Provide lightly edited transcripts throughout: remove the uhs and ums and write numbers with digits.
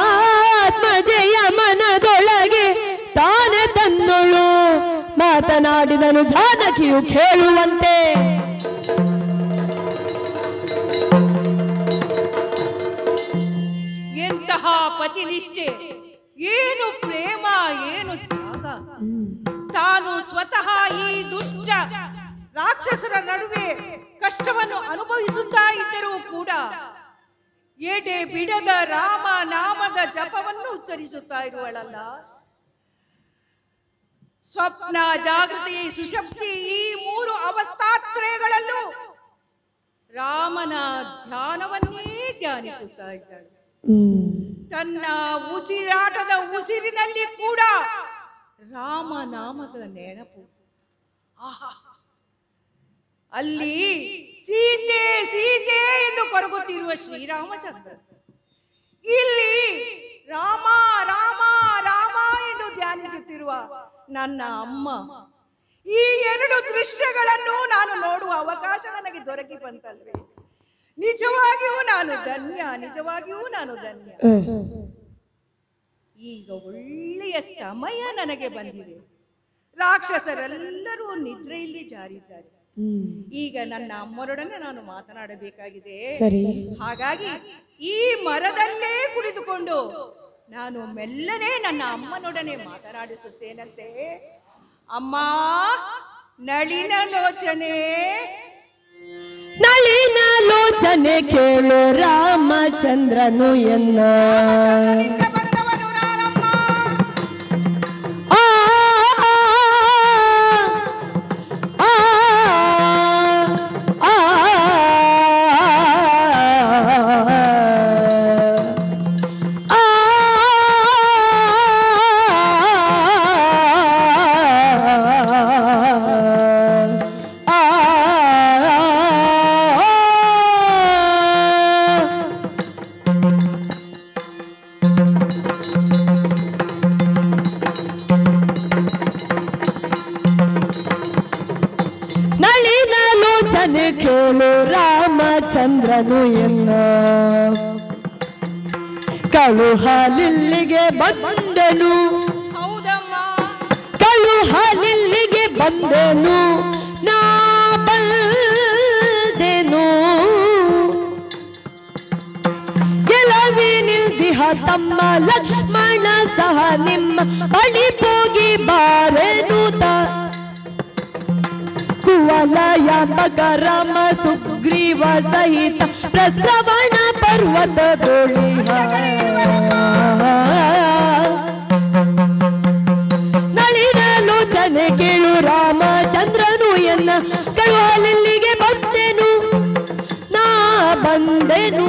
ಜನಕಾತ್ಮಜೆಯ ಮನದೊಳಗೆ ತಾನೇ ತನ್ನೊಳು ಮಾತನಾಡಿದನು ಜಾನಕಿಯು ಕೇಳುವಂತೆ. ಎಂತಹ ಪತಿನಿಷ್ಠೆ, ಏನು ಪ್ರೇಮ, ಏನು ತ್ಯಾಗ. ತಾನು ಸ್ವತಃ ಈ ದುಷ್ಟ ರಾಕ್ಷಸರ ನಡುವೆ ಕಷ್ಟವನ್ನು ಅನುಭವಿಸುತ್ತಾ ಇದ್ದರೂ ಕೂಡ ಎಡೆ ಬಿಡದ ರಾಮ ನಾಮದ ಜಪವನ್ನು ಉಚ್ಚರಿಸುತ್ತಾ ಇರುವಳಲ್ಲ. ಸ್ವಪ್ನ, ಜಾಗೃತಿ, ಸುಷುಪ್ತಿ ಈ ಮೂರು ಅವಸ್ಥಾತ್ರಯಗಳಲ್ಲೂ ರಾಮನ ಧ್ಯಾನವನ್ನೇ ಧ್ಯಾನಿಸುತ್ತಾ ಇದ್ದಾಳೆ. ತನ್ನ ಉಸಿರಾಟದ ಉಸಿರಿನಲ್ಲಿ ಕೂಡ ರಾಮನಾಮದ ನೆನಪು. ಆಹಾ, ಅಲ್ಲಿ ಸೀತೆ ಸೀತೆ ಎಂದು ಕೊರಗುತ್ತಿರುವ ಶ್ರೀರಾಮಚಂದ್ರ, ಇಲ್ಲಿ ರಾಮ ರಾಮ ರಾಮ ಎಂದು ಧ್ಯಾನಿಸುತ್ತಿರುವ ನನ್ನ ಅಮ್ಮ. ಈ ಎರಡು ದೃಶ್ಯಗಳನ್ನು ನಾನು ನೋಡುವ ಅವಕಾಶ ನನಗೆ ದೊರಕಿ ಬಂತಲ್ವೇ. ನಿಜವಾಗಿಯೂ ನಾನು ಧನ್ಯ, ನಿಜವಾಗಿಯೂ ನಾನು ಧನ್ಯ. ಈಗ ಒಳ್ಳೆಯ ಸಮಯ ನನಗೆ ಬಂದಿದೆ. ರಾಕ್ಷಸರೆಲ್ಲರೂ ನಿದ್ರೆಯಲ್ಲಿ ಜಾರಿದ್ದಾರೆ. ಈಗ ನನ್ನ ಅಮ್ಮರೊಡನೆ ನಾನು ಮಾತನಾಡಬೇಕಾಗಿದೆ. ಹಾಗಾಗಿ ಈ ಮರದಲ್ಲೇ ಕುಳಿತುಕೊಂಡು ನಾನು ಮೆಲ್ಲನೆ ನನ್ನ ಅಮ್ಮನೊಡನೆ ಮಾತನಾಡಿಸುತ್ತೇನಂತೆ. ಅಮ್ಮ, ನಳಿನ ಲೋಚನೆ, ನಳಿನ ಲೋಚನೆ ಕೇಳು ರಾಮಚಂದ್ರನು ಎನ್ನ. ಕೇಳು ರಾಮಚಂದ್ರನು ಎನ್ನ. ಕಳುಹಲಿಲ್ಲಿಗೆ ಬಂದೆನು, ಹೌದಮ್ಮ, ಕಳುಹಲಿಲ್ಲಿಗೆ ಬಂದೆನು, ನಾ ಬಂದೆನು. ಗೆಲವಿ ನಿಲ್ದಿಹ ತಮ್ಮ ಲಕ್ಷ್ಮಣ ಸಹ ನಿಮ್ಮ ಬಳಿ ಹೋಗಿ ಬಾರೆನುತ. ಕುವಲಯ ಬಗರಮ ಸುಗ್ರೀವ ಸಹಿತ ಪ್ರಸವಣ ಪರ್ವತ ದೊಳಿಹ. ನಳಿನ ಲೋಚನೆ ಕೇಳು ರಾಮಚಂದ್ರನು ಎನ್ನ. ಕಳುಹಲಿಲ್ಲಿಗೆ ಬಂದೆನು, ನಾ ಬಂದೆನು.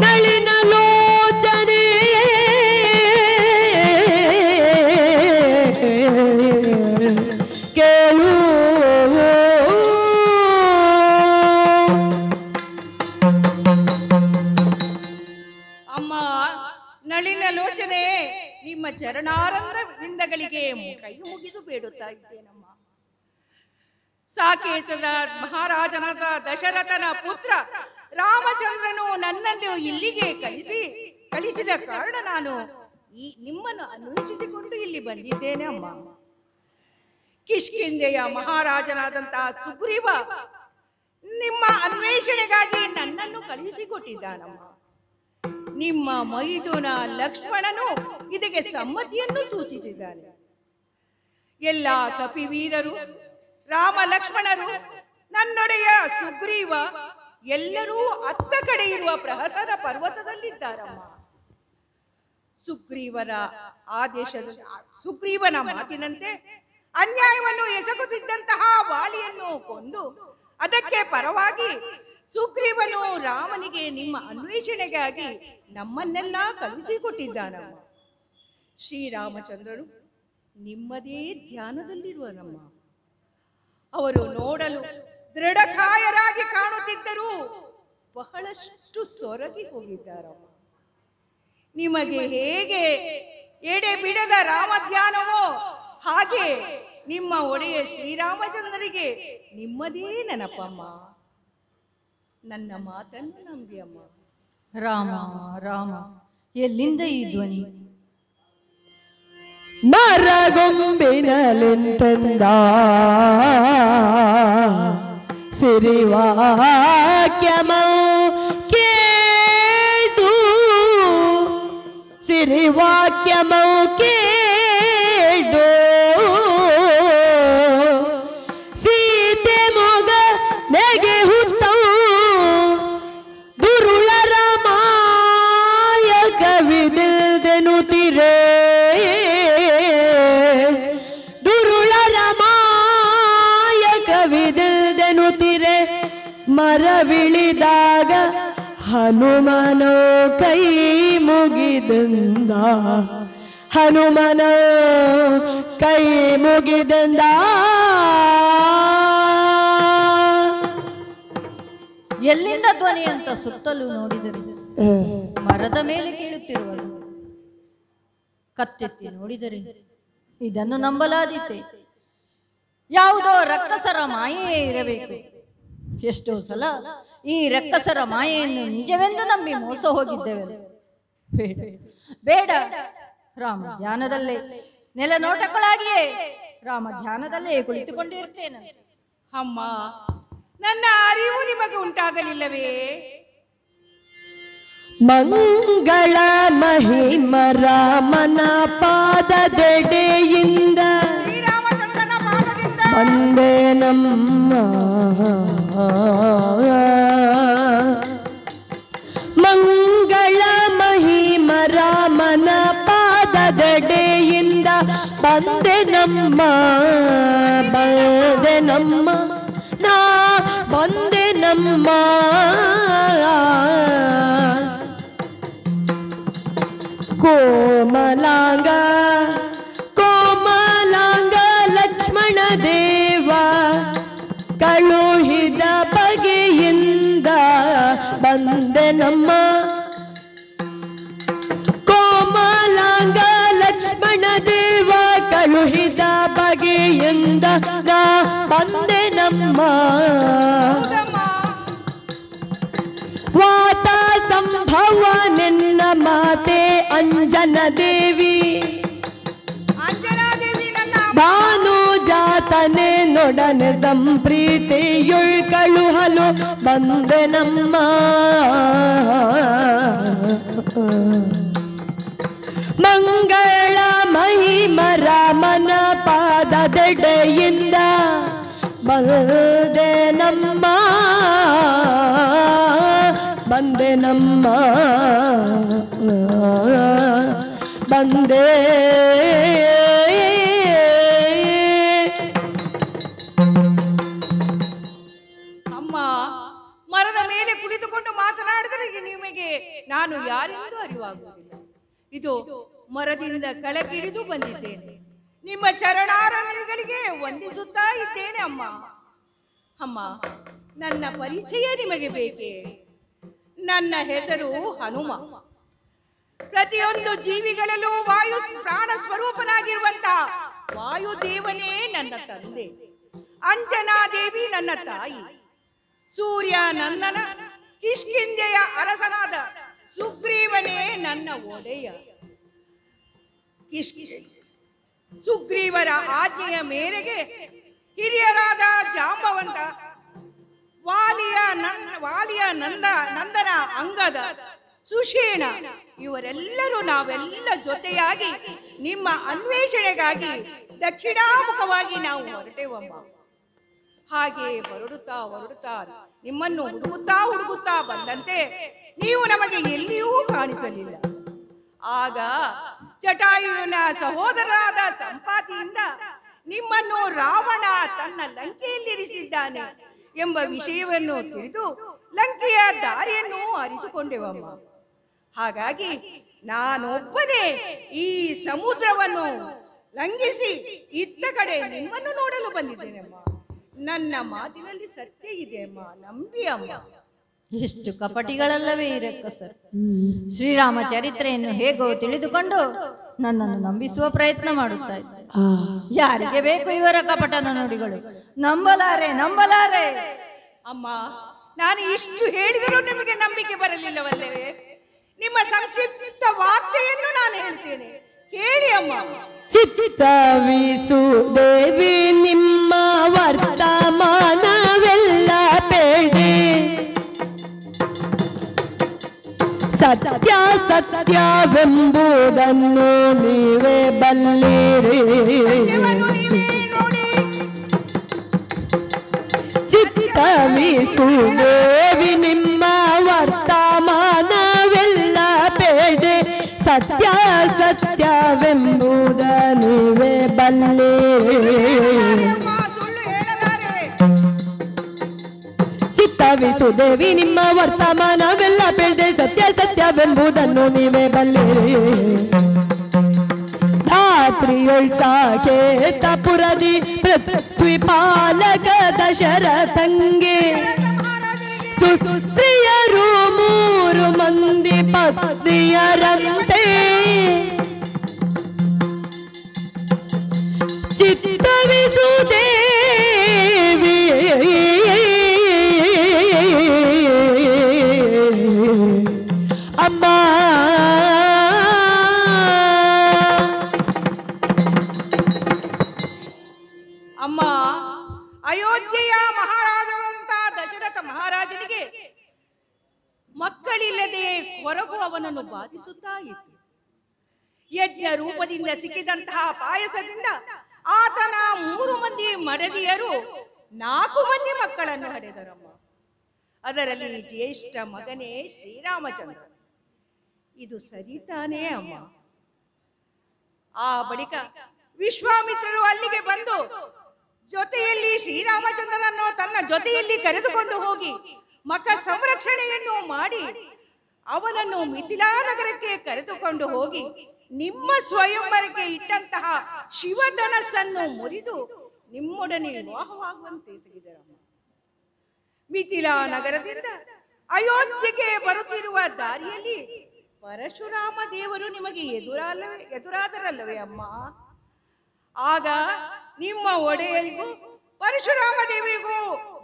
ನಳಿನ ಲೋಚನೆ ಕೇಳು. ಅಮ್ಮ, ನಳಿನ ಲೋಚನೆ, ನಿಮ್ಮ ಚರಣಾರವಿಂದಗಳಿಗೆ ಕೈ ಮುಗಿದು ಬೇಡುತ್ತಾ ಇದ್ದೇನಮ್ಮ. ಸಾಕೇತದ ಮಹಾರಾಜನಾದ ದಶರಥನ ಪುತ್ರ ರಾಮಚಂದ್ರನು ನನ್ನನ್ನು ಇಲ್ಲಿಗೆ ಕಳಿಸಿದ ಕಾರಣ ನಾನು ನಿಮ್ಮನ್ನು ಅನ್ವೇಷಿಸಿಕೊಂಡು ಇಲ್ಲಿ ಬಂದಿದ್ದೇನೆ ಅಮ್ಮ. ಕಿಷ್ಕಿಂಧೆಯ ಮಹಾರಾಜನಾದಂತಹ ಸುಗ್ರೀವ ನಿಮ್ಮ ಅನ್ವೇಷಣೆಗಾಗಿ ನನ್ನನ್ನು ಕಳುಹಿಸಿಕೊಟ್ಟಿದ್ದಾನಮ್ಮ. ನಿಮ್ಮ ಮೈದುನ ಲಕ್ಷ್ಮಣನು ಇದಕ್ಕೆ ಸಮ್ಮತಿಯನ್ನು ಸೂಚಿಸಿದ್ದಾನೆ. ಎಲ್ಲ ಕಪಿವೀರರು, ರಾಮ ಲಕ್ಷ್ಮಣರು, ನನ್ನೊಡೆಯ ಸುಗ್ರೀವ ಎಲ್ಲರೂ ಅತ್ತ ಕಡೆ ಇರುವ ಪ್ರಹಸನ ಪರ್ವತದಲ್ಲಿದ್ದಾರಮ್ಮ. ಸುಗ್ರೀವನ ಮಾತಿನಂತೆ ಅನ್ಯಾಯವನ್ನು ಎಸಗುತ್ತಿದ್ದಂತಹ ವಾಲಿಯನ್ನು ಕೊಂದು ಅದಕ್ಕೆ ಪರವಾಗಿ ಸುಗ್ರೀವನು ರಾಮನಿಗೆ ನಿಮ್ಮ ಅನ್ವೇಷಣೆಗಾಗಿ ನಮ್ಮನ್ನೆಲ್ಲ ಕಳುಹಿಸಿಕೊಟ್ಟಿದ್ದಾನಮ್ಮ. ಶ್ರೀರಾಮಚಂದ್ರರು ನಿಮ್ಮದೇ ಧ್ಯಾನದಲ್ಲಿರುವನಮ್ಮ. ಅವರು ನೋಡಲು ದೃಢಕಾಯರಾಗಿ ಕಾಣುತ್ತಿದ್ದರೂ ಬಹಳಷ್ಟು ಸೊರಗಿ ಹೋಗಿದ್ದಾರಮ್ಮ. ನಿಮಗೆ ಹೇಗೆ ಎಡೆ ಬಿಡದ ರಾಮ ಧ್ಯಾನವೋ ಹಾಗೆ ನಿಮ್ಮ ಒಡೆಯ ಶ್ರೀರಾಮಚಂದ್ರರಿಗೆ ನಿಮ್ಮದೇ ನೆನಪಮ್ಮ. ನನ್ನ ಮಾತನ್ನು ನಂಬಿ ಅಮ್ಮ. ರಾಮ ರಾಮ, ಎಲ್ಲಿಂದ ಈ ಧ್ವನಿ? ಮರಗೊಂಬಿನಲೆಂತಂದ ಸಿರಿವಾಕ್ಯಮೌ ಕೇಳ್ದು, ಸಿರಿವಾಕ್ಯಮೌ ಕೇಳ್ದು, ಸೀತೆ ಮೊಗ ನೆಗೆ ಹುತ್ತವು ದುರುಳರ ಮಾಯಕವಿದೆನುತಿರೇ, ದುರುಳರ ಮಾಯಕವಿದೆನುತಿರೆ. ಮರವಿಳಿದಾಗ ಹನುಮನೋ ಕೈ ಮುಗಿದಂದ, ಹನುಮನ ಕೈ ಮುಗಿದಂದ. ಎಲ್ಲಿಂದ ಧ್ವನಿ ಅಂತ ಸುತ್ತಲೂ ನೋಡಿದರು. ಮರದ ಮೇಲೆ ಕೇಳುತ್ತಿರುವರು. ಕತ್ತೆತ್ತಿ ನೋಡಿದರೆ ಇದನ್ನು ನಂಬಲಾದೀತೆ. ಯಾವುದೋ ರಕ್ಕಸರ ಮಾಯೆಯೇ ಇರಬೇಕು. ಎಷ್ಟೋ ಸಲ ಈ ರಕ್ಕಸರ ಮಾಯೆಯನ್ನು ನಿಜವೆಂದು ನಂಬಿ ಮೋಸ ಹೋಗಿದ್ದೇವೆ. ಬೇಡ ಬೇಡ, ರಾಮ ಧ್ಯಾನದಲ್ಲೇ ನೆಲನೋಟಗಳಾಗಿಯೇ ರಾಮ ಧ್ಯಾನದಲ್ಲೇ ಕುಳಿತುಕೊಂಡಿರುತ್ತೇನೆ. ಅಮ್ಮ, ನನ್ನ ಅರಿವು ನಿಮಗೆ ಉಂಟಾಗಲಿಲ್ಲವೇ? ಮಂಗಳ ಮಹಿಮ ರಾಮನ ಪಾದದೆಡೆಯಿಂದ ಶ್ರೀರಾಮಚಂದ್ರನ ಪಾದದಿಂದ ಬಂದೆ ನಮ್ಮ, ಮಂಗಳ ಮಹಿಮ ರಾಮನ ಪಾದದೆಡೆಯಿಂದ ಬಂದೆ ನಮ್ಮ, ಬಂದೆ ನಮ್ಮ, ನಾ ಬಂದೆ ನಮ್ಮ. ಕೋಮಲಾಂಗ ಕೋಮಲಾಂಗ ಲಕ್ಷ್ಮಣ ದೇವ ಕಳುಹಿದ ಬಗೆಯಿಂದ ಬಂದೆ ನಮ್ಮ, ಕೋಮಲಾಂಗ ಲಕ್ಷ್ಮಣ ದೇವ ಕಳುಹಿದ ಬಗೆಯಿಂದ ನಾ ಬಂದೆ ನಮ್ಮ. ವಾತ ಸಂಭವ ನಿನ್ನ ಮಾತೆ ಅಂಜನ ದೇವಿ, ಅಂಜನಾದೇವಿ ನನ್ನ ಭಾನು ಜಾತನೆ ನೊಡನೆ ಸಂಪ್ರೀತಿಯುಳ್ಕಳು ಹಲು ಬಂದೆ ನಮ್ಮ. ಮಂಗಳ ಮಹಿಮ ರಾಮನ ಪಾದದೆಡೆಯಿಂದ ಬಂದೆ ನಮ್ಮ, ಬಂದೆ ನಮ್ಮ, ಬಂದೆ. ಅಮ್ಮ, ಮರದ ಮೇಲೆ ಕುಳಿತುಕೊಂಡು ಮಾತನಾಡಿದರೆ ನಿಮಗೆ ನಾನು ಯಾರೆಂದು ಅರಿವಾಗುವುದಿಲ್ಲ. ಇದು ಮರದಿಂದ ಕೆಳಗಿಳಿದು ಬಂದಿದ್ದೇನೆ. ನಿಮ್ಮ ಚರಣಾರವಿಂದಗಳಿಗೆ ವಂದಿಸುತ್ತಾ ಇದ್ದೇನೆ ಅಮ್ಮ. ಅಮ್ಮ, ನನ್ನ ಪರಿಚಯ ನಿಮಗೆ ಬೇಕೇ? ನನ್ನ ಹೆಸರು ಹನುಮ. ಪ್ರತಿಯೊಂದು ಜೀವಿಗಳಲ್ಲೂ ವಾಯು ಪ್ರಾಣ ಸ್ವರೂಪನಾಗಿರುವಂತ ವಾಯುದೇವನೇ ನನ್ನ ತಂದೆ, ಅಂಜನಾದೇವಿ ನನ್ನ ತಾಯಿ, ಸೂರ್ಯ ನನ್ನನ ಕಿಷ್ಕಿಂಧೆಯ ಅರಸನಾದ ಸುಗ್ರೀವನೇ ನನ್ನ ಒಡೆಯ. ಸುಗ್ರೀವರ ಆಜ್ಞೆಯ ಮೇರೆಗೆ ಹಿರಿಯರಾದ ಜಾಂಬವಂತ, ವಾಲಿಯ ನಂದನ ಅಂಗದ, ಸುಷೇಣ ಇವರೆಲ್ಲರೂ ನಾವೆಲ್ಲ ಜೊತೆಯಾಗಿ ನಿಮ್ಮ ಅನ್ವೇಷಣೆಗಾಗಿ ದಕ್ಷಿಣಾಮುಖವಾಗಿ ನಾವು ಹೊರಟೆವಮ್ಮ. ಹಾಗೆ ಹೊರಡುತ್ತಾ ನಿಮ್ಮನ್ನು ಹುಡುಗುತ್ತಾ ಬಂದಂತೆ ನೀವು ನಮಗೆ ಎಲ್ಲಿಯೂ ಕಾಣಿಸಲಿಲ್ಲ. ಆಗ ಜಟಾಯುವಿನ ಸಹೋದರರಾದ ಸಂಪಾತಿಯಿಂದ ನಿಮ್ಮನ್ನು ರಾವಣ ತನ್ನ ಲಂಕೆಯಲ್ಲಿರಿಸಿದ್ದಾನೆ ಎಂಬ ವಿಷಯವನ್ನು ತಿಳಿದು ಲಂಕೆಯ ದಾರಿಯನ್ನು ಅರಿತುಕೊಂಡೆವಮ್ಮ. ಹಾಗಾಗಿ ನಾನೊಬ್ಬನೇ ಈ ಸಮುದ್ರವನ್ನು ಲಂಘಿಸಿ ಇತ್ತ ಕಡೆ ನಿಮ್ಮನ್ನು ನೋಡಲು ಬಂದಿದ್ದೇನೆಮ್ಮ. ನನ್ನ ಮಾತಿನಲ್ಲಿ ಸತ್ಯ ಇದೆ ಅಮ್ಮ, ನಂಬಿ ಅಮ್ಮ. ಎಷ್ಟು ಕಪಟಿಗಳಲ್ಲವೇ ಈ ರಕ್ಕಸರು. ಶ್ರೀರಾಮ ಚರಿತ್ರೆಯನ್ನು ಹೇಗೋ ತಿಳಿದುಕೊಂಡು ನನ್ನನ್ನು ನಂಬಿಸುವ ಪ್ರಯತ್ನ ಮಾಡುತ್ತಾ ಇದ್ದಾರೆ. ಯಾರಿಗೆ ಬೇಕು ಇವರ ಕಪಟನ ನುಡಿಗಳು? ನಂಬಲಾರೆ. ಅಮ್ಮ, ನಾನು ಇಷ್ಟು ಹೇಳಿದರೂ ನಿಮಗೆ ನಂಬಿಕೆ ಬರಲಿಲ್ಲವಲ್ಲವೇ? ನಿಮ್ಮ ಸಂಕ್ಷಿಪ್ತ ವಾರ್ತೆಯನ್ನು ನಾನು ಹೇಳ್ತೇನೆ, ಕೇಳಿ ಅಮ್ಮ. ಚಿತ್ತವಿಸು ದೇವಿ ನಿಮ್ಮ ವರ್ತಮಾನವೆಲ್ಲ ಬೇಡಿ, ಸತ್ಯ ಸತ್ಯವೆಂಬುದನ್ನು ನೀವೇ ಬಲ್ಲಿರಿ. ಚಿತ್ತವಿಸು ದೇವಿ ನಿಮ್ಮ ವರ್ತಮಾನವೆಲ್ಲ ಬೇಡಿ, ಸತ್ಯ ಸತ್ಯವೆಂಬುದ ನೀವೇ ಬಲ್ಲಿರಿ. ಚಿತ್ತವಿಸು ದೇವಿ ನಿಮ್ಮ ವರ್ತಮಾನವೆಲ್ಲ ಬೇಡಿ, ಸತ್ಯ ಸತ್ಯವೆಂಬುದನ್ನು ನೀವೇ ಬಲ್ಲಿರಿ. ಧಾತ್ರಿಯೊಳ್ ಸಾಕೇತಪುರದಿ ಪೃಥ್ವಿ ಪಾಲಕ ದಶರಥಂಗೆ ಸುಸ್ತ್ರೀಯರು 3 ಮಂದಿ ಪತ್ನಿಯರಂತೆ, ಚಿತ್ತವಿಸು ದೇವಿ ಅಮ್ಮ. ಅಮ್ಮ, ಅಯೋಧ್ಯೆಯ ಮಹಾರಾಜವಂತ ದಶರಥ ಮಹಾರಾಜನಿಗೆ ಮಕ್ಕಳಿಲ್ಲದೆ ಕೊರಗು ಅವನನ್ನು ಬಾಧಿಸುತ್ತಾ ಇತ್ತು. ಯಜ್ಞ ರೂಪದಿಂದ ಸಿಕ್ಕಿದಂತಹ ಪಾಯಸದಿಂದ ಆತನ 3 ಮಂದಿ ಮಡದಿಯರು 4 ಮಂದಿ ಮಕ್ಕಳನ್ನು ಹಡೆದರಮ್ಮ. ಅದರಲ್ಲಿ ಜ್ಯೇಷ್ಠ ಮಗನೇ ಶ್ರೀರಾಮಚಂದ್ರ. ಇದು ಸರಿತಾನೇ ಅಮ್ಮ? ಆ ಬಳಿಕ ವಿಶ್ವಾಮಿತ್ರರು ಅಲ್ಲಿಗೆ ಬಂದು ಜೊತೆಯಲ್ಲಿ ಶ್ರೀರಾಮಚಂದ್ರನನ್ನು ತನ್ನ ಜೊತೆಯಲ್ಲಿ ಕರೆದುಕೊಂಡು ಹೋಗಿ ಮಖ ಸಂರಕ್ಷಣೆಯನ್ನು ಮಾಡಿ ಅವನನ್ನು ಮಿಥಿಲಾ ನಗರಕ್ಕೆ ಕರೆದುಕೊಂಡು ಹೋಗಿ ನಿಮ್ಮ ಸ್ವಯಂವರಕ್ಕೆ ಇಟ್ಟಂತಹ ಶಿವಧನಸ್ಸನ್ನು ಮುರಿದು ನಿಮ್ಮೊಡನೆ ವಿವಾಹವಾಗುವಂತೆ ಸಿಗಿದರಮ್ಮ. ಮಿಥಿಲಾ ನಗರದಿಂದ ಅಯೋಧ್ಯೆಗೆ ಬರುತ್ತಿರುವ ದಾರಿಯಲ್ಲಿ ಪರಶುರಾಮ ದೇವರು ನಿಮಗೆ ಎದುರಾದರಲ್ಲವೇ ಅಮ್ಮ? ಆಗ ನಿಮ್ಮ ಒಡೆಯರಿಗೂ ಪರಶುರಾಮ ದೇವರಿಗೂ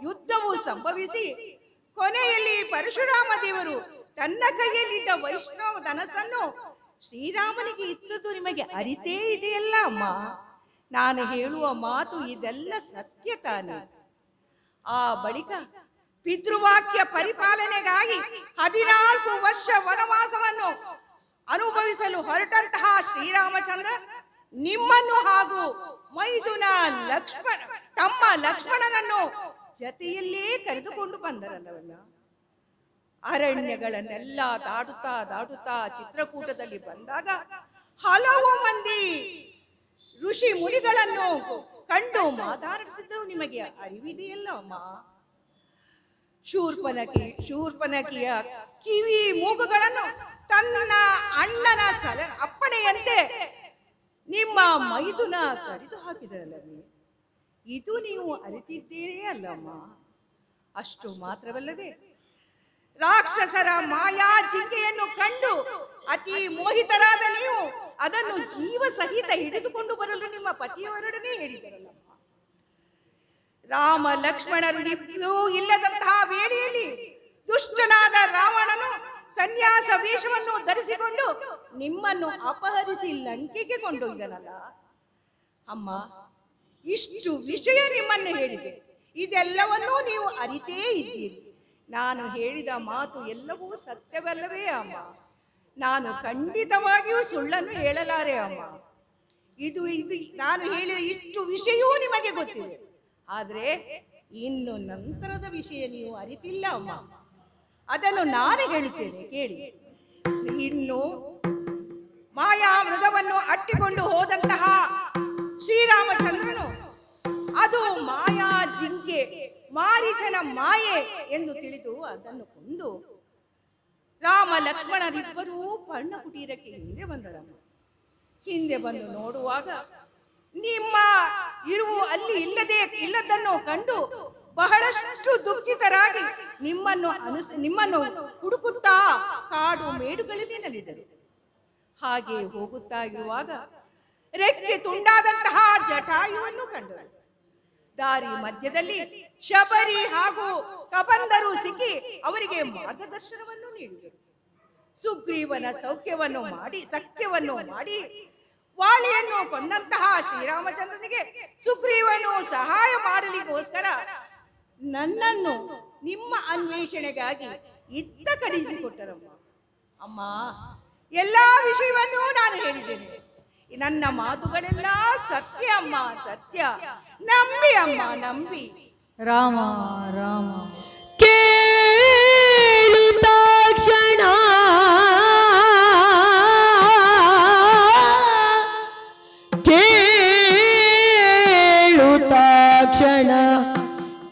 ಯುದ್ಧವು ಸಂಭವಿಸಿ ಕೊನೆಯಲ್ಲಿ ಪರಶುರಾಮ ದೇವರು ತನ್ನ ಕೈಯಲ್ಲಿದ್ದ ವೈಷ್ಣವ ಧನಸ್ಸನ್ನು ಶ್ರೀರಾಮನಿಗೆ ಇತ್ತದ್ದು ನಿಮಗೆ ಅರಿತೇ ಇದೆಯಲ್ಲ ಅಮ್ಮ? ನಾನು ಹೇಳುವ ಮಾತು ಇದೆಲ್ಲ ಸತ್ಯ ತಾನೆ. ಆ ಬಳಿಕ ಪಿತೃವಾಕ್ಯ ಪರಿಪಾಲನೆಗಾಗಿ 14 ವರ್ಷ ವನವಾಸವನ್ನು ಅನುಭವಿಸಲು ಹೊರಟಂತಹ ಶ್ರೀರಾಮಚಂದ್ರ ನಿಮ್ಮನ್ನು ಹಾಗೂ ಮೈದುನ ತಮ್ಮ ಲಕ್ಷ್ಮಣನನ್ನು ಜತೆಯಲ್ಲೇ ಕರೆದುಕೊಂಡು ಬಂದರಲ್ಲವಲ್ಲ. ಅರಣ್ಯಗಳನ್ನೆಲ್ಲ ದಾಟುತ್ತಾ ಚಿತ್ರಕೂಟದಲ್ಲಿ ಬಂದಾಗ ಹಲವು ಮಂದಿ ಋಷಿ ಮುನಿಗಳನ್ನು ಕಂಡು ಮಾತಾಡಿಸಿದ್ದು ನಿಮಗೆ ಅರಿವಿದೆಯಲ್ಲ ಅಮ್ಮ? ಶೂರ್ಪನಖಿಯ ಕಿವಿ ಮೂಗುಗಳನ್ನು ತನ್ನ ಅಣ್ಣನ ಅಪ್ಪಣೆಯಂತೆ ನಿಮ್ಮ ಮೈದುನ ಕಡಿದು ಹಾಕಿದರಲ್ಲವೇ? ಇದು ನೀವು ಅರಿತಿದ್ದೀರೇ ಅಲ್ಲಮ್ಮ? ಅಷ್ಟು ಮಾತ್ರವಲ್ಲದೆ ರಾಕ್ಷಸರ ಮಾಯಾ ಜಿಂಕೆಯನ್ನು ಕಂಡು ಅತಿ ಮೋಹಿತರಾದ ನೀವು ಅದನ್ನು ಜೀವ ಸಹಿತ ಹಿಡಿದುಕೊಂಡು ಬರಲು ನಿಮ್ಮ ಪತಿಯವರೊಡನೆ ಹೇಳಿದರಲ್ಲಮ್ಮ. ರಾಮ ಲಕ್ಷ್ಮಣರು ಇಲ್ಲದಂತಹ ವೇಳೆಯಲ್ಲಿ ದುಷ್ಟನಾದ ರಾವಣನು ಸನ್ಯಾಸ ವೇಷವನ್ನು ಧರಿಸಿಕೊಂಡು ನಿಮ್ಮನ್ನು ಅಪಹರಿಸಿ ಲಂಕೆಗೆ ಕೊಂಡೊಯ್ದನಲ್ಲ ಅಮ್ಮ. ಇಷ್ಟು ವಿಷಯ ನಿಮ್ಮನ್ನು ಹೇಳಿದೆ, ಇದೆಲ್ಲವನ್ನೂ ನೀವು ಅರಿತೇ ಇದ್ದೀರಿ. ನಾನು ಹೇಳಿದ ಮಾತು ಎಲ್ಲವೂ ಸತ್ಯವಲ್ಲವೇ ಅಮ್ಮ? ನಾನು ಖಂಡಿತವಾಗಿಯೂ ಸುಳ್ಳನ್ನು ಹೇಳಲಾರೆ ಅಮ್ಮ. ಇದು ನಾನು ಹೇಳಿದ ಇಷ್ಟು ವಿಷಯವೂ ನಿಮಗೆ ಗೊತ್ತಿದೆ, ಆದರೆ ಇನ್ನು ನಂತರದ ವಿಷಯ ನೀವು ಅರಿತಿಲ್ಲ ಅಮ್ಮ. ಅದನ್ನು ನಾನು ಹೇಳುತ್ತೇನೆ ಕೇಳಿ. ಇನ್ನು ಮಾಯಾ ಮೃಗವನ್ನು ಅಟ್ಟಿಕೊಂಡು ಹೋದಂತಹ ಶ್ರೀರಾಮಚಂದ್ರನು ಅದು ಮಾಯಾ ಜಿಂಕೆ ಮಾರೀಚನ ಮಾಯೆ ಎಂದು ತಿಳಿದು ಅದನ್ನು ಕೊಂದು ರಾಮ ಲಕ್ಷ್ಮಣರಿಬ್ಬರೂ ಪರ್ಣ ಕುಟೀರಕ್ಕೆ ಹಿಂದೆ ಬಂದರಮ್ಮ. ಹಿಂದೆ ಬಂದು ನೋಡುವಾಗ ನಿಮ್ಮ ಇರುವು ಅಲ್ಲಿ ಇಲ್ಲದನ್ನು ಕಂಡು ಬಹಳಷ್ಟು ದುಃಖಿತರಾಗಿ ನಿಮ್ಮನ್ನು ಹುಡುಕುತ್ತಾ ಕಾಡು ಮೇಡುಗಳಲ್ಲಿ ನಲಿದರು. ಹಾಗೆ ಹೋಗುತ್ತಾ ಇರುವಾಗ ರೆಕ್ಕೆ ತುಂಡಾದಂತಹ ಜಟಾಯುವನ್ನು ಕಂಡರು. ದಾರಿ ಮಧ್ಯದಲ್ಲಿ ಶಬರಿ ಹಾಗೂ ಕಬಂದರು ಸಿಕ್ಕಿ ಅವರಿಗೆ ಮಾರ್ಗದರ್ಶನವನ್ನು ನೀಡಿದರು. ಸುಗ್ರೀವನ ಸಖ್ಯವನ್ನು ಮಾಡಿ ವಾಲಿಯನ್ನು ಕೊಂದಂತಹ ಶ್ರೀರಾಮಚಂದ್ರನಿಗೆ ಸುಗ್ರೀವನು ಸಹಾಯ ಮಾಡಲಿಗೋಸ್ಕರ ನನ್ನನ್ನು ನಿಮ್ಮ ಅನ್ವೇಷಣೆಗಾಗಿ ಇತ್ತ ಕಡಿಸಿಕೊಟ್ಟರಮ್ಮ. ಅಮ್ಮ, ಎಲ್ಲಾ ವಿಷಯವನ್ನು ನಾನು ಹೇಳಿದ್ದೇನೆ. ನನ್ನ ಮಾತುಗಳೆಲ್ಲ ಸತ್ಯ ಅಮ್ಮ, ಸತ್ಯ. ನಂಬಿ ಅಮ್ಮ, ನಂಬಿ. ರಾಮ ರಾಮ ಕೇಳುತ್ತಾಕ್ಷಣ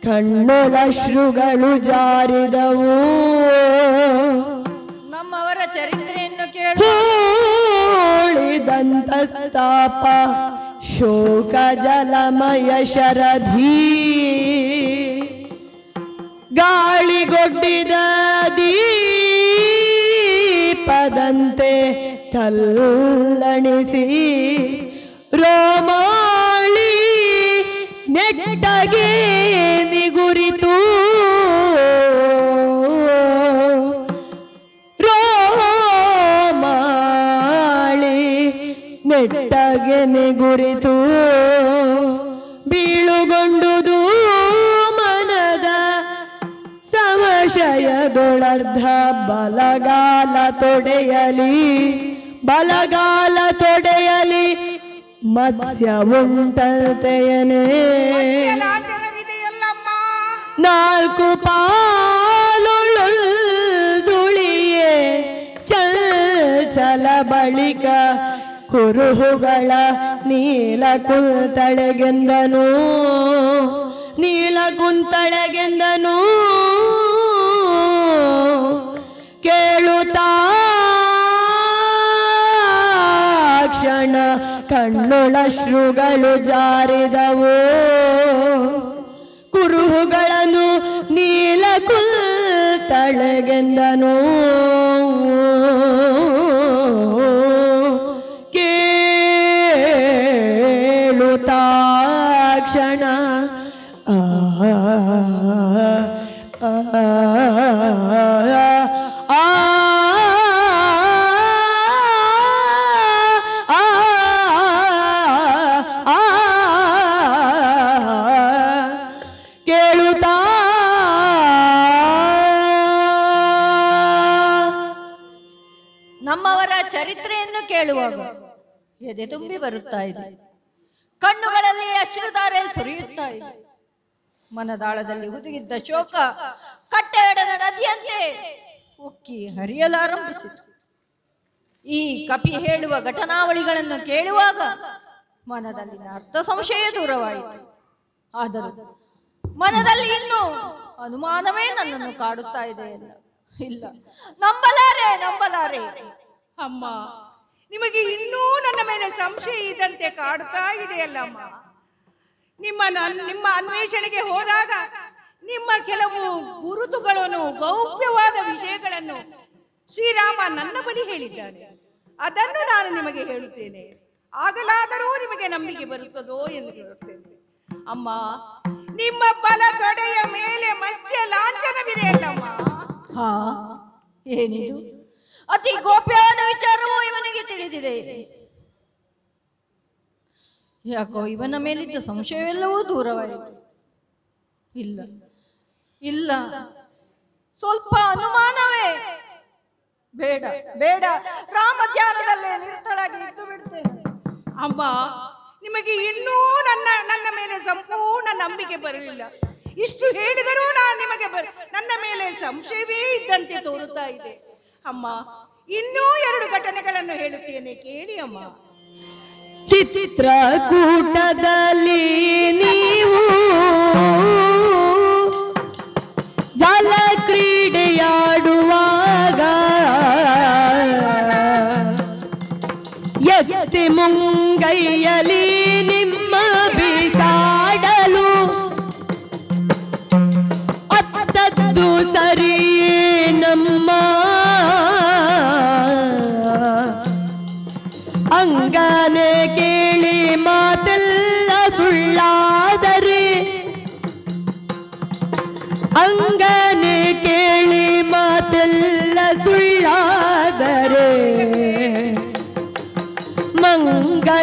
ಕಣ್ಣೊಳಶ್ರುಗಳು ಜಾರಿದವು. ನಮ್ಮವರ ಚರಿತ್ರೆಯನ್ನು ಕೇಳಿದಂತ ತಾಪ ಶೋಕ ಜಲಮಯ ಶರಧಿ ಗಾಳಿಗೊಡ್ಡಿದ ದೀಪದಂತೆ ತಲ್ಲಣಿಸಿ ರೋಮಾಳಿ ನೆಟ್ಟಗೆ ನಿಗುರಿತು. ರೋಮಾಳಿ ನೆಟ್ಟಗೆ ನಿಗುರಿತು. ಬೀಳುಗೊಂಡುದು ಮನದ ಸಂಶಯದೊಳರ್ಧ ಬಲಗಾಲ ತೊಡೆಯಲಿ ಮತ್ಸ್ಯ ಉಂಟತೆಯನೇ. ನಾಲ್ಕು ಪಾಲುಳಿಯೇ ಚಲ ಬಳಿಕ ಕುರುಹುಗಳ ನೀಲ ಕುಂತಳೆಗೆಂದನು ಕೇಳುತ್ತಾ ಕ್ಷಣ ಕಣ್ಣೊಳಶ್ರುಗಳು ಜಾರಿದವು. ಕುರುಹುಗಳನ್ನು ನೀಲ ಕುಂತಳೆಗೆಂದನು ಕೇಳುತ್ತಾ ಕ್ಷಣ ಕೇಳುತ್ತಾ ನಮ್ಮವರ ಚರಿತ್ರೆಯನ್ನು ಕೇಳುವಾಗ ಎದೆ ತುಂಬಿ ಬರುತ್ತಾ ಇದೆ. ಕಣ್ಣುಗಳಲ್ಲಿ ಅಶ್ರುಧಾರೆ ಸುರಿಯುತ್ತಾ ಇದೆ. ಮನದಾಳದಲ್ಲಿ ಹುದುಗಿದ್ದ ಶೋಕ ಕಟ್ಟೆ ಎಡದ ನದಿಯಂತೆ ಉಕ್ಕಿ ಹರಿಯಲಾರಂಭಿಸಿತು. ಈ ಕಪಿ ಹೇಳುವ ಘಟನಾವಳಿಗಳನ್ನು ಕೇಳುವಾಗ ಮನದಲ್ಲಿನ ಅರ್ಥ ಸಂಶಯ ದೂರವಾಯಿತು. ಆದರೂ ಮನದಲ್ಲಿ ಇನ್ನೂ ಅನುಮಾನವೇ ನನ್ನನ್ನು ಕಾಡುತ್ತಾ ಇದೆ. ಇಲ್ಲ, ನಂಬಲಾರೆ. ಅಮ್ಮ, ನಿಮಗೆ ಇನ್ನೂ ನನ್ನ ಮೇಲೆ ಸಂಶಯ ಇದ್ದಂತೆ ಕಾಡುತ್ತಾ ಇದೆಯಲ್ಲಮ್ಮ. ನಿಮ್ಮ ಅನ್ವೇಷಣೆಗೆ ಹೋದಾಗ ನಿಮ್ಮ ಕೆಲವು ಗುರುತುಗಳನ್ನು, ಗೌಪ್ಯವಾದ ವಿಷಯಗಳನ್ನು ಶ್ರೀರಾಮ ನನ್ನ ಬಳಿ ಹೇಳಿದ್ದಾನೆ. ಅದನ್ನು ನಾನು ನಿಮಗೆ ಹೇಳುತ್ತೇನೆ. ಆಗಲಾದರೂ ನಿಮಗೆ ನಂಬಿಕೆ ಬರುತ್ತದೋ ಎಂದು ಹೇಳುತ್ತೇನೆ. ಅಮ್ಮ, ನಿಮ್ಮ ಬಲ ತೊಡೆಯ ಮೇಲೆ ಮತ್ಸ್ಯ ಲಾಂಛನವಿದೆಯಲ್ಲಮ್ಮ. ಹಾ, ಏನಿದು? ಅತಿ ಗೋಪ್ಯವಾದ ವಿಚಾರವೂ ಇವನಿಗೆ ತಿಳಿದಿದೆ. ಯಾಕೋ ಇವನ ಮೇಲಿದ್ದ ಸಂಶಯವೆಲ್ಲವೂ ದೂರವಾಯಿತು. ಇಲ್ಲ, ಸ್ವಲ್ಪ ಅನುಮಾನವೇ. ಬೇಡ, ರಾಮ ಧ್ಯಾನದಲ್ಲೇ ನಿರತಳಾಗಿ ಇದ್ದು ಬಿಡ್ತೇನೆ. ಅಮ್ಮ, ನಿಮಗೆ ಇನ್ನೂ ನನ್ನ ಮೇಲೆ ಸಂಪೂರ್ಣ ನಂಬಿಕೆ ಬರಲಿಲ್ಲ. ಇಷ್ಟು ಹೇಳಿದರೂ ನನ್ನ ಮೇಲೆ ಸಂಶಯವೇ ಇದ್ದಂತೆ ತೋರುತ್ತಾ ಇದೆ. ಅಮ್ಮ, ಇನ್ನೂ 2 ಘಟನೆಗಳನ್ನು ಹೇಳುತ್ತೇನೆ, ಕೇಳಿ ಅಮ್ಮ. ಚಿತ್ರಕೂಟದಲ್ಲಿ ನೀವು ಜಲ ಕ್ರೀಡೆಯಾಡುವಾಗ ಎತ್ತಿ ಮುಂಗೈಯಲಿ ನಿಮ್ಮ ಬೀಸಾಡಲು ಅತ್ತದ್ದು ಸರಿ ನಮ್ಮ ಅಂಗನೆ ಕೇಳಿ ಮಾತೆಲ್ಲ ಸುಳ್ಳಾದರೆ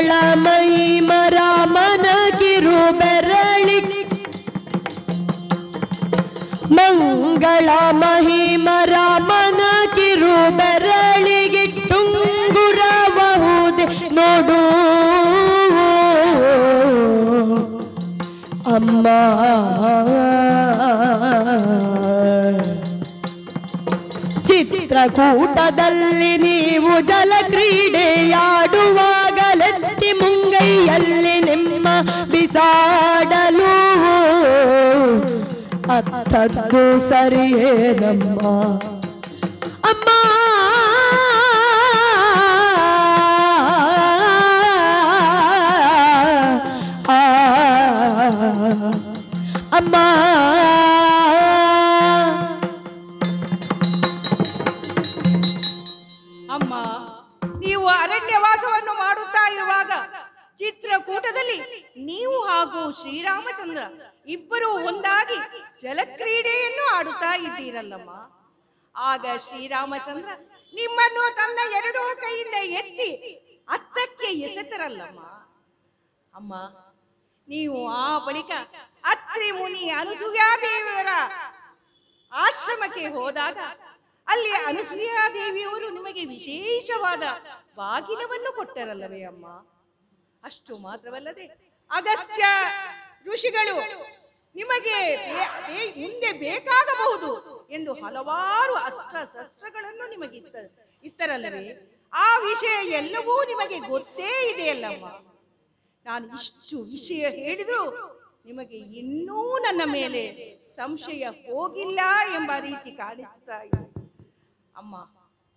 ಮಂಗಳ ಮಹಿಮ ರಾಮನ ಕಿರು ಬೆರಳಿ ಮಂಗಳ ಮಹಿಮ ರಾಮನ ಕಿರು ಬೆರಳಿಗಿಟ್ಟುಂಗುರಬಹುದೆ ನೋಡು ಅಮ್ಮ ಚಿತ್ರಕೂಟದಲ್ಲಿ ನೀವು ಜಲ ಕ್ರೀಡೆಯಾಡುವಾಗಲೆತ್ತಿ ಮುಂಗೈಯಲ್ಲಿ ನಿಮ್ಮ ಬಿಸಾಡಲು ಅರ್ಥದ್ದು ಸರಿಯೇ ನಮ್ಮ ಅಮ್ಮ ಅಮ್ಮ ಅಮ್ಮ, ನೀವು ಅರಣ್ಯವಾಸವನ್ನು ಮಾಡುತ್ತಾ ಇರುವಾಗ ಚಿತ್ರಕೂಟದಲ್ಲಿ ನೀವು ಹಾಗೂ ಶ್ರೀರಾಮಚಂದ್ರ ಇಬ್ಬರು ಒಂದಾಗಿ ಜಲಕ್ರೀಡೆಯನ್ನು ಆಡುತ್ತಾ ಇದ್ದೀರಲ್ಲಮ್ಮ. ಆಗ ಶ್ರೀರಾಮಚಂದ್ರ ನಿಮ್ಮನ್ನು ತನ್ನ ಎರಡೂ ಕೈಯಿಂದ ಎತ್ತಿ ಅತ್ತಕ್ಕೆ ಎಸೆತರಲ್ಲಮ್ಮ. ಅಮ್ಮ, ನೀವು ಆ ಬಳಿಕ ಅತ್ರಿ ಮುನಿ ಅನಸೂಯಾದೇವಿಯವರ ಆಶ್ರಮಕ್ಕೆ ಹೋದಾಗ ಅಲ್ಲಿ ಅನಸೂಯಾದೇವಿಯವರು ನಿಮಗೆ ವಿಶೇಷವಾದ ಬಾಗಿನವನ್ನು ಕೊಟ್ಟರಲ್ಲವೇ ಅಮ್ಮ. ಅಷ್ಟು ಮಾತ್ರವಲ್ಲದೆ ಅಗಸ್ತ್ಯ ಋಷಿಗಳು ನಿಮಗೆ ಮುಂದೆ ಬೇಕಾಗಬಹುದು ಎಂದು ಹಲವಾರು ಅಸ್ತ್ರ ಶಸ್ತ್ರಗಳನ್ನು ನಿಮಗೆ ಇತ್ತರಲ್ಲವೇ. ಆ ವಿಷಯ ಎಲ್ಲವೂ ನಿಮಗೆ ಗೊತ್ತೇ ಇದೆಯಲ್ಲಮ್ಮ. ನಾನು ಇಷ್ಟು ವಿಷಯ ಹೇಳಿದ್ರು ನಿಮಗೆ ಇನ್ನೂ ನನ್ನ ಮೇಲೆ ಸಂಶಯ ಹೋಗಿಲ್ಲ ಎಂಬ ರೀತಿ ಕಾಣಿಸ್ತಾ ಇದೆ ಅಮ್ಮ.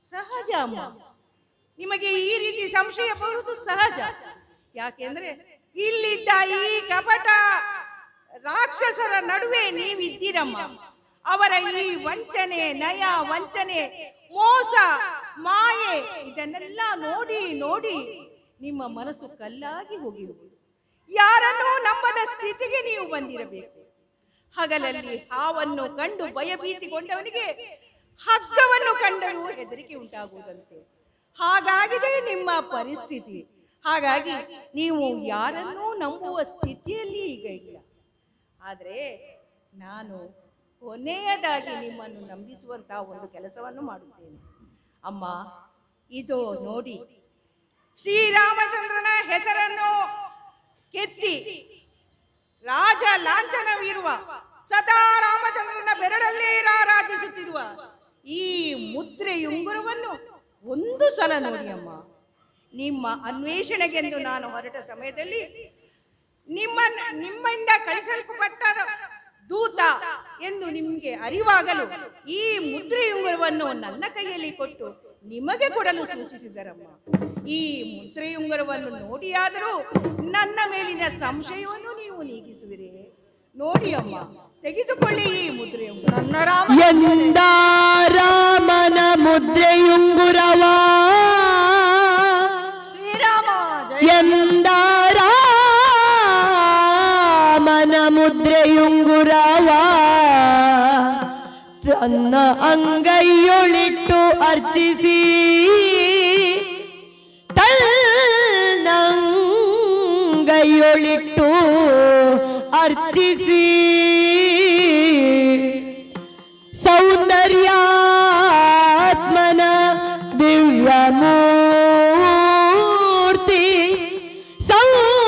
ಸಹಜ ಅಮ್ಮ, ನಿಮಗೆ ಈ ರೀತಿ ಸಂಶಯ ಬರುವುದು ಸಹಜ. ಯಾಕೆಂದ್ರೆ ಇಲ್ಲಿದ್ದ ಈ ಕಪಟ ರಾಕ್ಷಸರ ನಡುವೆ ನೀವಿದ್ದೀರಮ್ಮ. ಅವರ ಈ ವಂಚನೆ, ನಯ ವಂಚನೆ, ಮೋಸ, ಮಾಯೆ ಇದನ್ನೆಲ್ಲ ನೋಡಿ ನೋಡಿ ನಿಮ್ಮ ಮನಸ್ಸು ಕಲ್ಲಾಗಿ ಹೋಗಿರುವುದು. ಯಾರನ್ನೂ ನಂಬದ ಸ್ಥಿತಿಗೆ ನೀವು ಬಂದಿರಬೇಕು. ಹಗಲಲ್ಲಿ ಹಾವನ್ನು ಕಂಡು ಭಯಭೀತಿಗೊಂಡವನಿಗೆ ಹಗ್ಗವನ್ನು ಕಂಡರೂ ಹೆದರಿಕೆ ಉಂಟಾಗುವುದಂತೆ. ಹಾಗಾಗಿದೆ ನಿಮ್ಮ ಪರಿಸ್ಥಿತಿ. ಹಾಗಾಗಿ ನೀವು ಯಾರನ್ನೂ ನಂಬುವ ಸ್ಥಿತಿಯಲ್ಲಿ ಈಗ ಇಲ್ಲ. ಆದರೆ ನಾನು ಕೊನೆಯದಾಗಿ ನಿಮ್ಮನ್ನು ನಂಬಿಸುವಂತಹ ಒಂದು ಕೆಲಸವನ್ನು ಮಾಡುತ್ತೇನೆ ಅಮ್ಮ. ಇದು ನೋಡಿ, ಶ್ರೀರಾಮಚಂದ್ರನ ಹೆಸರನ್ನು ಕೆತ್ತಿ ರಾಜ ಲಾಂಛನವಿರುವ ಸದಾ ರಾಮಚಂದ್ರನ ಬೆರಳಲ್ಲೇ ರಾರಾಜಿಸುತ್ತಿರುವ ಈ ಮುದ್ರೆಯುಂಗುರವನ್ನು ಒಂದು ಸಲ ನೋಡಿ ಅಮ್ಮ. ನಿಮ್ಮ ಅನ್ವೇಷಣೆಗೆಂದು ನಾನು ಹೊರಟ ಸಮಯದಲ್ಲಿ ನಿಮ್ಮಿಂದ ಕಳಿಸಲ್ಪಟ್ಟ ದೂತ ಎಂದು ನಿಮಗೆ ಅರಿವಾಗಲು ಈ ಮುದ್ರೆಯುಂಗುರವನ್ನು ನನ್ನ ಕೈಯಲ್ಲಿ ಕೊಟ್ಟು ನಿಮಗೆ ಕೊಡಲು ಸೂಚಿಸಿದರಮ್ಮ. ಈ ಮುದ್ರೆಯುಂಗುರವನ್ನು ನೋಡಿಯಾದರೂ ನನ್ನ ಮೇಲಿನ ಸಂಶಯವನ್ನು ನೀವು ನೀಗಿಸುವಿರಿ. ನೋಡಿ ಅಮ್ಮ, ತೆಗೆದುಕೊಳ್ಳಿ ಈ ಮುದ್ರೆಯುಂಗುರ. ನನ್ನ ರಾಮನ ಮುದ್ರೆಯುಂಗುರವಾ ಶ್ರೀರಾಮ ಎಂದ ರಾಮನ ಮುದ್ರೆಯುಂಗುರವಾ ತನ್ನ ಅಂಗೈಯೊಳಿಟ್ಟು ಅರ್ಚಿಸಿ ತನ್ನಂಗೈಯೊಳಿಟ್ಟು ಅರ್ಚಿಸಿ ಸೌಂದರ್ಯಾತ್ಮನ ದಿವ್ಯ ಮೂರ್ತಿ ಸೌಂದರ್ಯಾತ್ಮನ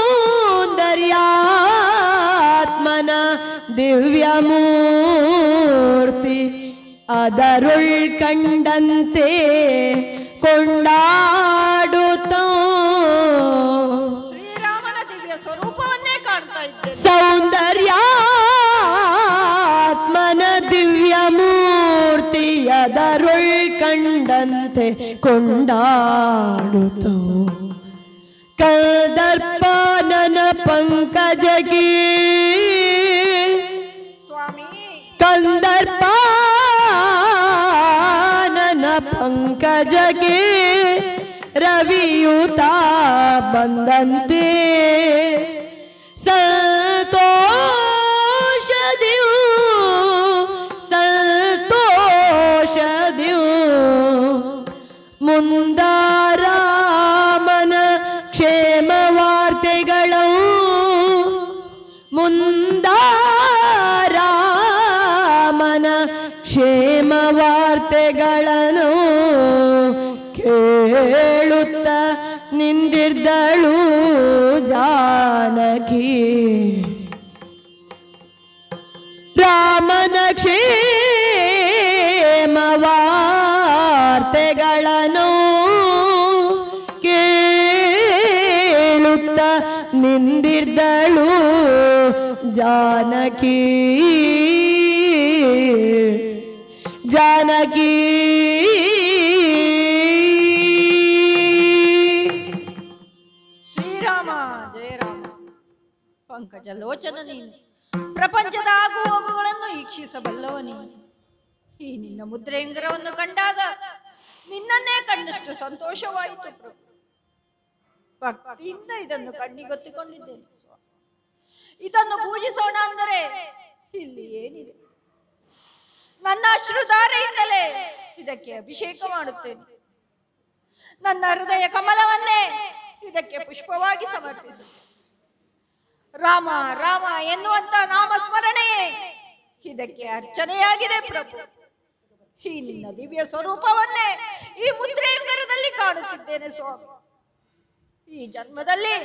ದಿವ್ಯ ಮೂರ್ತಿ ಅದರುಳ್ ಕಂಡಂತೆ ಕೊಂಡಾಡುತ್ತೋ ಶ್ರೀರಾಮನ ದಿವ್ಯ ಸ್ವರೂಪವನ್ನೇ ಕಾಣ್ತಾ ಇದ್ದೇನೆ. ಸೌಂದರ್ಯಾತ್ಮನ ದಿವ್ಯ ಮೂರ್ತಿ ಅದರುಳ್ ಕಂಡಂತೆ ಕೊಂಡಾಡುತ್ತೋ ಕದರ್ಪನನ ಪಂಕಜಗಿ ಸ್ವಾಮಿ ಕಂದರ್ಪನನ ಪಂಕಜಗೆ ರವಿಯುತ ಬಂದಂತೆ ಸಂತೋಷದಿಯು ಮುಂದಾರಾಮನ ಕ್ಷೇಮವ ವಾರ್ತೆಗಳನ್ನು ಕೇಳುತ್ತ ನಿಂದಿರ್ದಳು ಜಾನಕಿ. ರಾಮನ ಕ್ಷೇಮ ವಾರ್ತೆಗಳನ್ನು ಕೇಳುತ್ತ ನಿಂದಿರ್ದಳು ಜಾನಕಿ. ಜಾನಕಿ ಶ್ರೀರಾಮ ಜಯ ರಾಮ. ಪಂಕಜ ಲೋಚನ ನೀನು, ಪ್ರಪಂಚದ ಆಗು ಹೋಗುಗಳನ್ನು ಈಕ್ಷಿಸಬಲ್ಲವ ನೀನು. ಈ ನಿನ್ನ ಮುದ್ರೆಂಗರವನ್ನು ಕಂಡಾಗ ನಿನ್ನನ್ನೇ ಕಂಡಷ್ಟು ಸಂತೋಷವಾಯಿತು ಪ್ರಭು. ಭಕ್ತಿಯಿಂದ ಇದನ್ನು ಕಣ್ಣಿಗೊತ್ತಿಕೊಂಡಿದ್ದೇನೆ. ಇದನ್ನು ಪೂಜಿಸೋಣ ಅಂದರೆ ಇಲ್ಲಿ ಏನಿದೆ? ನನ್ನ ಅಶ್ರುಧಾರೆಯಿಂದಲೇ ಇದಕ್ಕೆ ಅಭಿಷೇಕ ಮಾಡುತ್ತೇನೆ. ನನ್ನ ಹೃದಯ ಕಮಲವನ್ನೇ ಇದಕ್ಕೆ ಪುಷ್ಪವಾಗಿ ಸಮರ್ಪಿಸುತ್ತೇನೆ. ರಾಮ ರಾಮ ಎನ್ನುವಂತ ನಾಮಸ್ಮರಣೆಯೇ ಇದಕ್ಕೆ ಅರ್ಚನೆಯಾಗಿದೆ ಪ್ರಭು. ಈ ನಿನ್ನ ದಿವ್ಯ ಸ್ವರೂಪವನ್ನೇ ಈ ಮುದ್ರೆಯುಂಗರದಲ್ಲಿ ಕಾಣುತ್ತಿದ್ದೇನೆ ಸ್ವಾಮಿ. ಈ ಜನ್ಮದಲ್ಲಿ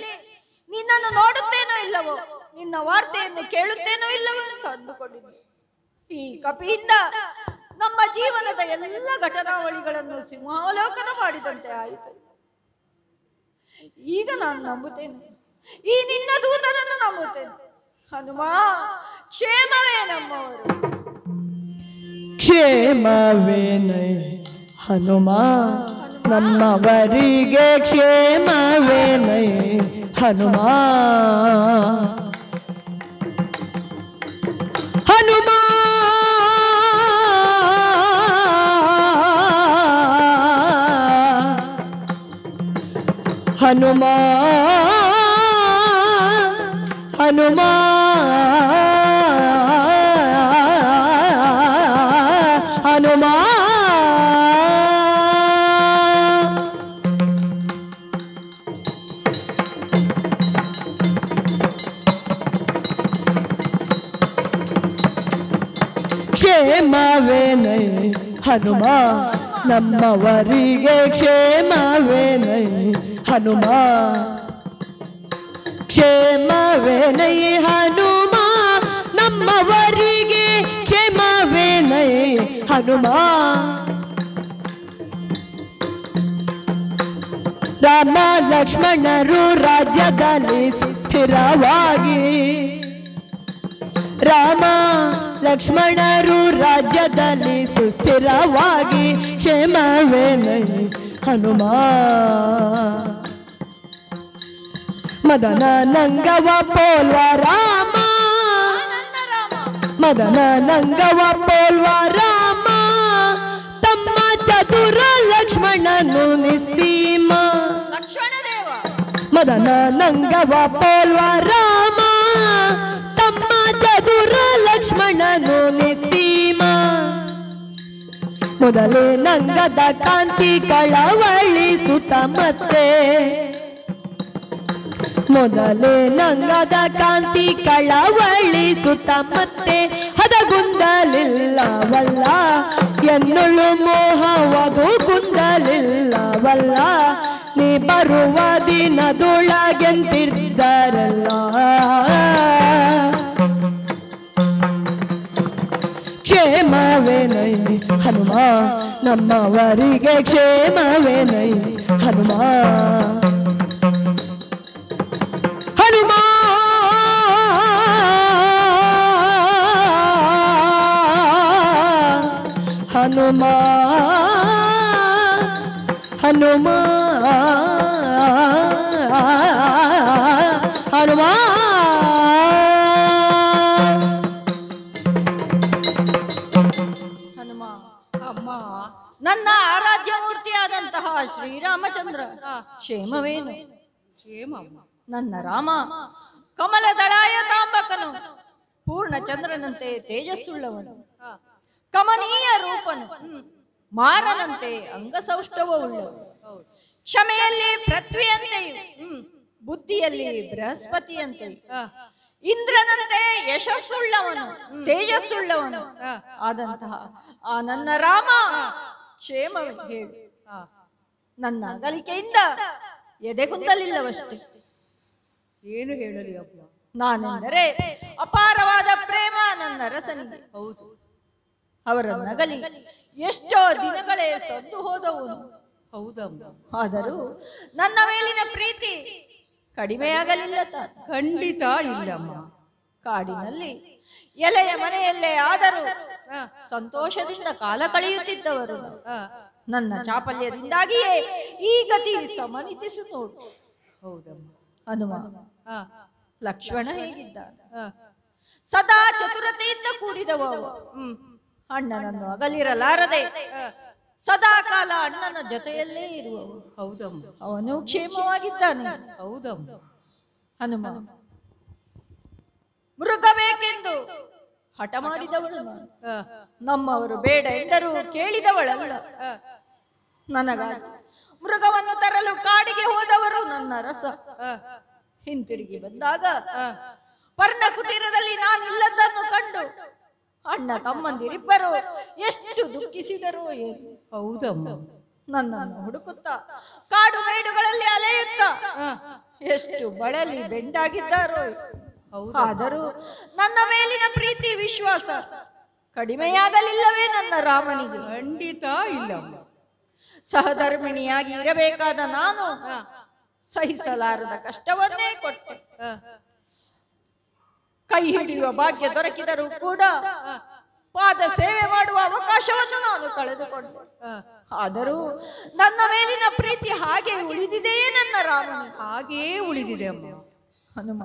ನಿನ್ನನ್ನು ನೋಡುತ್ತೇನೋ ಇಲ್ಲವೋ, ನಿನ್ನ ವಾರ್ತೆಯನ್ನು ಕೇಳುತ್ತೇನೋ ಇಲ್ಲವೋ ಅಂತ ಅಂದುಕೊಂಡಿದ್ದೆ. ಈ ಕಪಿಯಿಂದ ನಮ್ಮ ಜೀವನದ ಎಲ್ಲ ಘಟನಾವಳಿಗಳನ್ನು ಸಿಂಹಾವಲೋಕನ ಮಾಡಿದಂತೆ ಆಯಿತು. ಈಗ ನಾನು ನಂಬುತ್ತೇನೆ, ಈ ನಿನ್ನ ದೂತನನ್ನು ನಂಬುತ್ತೇನೆ. ಹನುಮ, ಕ್ಷೇಮವೇ ನಮ್ಮವರು. ಕ್ಷೇಮವೇನೈ ಹನುಮ ನಮ್ಮವರಿಗೆ, ಕ್ಷೇಮವೇನೈ ಹನುಮ. ಹನುಮ ಹನುಮ ಹನುಮ ಹನುಮ. ಕ್ಷೇಮವೇನೈ ಹನುಮ ನಮ್ಮವರಿಗೆ, ಕ್ಷೇಮವೇನೈ ಹನುಮ. ಕ್ಷೇಮವೇನೈ ಹನುಮ ನಮ್ಮವರಿಗೆ, ಕ್ಷೇಮವೇನೈ ಹನುಮ. ರಾಮ ಲಕ್ಷ್ಮಣರು ರಾಜ್ಯದಲ್ಲಿ ಸ್ಥಿರವಾಗಿ, ರಾಮ ಲಕ್ಷ್ಮಣರು ರಾಜ್ಯದಲ್ಲಿ ಸುಸ್ಥಿರವಾಗಿ, ಕ್ಷೇಮವೇನೈ ಹನುಮ. ಮದನ ನಂಗವ ಪೋಲ್ವ ರಾಮ, ಮದನ ನಂಗವ ಪೋಲ್ವ ರಾಮ, ತಮ್ಮ ಚತುರ ಲಕ್ಷ್ಮಣನು ನಿಸ್ಸೀಮ. ಮದನ ನಂಗವ ಪೋಲ್ವ ರಾಮ, ತಮ್ಮ ಚತುರ ಲಕ್ಷ್ಮಣನು ನಿಸ್ಸೀಮ. ಮೊದಲೇ ನಂಗದ ಕಾಂತಿ ಕಳವಳಿಸುತ್ತ ಮತ್ತೆ, ಮೊದಲೇ ನಂಗದ ಕಾಂತಿ ಕಳವಳಿಸುತ್ತ ಮತ್ತೆ, ಹದಗುಂದಲಿಲ್ಲವಲ್ಲ ಎನ್ನುಳು ಮೋಹವದು ಗುಂದಲಿಲ್ಲವಲ್ಲ. ನೀ ಬರುವ ದಿನದೊಳಗೆಂತಿದ್ದರಲ್ಲ. ಕ್ಷೇಮವೇನೈ ಹನುಮ ನಮ್ಮವರಿಗೆ, ಕ್ಷೇಮವೇನೈ ಹನುಮ. ಹನುಮ ಹನುಮ ಹನುಮ ಹನುಮ. ಹನುಮ ಅಮ್ಮ, ನನ್ನ ಆರಾಧ್ಯ ಮೂರ್ತಿಯಾದಂತಹ ಶ್ರೀರಾಮಚಂದ್ರ ಕ್ಷೇಮವೇನು? ಕ್ಷೇಮ ನನ್ನ ರಾಮ ಕಮಲದಳಾಯ ತಾಂಬಕನು, ಪೂರ್ಣ ಚಂದ್ರನಂತೆ ತೇಜಸ್ಸುಳ್ಳವನು, ಕಮನೀಯ ರೂಪನು, ಮಾರನಂತೆ ಅಂಗಸೌಷ್ಠವವುಳ್ಳವನು, ಕ್ಷಮೆಯಲ್ಲಿ ಪೃಥ್ವಿಯಂತೆಯೂ ಬುದ್ಧಿಯಲ್ಲಿ ಬೃಹಸ್ಪತಿಯಂತೆಯೂ ಇಂದ್ರನಂತೆ ಯಶಸ್ಸುಳ್ಳವನು ತೇಜಸ್ಸುಳ್ಳವನು ಆದಂತಹ ಆ ನನ್ನ ರಾಮ ಕ್ಷೇಮವೇ ಹೇಳು. ನನ್ನ ಅಗಲಿಕೆಯಿಂದ ಎದೆಗುಂದಲಿಲ್ಲವಷ್ಟೇ. ಏನು ಹೇಳಲಿ ಅಪ್ಪ? ನಾನೆಂದರೆ ಅಪಾರವಾದ ಪ್ರೇಮ ನನ್ನ ರಸನಿಗೆ. ಹೌದು, ಅವರ ನಗಲಿ ಎಷ್ಟೋ ದಿನಗಳೇ ಸದ್ದು ಹೋದವು. ಹೌದಮ್ಮ. ಆದರೂ ನನ್ನ ಮೇಲಿನ ಪ್ರೀತಿ ಕಡಿಮೆಯಾಗಲಿಲ್ಲ. ಖಂಡಿತ ಇಲ್ಲಮ್ಮ. ಕಾಡಿನಲ್ಲಿ ಎಲೆಯ ಮನೆಯಲ್ಲೇ ಆದರೂ ಸಂತೋಷದಿಂದ ಕಾಲ ಕಳೆಯುತ್ತಿದ್ದವರು ನನ್ನ ಚಾಪಲ್ಯದಿಂದಾಗಿಯೇ ಈ ಗತಿ ಸಮನಿತಿಸು ನೋಡು. ಹೌದಮ್ಮ. ಹನುಮ ಲಕ್ಷ್ಮಣ ಹೇಗಿದ್ದಾನೆ? ಸದಾ ಚತುರತೆಯಿಂದ ಕೂಡಿದವ. ಅಣ್ಣನನ್ನು ಅಗಲಿರಲಾರದೆ ಸದಾ ಕಾಲ ಅಣ್ಣನ ಜೊತೆಯಲ್ಲೇ ಇರುವವು. ಹೌದಮ್ಮ. ಅವನು ಕ್ಷೇಮವಾಗಿದ್ದಾನೆ. ಹೌದಮ್ಮ. ಹನುಮ ಮೃಗಬೇಕೆಂದು ಹಠ ಮಾಡಿದವಳು ನಾನು. ನಮ್ಮವರು ಬೇಡ ಎಂದರೂ ಕೇಳಿದವಳಲ್ಲ. ನನಗಾಗಿ ಮೃಗವನ್ನು ತರಲು ಕಾಡಿಗೆ ಹೋದವರು ನನ್ನ ರಸ. ಹಿಂತಿರುಗಿ ಬಂದಾಗ ಪರ್ಣ ಕುಟೀರದಲ್ಲಿ ನಾನಿಲ್ಲದನ್ನು ಕಂಡು ಅಣ್ಣ ತಮ್ಮಂದಿರಿಬ್ಬರು ಎಷ್ಟು ದುಃಖಿಸಿದರು ಏನು. ಹೌದಮ್ಮ. ನನ್ನನ್ನು ಹುಡುಕುತ್ತಾ ಕಾಡು ಮೇಡುಗಳಲ್ಲಿ ಅಲೆಯುತ್ತಾ ಎಷ್ಟು ಬಳಲಿ ಬೆಂಡಾಗಿದ್ದಾರೋ. ಆದರೂ ನನ್ನ ಮೇಲಿನ ಪ್ರೀತಿ ವಿಶ್ವಾಸ ಕಡಿಮೆಯಾಗಲಿಲ್ಲವೇ ನನ್ನ ರಾಮನಿಗೆ? ಖಂಡಿತ ಇಲ್ಲಮ್ಮ. ಸಹಧರ್ಮಿಣಿಯಾಗಿ ಇರಬೇಕಾದ ನಾನು ಸಹಿಸಲಾರದ ಕಷ್ಟವನ್ನೇ ಕೊಟ್ಟೆ. ಕೈ ಹಿಡಿಯುವ ಭಾಗ್ಯ ದೊರಕಿದರೂ ಕೂಡ ಪಾದ ಸೇವೆ ಮಾಡುವ ಅವಕಾಶವನ್ನು ನಾನು ಕಳೆದುಕೊಂಡೆ. ಆದರೂ ನನ್ನ ಮೇಲಿನ ಪ್ರೀತಿ ಹಾಗೆ ಉಳಿದಿದೆಯೇ ನನ್ನ ರಾಮನ? ಹಾಗೇ ಉಳಿದಿದೆ ಅಮ್ಮ. ಹನುಮ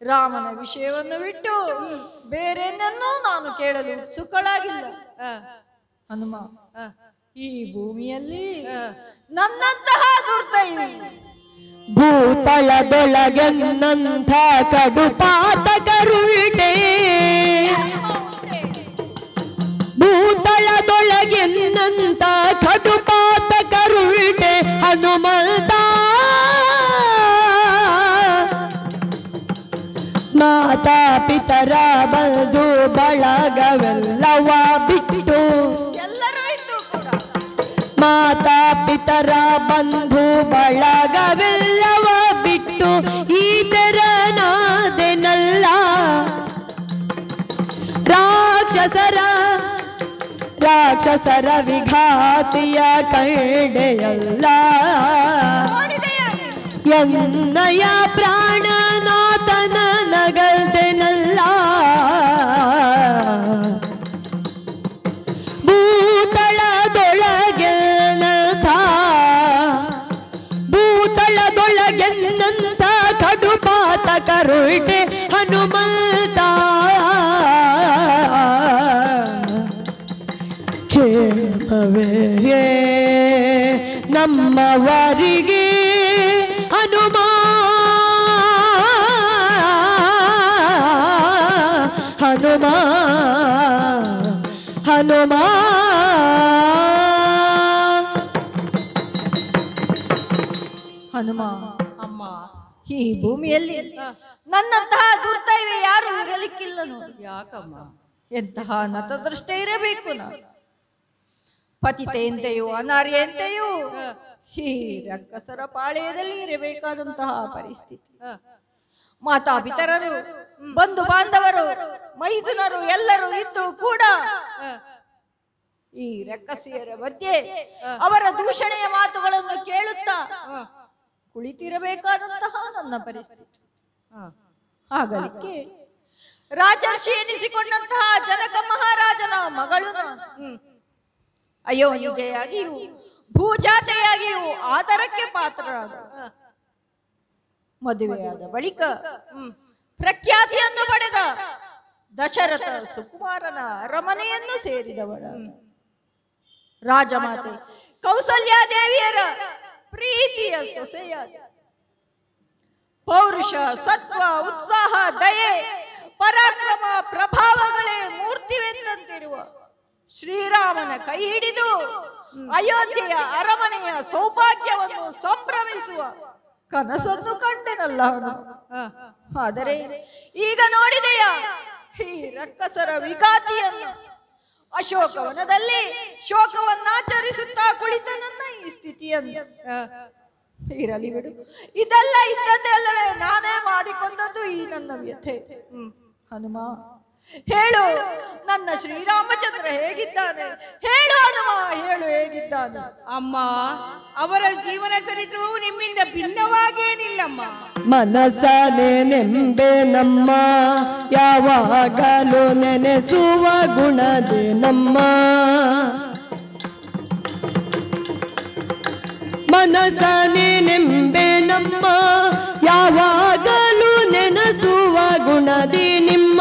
ರಾಮನ ವಿಷಯವನ್ನು ಬಿಟ್ಟು ಬೇರೆನ್ನೂ ನಾನು ಕೇಳಲು ಉತ್ಸುಕಳಾಗಿಲ್ಲ. ಹನುಮ ಈ ಭೂಮಿಯಲ್ಲಿ ನನ್ನಂತಹ ದುರ್ದೈವಿ ಭೂತಳದೊಳಗೆನ್ನಂಥ ಕಡುಪಾತಕರುಳ್ಟೆ, ಭೂತಳದೊಳಗೆನ್ನಂಥ ಕಡುಪಾತಕರುಳ್ಟೆ ಹನುಮಂತ. ಮಾತಾ ಪಿತರ ಬಂಧು ಬಳಗವೆಲ್ಲವ ಬಿಟ್ಟು, ಮಾತಾ ಪಿತರ ಬಂಧು ಬಳಗವೆಲ್ಲವ ಬಿಟ್ಟು ಈ ತೆರನಾದೆನಲ್ಲ. ರಾಕ್ಷಸರ ವಿಘಾತಿಯ ಕಂಡೆಯಲ್ಲ. ಎನ್ನಯ ಪ್ರಾಣನಾಥನ ನಗಲ್ದೆನಲ್ಲ. ಭೂತಳದೊಳಗೆನ್ನಂಥ ಕಡುಪಾತಕರುಳ್ಟೆ ಹನುಮಂತ. ಕ್ಷೇಮವೇ ನಮ್ಮವರಿಗೆ ಹನುಮ. ಹನುಮ ಹನುಮ ಹನುಮ ಅಮ್ಮ, ಈ ಭೂಮಿಯಲ್ಲಿ ನನ್ನಂತಹ ದುರ್ದೈವಿ ಯಾರು ಇರಲಿಕ್ಕಿಲ್ಲ ನೋಡಿ. ಯಾಕಮ್ಮ? ಎಂತಹ ನತದೃಷ್ಟ ಇರಬೇಕು ನಾನು. ಪತಿತೆಯಂತೆಯೂ ಅನಾರ್ಯಂತೆಯೂ ಈ ರಕ್ಕಸರ ಪಾಳೆಯದಲ್ಲಿ ಇರಬೇಕಾದಂತಹ ಪರಿಸ್ಥಿತಿ. ಮಾತಾಪಿತರರು, ಬಂಧು ಬಾಂಧವರು, ಮೈದುನರು ಎಲ್ಲರೂ ಇದ್ದು ಕೂಡ ಈ ರಕ್ಕಸಿಯರ ಮಧ್ಯೆ ಅವರ ದೂಷಣೆಯ ಮಾತುಗಳನ್ನು ಕೇಳುತ್ತಾ ಕುಳಿತಿರಬೇಕಾದಂತಹ ನನ್ನ ಪರಿಸ್ಥಿತಿ. ಆಗಲಿಕ್ಕೆ ರಾಜರ್ಷಿ ಎನಿಸಿಕೊಂಡಂತಹ ಜನಕ ಮಹಾರಾಜನ ಮಗಳು ಅಯೋನಿಜೆಯಾಗಿಯೂ ಭೂಜಾತೆಯಾಗಿಯೂ ಆದರಕ್ಕೆ ಪಾತ್ರರಾದ. ಮದುವೆಯಾದ ಬಳಿಕ ಪ್ರಖ್ಯಾತಿಯನ್ನು ಪಡೆದ ದಶರಥ ಸುಕುಮಾರನ ಅರಮನೆಯನ್ನು ಸೇರಿದವಳ ರಾಜಮಾತೆ ಕೌಸಲ್ಯಾದೇವಿಯರ ಪ್ರೀತಿಯ ಸೊಸೆಯಾದ. ಪೌರುಷ, ಸತ್ವ, ಉತ್ಸಾಹ, ದಯೆ, ಪರಾಕ್ರಮ, ಪ್ರಭಾವಗಳೇ ಮೂರ್ತಿವೆಂದಂತಿರುವ ಶ್ರೀರಾಮನ ಕೈ ಹಿಡಿದು ಅಯೋಧ್ಯೆಯ ಅರಮನೆಯ ಸೌಭಾಗ್ಯವನ್ನು ಸಂಭ್ರಮಿಸುವ ಕನಸನ್ನು ಕಂಡೆನಲ್ಲ ಆದರೆ ಈಗ ನೋಡಿದೆಯ ಈ ರಕ್ಕಸರ ವಿಘಾತಿಯನ್ನು ಅಶೋಕವನದಲ್ಲಿ ಶೋಕವನ್ನಾಚರಿಸುತ್ತಾ ಕುಳಿತ ನನ್ನ ಈ ಸ್ಥಿತಿಯನ್ನು ಇರಲಿ ಬಿಡು. ಇದೆಲ್ಲ ಇದ್ದದ್ದೆಲ್ಲವೇ ನಾನೇ ಮಾಡಿಕೊಂಡದ್ದು ಈ ನನ್ನ ವ್ಯಥೆ. ಹನುಮ ಹೇಳು, ನನ್ನ ಶ್ರೀರಾಮಚಂದ್ರ ಹೇಗಿದ್ದಾನೆ? ಹೇಳು ಹನುಮ, ಹೇಳು ಹೇಗಿದ್ದಾನೆ? ಅಮ್ಮ, ಅವರ ಜೀವನ ಚರಿತ್ರವು ನಿಮ್ಮಿಂದ ಭಿನ್ನವಾಗೇನಿಲ್ಲಮ್ಮ. ಮನಸನೆ ನೆಂಬೆ ನಮ್ಮ, ಯಾವಾಗಲೂ ನೆನೆಸುವ ಗುಣದೆ ನಮ್ಮ. ಮನಸನೆ ನೆಂಬೆ ನಮ್ಮ, ಯಾವಾಗಲೂ ನೆನೆಸುವ ಗುಣದಿ ನಿಮ್ಮ.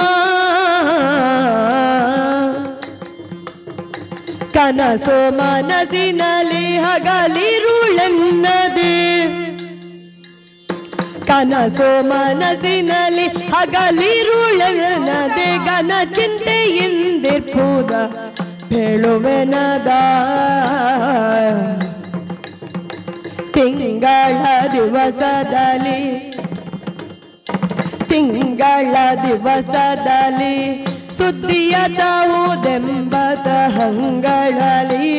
ಕನಸು ಮನಸ್ಸಿನಲ್ಲಿ ಹಗಲಿರುಳೆನ್ನದೆ, ಕನಸು ಮನಸ್ಸಿನಲ್ಲಿ ಹಗಲಿರುಳೆನ್ನದೆ, ಘನ ಚಿಂತೆಯಿಂದಿರ್ಪುದ ಹೇಳುವೆನದ. ತಿಂಗಳ ದಿವಸದಲ್ಲಿ, ತಿಂಗಳ ದಿವಸದಲ್ಲಿ ಸುದ್ದಿಯತವುದೆಂಬತ ಹಂಗಳಲಿ.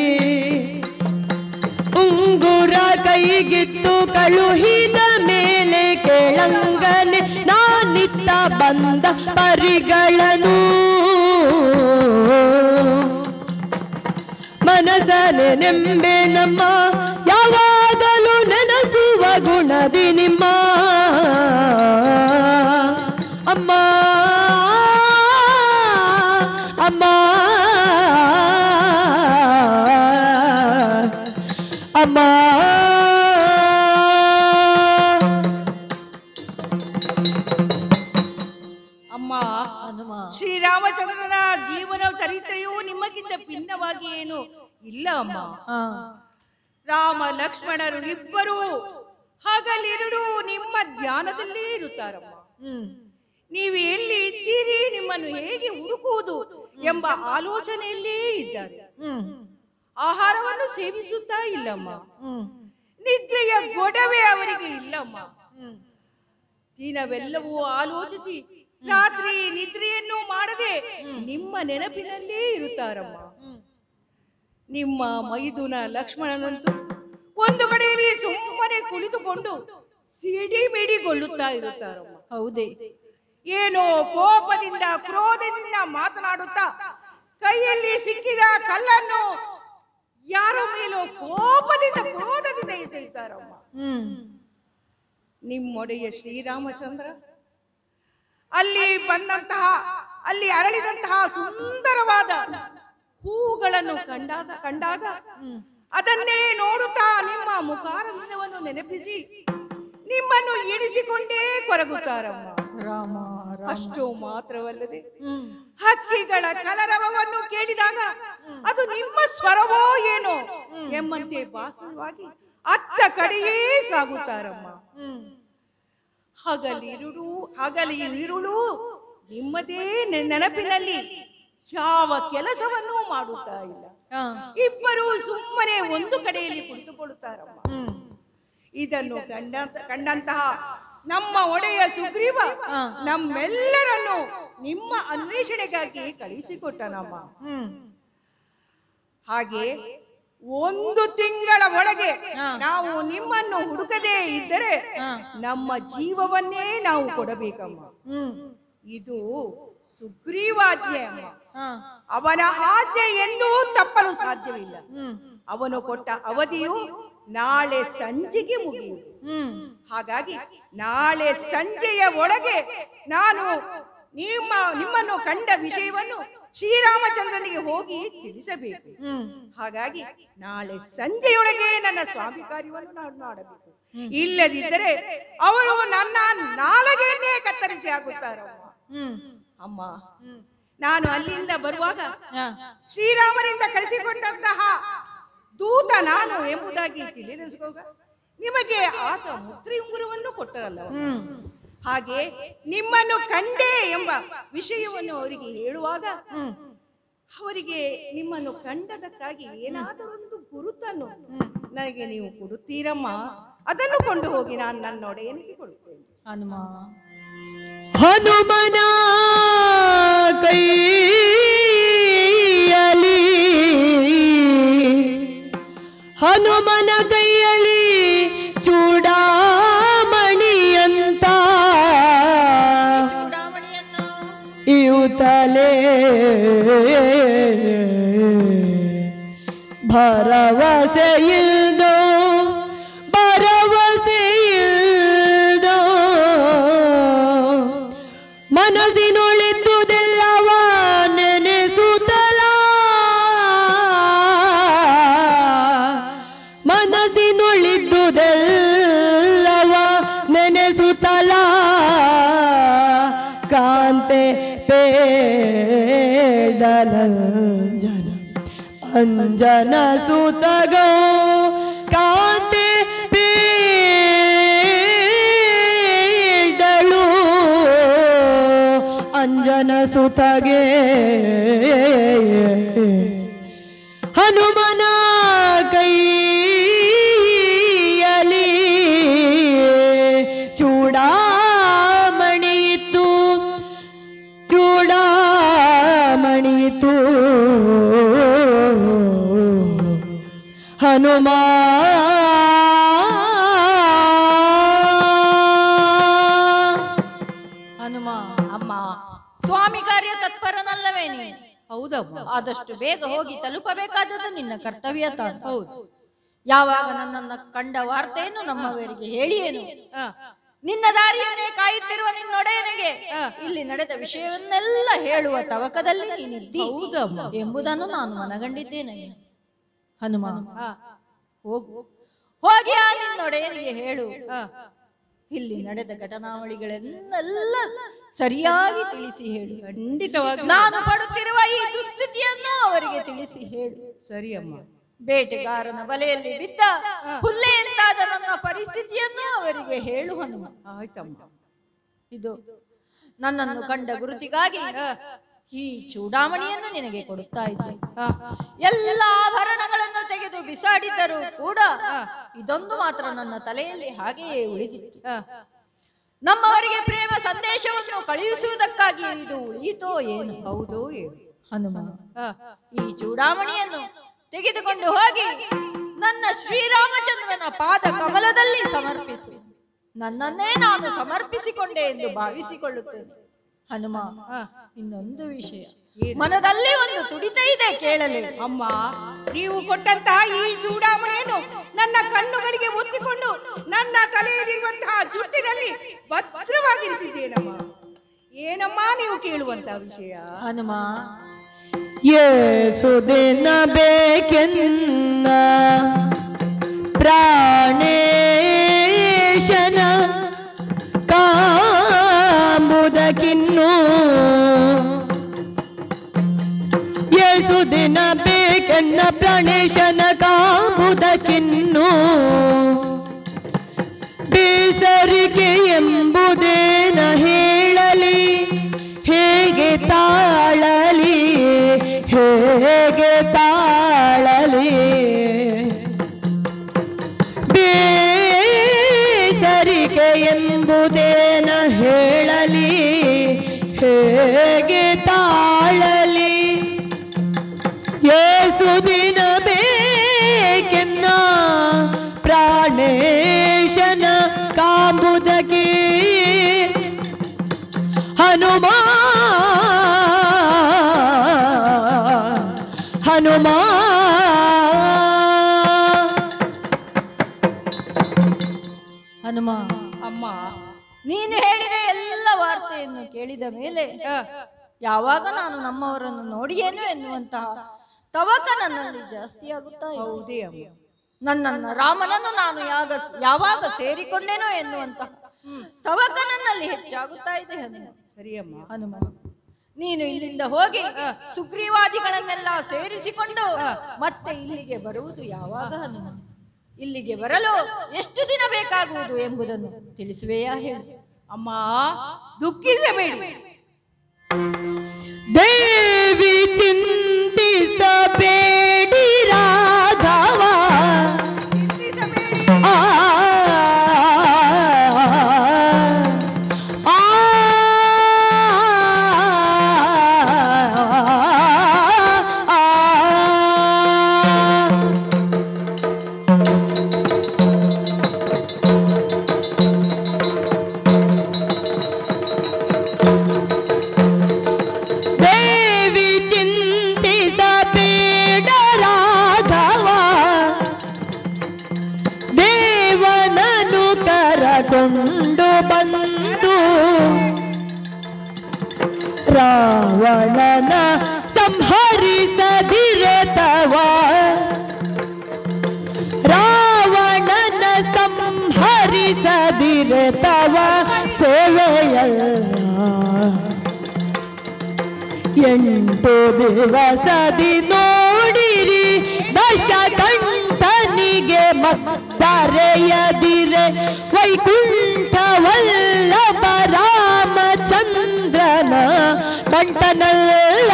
ಉಂಗುರ ಕೈಗಿತ್ತು ಕಳುಹಿದ ಮೇಲೆ ಕೆಳಂಗನೆ ನಾನಿತ್ತ ಬಂದ ಪರಿಗಳನ್ನು. ಮನಸನೆ ನೆಂಬೆ ನಮ್ಮ, ಯಾವಾಗಲೂ ನೆನೆಸುವ ಗುಣದಿ ನಿಮ್ಮ. ಅಮ್ಮ ಅಮ್ಮ ಅಮ್ಮ. ಅಮ್ಮ, ಶ್ರೀರಾಮಚಂದ್ರನ ಜೀವನ ಚರಿತ್ರೆಯು ನಿಮಗಿಂತ ಭಿನ್ನವಾಗಿ ಏನು ಇಲ್ಲ ಅಮ್ಮ. ರಾಮ ಲಕ್ಷ್ಮಣರು ಇಬ್ಬರು ಹಗಲಿರುಳು ನಿಮ್ಮ ಧ್ಯಾನದಲ್ಲೇ ಇರುತ್ತಾರಮ್ಮ. ನೀವು ಎಲ್ಲಿ ಇದ್ದೀರಿ, ನಿಮ್ಮನ್ನು ಹೇಗೆ ಹುಡುಕುವುದು ಎಂಬ ಆಲೋಚನೆಯಲ್ಲೇ ಇದ್ದಾರೆ. ಆಹಾರವನ್ನು ಸೇವಿಸುತ್ತಾ ಇಲ್ಲಮ್ಮ. ನಿದ್ರೆಯ ಗೊಡವೆ ಅವರಿಗೆ ಇಲ್ಲಮ್ಮ. ದಿನವೆಲ್ಲವೂ ಆಲೋಚಿಸಿ ರಾತ್ರಿ ನಿದ್ರೆಯನ್ನು ಮಾಡದೆ ನಿಮ್ಮ ನೆನಪಿನಲ್ಲೇ ಇರುತ್ತಾರಮ್ಮ. ನಿಮ್ಮ ಮೈದುನ ಲಕ್ಷ್ಮಣನಂತೂ ಒಂದು ಕಡೆಯಲ್ಲಿ ಸುಮ್ಮನೆ ಕುಳಿತುಕೊಂಡು ಸಿಡಿಮಿಡಿಗೊಳ್ಳುತ್ತಾ ಇರುತ್ತಾರಮ್ಮ. ಹೌದೇ, ಏನೋ ಕೋಪದಿಂದ ಕ್ರೋಧದಿಂದ ಮಾತನಾಡುತ್ತಾ ಕೈಯಲ್ಲಿ ಸಿಕ್ಕಿದ ಕಲ್ಲನ್ನು ಯಾರ ಮೇಲೋ ಕೋಪದಿಂದ ಕ್ರೋಧದಿಂದ ಎಸೆಯುತ್ತಾರಮ್ಮ. ನಿಮ್ಮೊಡೆಯ ಶ್ರೀರಾಮಚಂದ್ರ ಅಲ್ಲಿ ಅರಳಿದಂತಹ ಸುಂದರವಾದ ಹೂಗಳನ್ನು ಕಂಡಾಗ ಅದನ್ನೇ ನೋಡುತ್ತಾ ನಿಮ್ಮ ಮುಖಾರವಿಂದವನ್ನು ನೆನಪಿಸಿ ನಿಮ್ಮನ್ನು ಎಣಿಸಿಕೊಂಡೇ ಕೊರಗುತ್ತಾರಮ್ಮ. ಅಷ್ಟು ಮಾತ್ರವಲ್ಲದೆ ಹಕ್ಕಿಗಳ ಕಲರವವನ್ನು ಕೇಳಿದಾಗ ಅದು ನಿಮ್ಮ ಸ್ವರವೋ ಏನೋ ಎಂಬಂತೆ ಭಾಸವಾಗಿ ಅತ್ತ ಕಡೆಯೇ ಸಾಗುತ್ತಾರಮ್ಮ. ಹಗಲಿರುಳು ನಿಮ್ಮದೇ ನೆನಪಿನಲ್ಲಿ ಯಾವ ಕೆಲಸವನ್ನೂ ಮಾಡುತ್ತಾ ಇಲ್ಲ. ಇಬ್ಬರು ಸುಮ್ಮನೆ ಒಂದು ಕಡೆಯಲ್ಲಿ ಕುಳಿತುಕೊಳ್ಳುತ್ತಾರಮ್ಮ. ಇದನ್ನು ಕಂಡಂತಹ ನಮ್ಮ ಒಡೆಯ ಸುಗ್ರೀವ ನಮ್ಮೆಲ್ಲರನ್ನು ನಿಮ್ಮ ಅನ್ವೇಷಣೆಗಾಗಿ ಕಳಿಸಿಕೊಟ್ಟನಮ್ಮ. ಹಾಗೆ 1 ತಿಂಗಳ ಒಳಗೆ ನಾವು ನಿಮ್ಮನ್ನು ಹುಡುಕದೇ ಇದ್ದರೆ ನಮ್ಮ ಜೀವವನ್ನೇ ನಾವು ಕೊಡಬೇಕಮ್ಮ. ಇದು ಸುಗ್ರೀವಾಜ್ಞೆ ಅಮ್ಮ. ಅವನ ಆಜ್ಞೆ ಎಂದೂ ತಪ್ಪಲು ಸಾಧ್ಯವಿಲ್ಲ. ಅವನು ಕೊಟ್ಟ ಅವಧಿಯು ನಾಳೆ ಸಂಜೆಗೆ ಮುಗಿಯುವುದು. ಹಾಗಾಗಿ ನಾಳೆ ಸಂಜೆಯ ಒಳಗೆ ನಾನು ನಿಮ್ಮನ್ನು ಕಂಡ ವಿಷಯವನ್ನು ಶ್ರೀರಾಮಚಂದ್ರನಿಗೆ ಹೋಗಿ ತಿಳಿಸಬೇಕು. ಹಾಗಾಗಿ ನಾಳೆ ಸಂಜೆಯೊಳಗೆ ನನ್ನ ಸ್ವಾಮಿ ಕಾರ್ಯವನ್ನು ನಾನು ಮಾಡಬೇಕು. ಇಲ್ಲದಿದ್ದರೆ ಅವರು ನನ್ನ ನಾಲಗೆಯನ್ನೇ ಕತ್ತರಿಸಿ ಹಾಕುತ್ತಾರಮ್ಮ. ಅಮ್ಮ, ನಾನು ಅಲ್ಲಿಂದ ಬರುವಾಗ ಶ್ರೀರಾಮನಿಂದ ಕಳಿಸಿಕೊಂಡಂತಹ ದೂತ ನಾನು ಎಂಬುದಾಗಿ ತಿಳಿಸಿದಾಗ ನಿಮಗೆ ಆತ ಮುದ್ರಿ ಉಂಗುರವನ್ನು ಕೊಟ್ಟರಲ್ಲ. ಹಾಗೆ ನಿಮ್ಮನ್ನು ಕಂಡೆ ಎಂಬ ವಿಷಯವನ್ನು ಅವರಿಗೆ ಹೇಳುವಾಗ ಅವರಿಗೆ ನಿಮ್ಮನ್ನು ಕಂಡದಕ್ಕಾಗಿ ಏನಾದರೂ ಒಂದು ಗುರುತನ್ನು ನನಗೆ ನೀವು ಕೊಡುತ್ತೀರಮ್ಮ ಅದನ್ನು ಕೊಂಡು ಹೋಗಿ ನಾನು ನನ್ನೊಡೆಯನಿಗೆ ಕೊಡುತ್ತೇನೆ. ಹನುಮ ಹನುಮನ ಕೈಯಲ್ಲಿ ಹನುಮನ ಕೈಯಲ್ಲಿ ಚೂಡಾಮಣಿಯಂತ ಚೂಡಾಮಣಿಯನ್ನು ಇಯುತ್ತಲೇ ಭರವಸೆಯಿಲ್ದೋ ಭರವಸೆಯಿಲ್ದೋ ಮನಸ್ಸಿನೊಳಿದ್ದುದೆಲ್ಲವ ನೆನೆಸುತ್ತಲ ಮನಸ್ಸಿನೊಳಿದ್ದುದೆಲ್ಲವ ನೆನೆಸುತ್ತಲ ಕಾಂತೆ ಪೇದಲಂಜನ ಅಂಜನ ಸುತಗೋ ಕಾಂತೆ ಪೇದಳು ಅಂಜನ ಸುತಗೆ ಹನುಮನ ಕೈಯಲ್ಲಿ ಚೂಡಾಮಣಿಯಿತು ಚೂಡಾಮಣಿಯಿತು ಹನುಮ ಹನುಮ ಅಮ್ಮ ಸ್ವಾಮಿ ಕಾರ್ಯ ತತ್ಪರನಲ್ಲವೇ ನೀನು? ಹೌದಮ್ಮ. ಆದಷ್ಟು ಬೇಗ ಹೋಗಿ ತಲುಪಬೇಕಾದದ್ದು ನಿನ್ನ ಕರ್ತವ್ಯ ತಾನು. ಹೌದು. ಯಾವಾಗ ನನ್ನನ್ನ ಕಂಡ ವಾರ್ತೆಯನ್ನು ನಮ್ಮವರಿಗೆ ಹೇಳಿಯೇನು? ನಿನ್ನ ದಾರಿಯನ್ನೇ ಕಾಯುತ್ತಿರುವ ನಿನ್ನೊಡೆಯನಿಗೆ ಇಲ್ಲಿ ನಡೆದ ವಿಷಯವನ್ನೆಲ್ಲ ಹೇಳುವ ತವಕದಲ್ಲಿ ನೀನಿದ್ದಿ ಎಂಬುದನ್ನು ನಾನು ಮನಗಂಡಿದ್ದೇನೆ. ಹನುಮ ಹೋಗು, ಹೋಗಿ ಆ ನಿನ್ನೊಡೆಯನಿಗೆ ಹೇಳು, ಇಲ್ಲಿ ನಡೆದ ಘಟನಾವಳಿಗಳನ್ನೆಲ್ಲ ಸರಿಯಾಗಿ ತಿಳಿಸಿ ಹೇಳು. ಖಂಡಿತವಾಗಿ ನಾನು ಪಡುತ್ತಿರುವ ಈ ದುಸ್ಥಿತಿಯನ್ನು ಅವರಿಗೆ ತಿಳಿಸಿ ಹೇಳು. ಸರಿ ಅಮ್ಮ. ಬೇಟೆಗಾರನ ಬಲೆಯಲ್ಲಿ ಬಿದ್ದ ಹುಲ್ಲೆಯಂತಾದ ನನ್ನ ಪರಿಸ್ಥಿತಿಯನ್ನು ಅವರಿಗೆ ಹೇಳು ಹನುಮ. ಆಯ್ತಮ್ಮ. ಇದು ನನ್ನನ್ನು ಕಂಡ ಗುರುತಿಗಾಗಿ ಈ ಚೂಡಾಮಣಿಯನ್ನು ನಿನಗೆ ಕೊಡುತ್ತಾ ಇದ್ದೆ. ಎಲ್ಲ ಆಭರಣಗಳನ್ನು ತೆಗೆದು ಬಿಸಾಡಿದ್ದರೂ ಕೂಡ ಇದೊಂದು ಮಾತ್ರ ನನ್ನ ತಲೆಯಲ್ಲಿ ಹಾಗೆಯೇ ಉಳಿದಿತ್ತು. ನಮ್ಮವರಿಗೆ ಪ್ರೇಮ ಸಂದೇಶವನ್ನು ಕಳುಹಿಸುವುದಕ್ಕಾಗಿ ಇದು ಉಳಿಯಿತೋ ಏನು? ಹೌದು ಏನು ಹನುಮ, ಈ ಚೂಡಾಮಣಿಯನ್ನು ತೆಗೆದುಕೊಂಡು ಹೋಗಿ ನನ್ನ ಶ್ರೀರಾಮಚಂದ್ರನ ಪಾದ ಕಮಲದಲ್ಲಿ ಸಮರ್ಪಿಸು. ನನ್ನನ್ನೇ ನಾನು ಸಮರ್ಪಿಸಿಕೊಂಡೆ ಎಂದು ಭಾವಿಸಿಕೊಳ್ಳುತ್ತೇನೆ. ಹನುಮ, ಇನ್ನೊಂದು ವಿಷಯ ಮನದಲ್ಲಿ ಒಂದು ತುಡಿತ ಇದೆ, ಕೇಳಲಿ. ಅಮ್ಮ, ನೀವು ಕೊಟ್ಟಂತಹ ಈ ಚೂಡಾಮಣಿಯನ್ನು ನನ್ನ ಕಣ್ಣುಗಳಿಗೆ ಒತ್ತಿಕೊಂಡು ನನ್ನ ತಲೆಯಲ್ಲಿರುವಂತಹ ಜುಟ್ಟಿನಲ್ಲಿ ಭದ್ರವಾಗಿರಿಸಿದ್ದೇನಮ್ಮ. ಏನಮ್ಮ ನೀವು ಕೇಳುವಂತಹ ವಿಷಯ? ಹನುಮ, ಯೇಸುದಿನ ಬೇಕೆನ್ನ ಪ್ರಾಣೇಶನ ಕಾಂಬುದಕ್ಕಿನ್ನು ಯೇಸುದಿನ ಬೇಕೆನ್ನ ಪ್ರಾಣೇಶನ ಕಾಂಬುದಕ್ಕಿನ್ನು ಬೇಸರಿಕೆ ಎಂಬುದೇನ ಹೇಳಲಿ, ಹೇಗೆ ತಾಳಲಿ, ಹೇಗೆ ತಾಳಲಿ. ಬೇಸರಿಕೆ ಎಂಬುದೇನ ಹೇಳಲಿ, ಹೇಗೆ ತಾಳಲಿ. ಯೇಸುದಿನ ಬೇಕೆನ್ನ ಪ್ರಾಣೇಶನ ಕಾಂಬುದಕ್ಕೆ ಹನುಮ ಹನುಮ. ಹನುಮ, ಅಮ್ಮ, ನೀನು ಹೇಳಿದ ಎಲ್ಲ ವಾರ್ತೆಯನ್ನು ಕೇಳಿದ ಮೇಲೆ ಯಾವಾಗ ನಾನು ನಮ್ಮವರನ್ನು ನೋಡಿಯೇನು ಎನ್ನುವಂತಹ ತವಕ ನನ್ನಲ್ಲಿ ಜಾಸ್ತಿ ಆಗುತ್ತಾ ಇದೆ. ಹೌದೇ ಅಮ್ಮ. ನನ್ನನ್ನು ರಾಮನನ್ನು ನಾನು ಯಾವಾಗ ಸೇರಿಕೊಂಡೇನೋ ಎನ್ನುವಂತಹ ತವಕ ನನ್ನಲ್ಲಿ ಹೆಚ್ಚಾಗುತ್ತಾ ಇದೆ. ಹನುಮ, ಸರಿ ಅಮ್ಮ. ಹನುಮ, ನೀನು ಇಲ್ಲಿಂದ ಹೋಗಿ ಸುಗ್ರೀವಾದಿಗಳನ್ನೆಲ್ಲ ಸೇರಿಸಿಕೊಂಡು ಮತ್ತೆ ಇಲ್ಲಿಗೆ ಬರುವುದು ಯಾವಾಗ? ಹನುಮ, ಇಲ್ಲಿಗೆ ಬರಲು ಎಷ್ಟು ದಿನ ಬೇಕಾಗುವುದು ಎಂಬುದನ್ನು ತಿಳಿಸುವೆಯಾ? ಹೇಳು. ಅಮ್ಮ, ದುಃಖಿಸಬೇಡಿ. ದೇವಿ ಚಿಂತಿಸಬೇಡಿ ರಾಘವ, ಚಿಂತಿಸಬೇಡಿ. ಆ ಕರೆದುಕೊಂಡು ಬಂದು ರಾವಣನ ಸಂಹರಿಸದಿರತವ ರಾವಣನ ಸಂಹರಿಸದಿರತವ ಸೇವೆಯಲ್ಲ 8 ದಿವಸದಿ ನೋಡಿರಿ ದಶಕಂಠನಿಗೆ ಮತ್ತರೆಯದಿರೆ ವೈಕುಂಠವಲ್ಲಭ ರಾಮಚಂದ್ರನ ಕಂಠನಲ್ಲ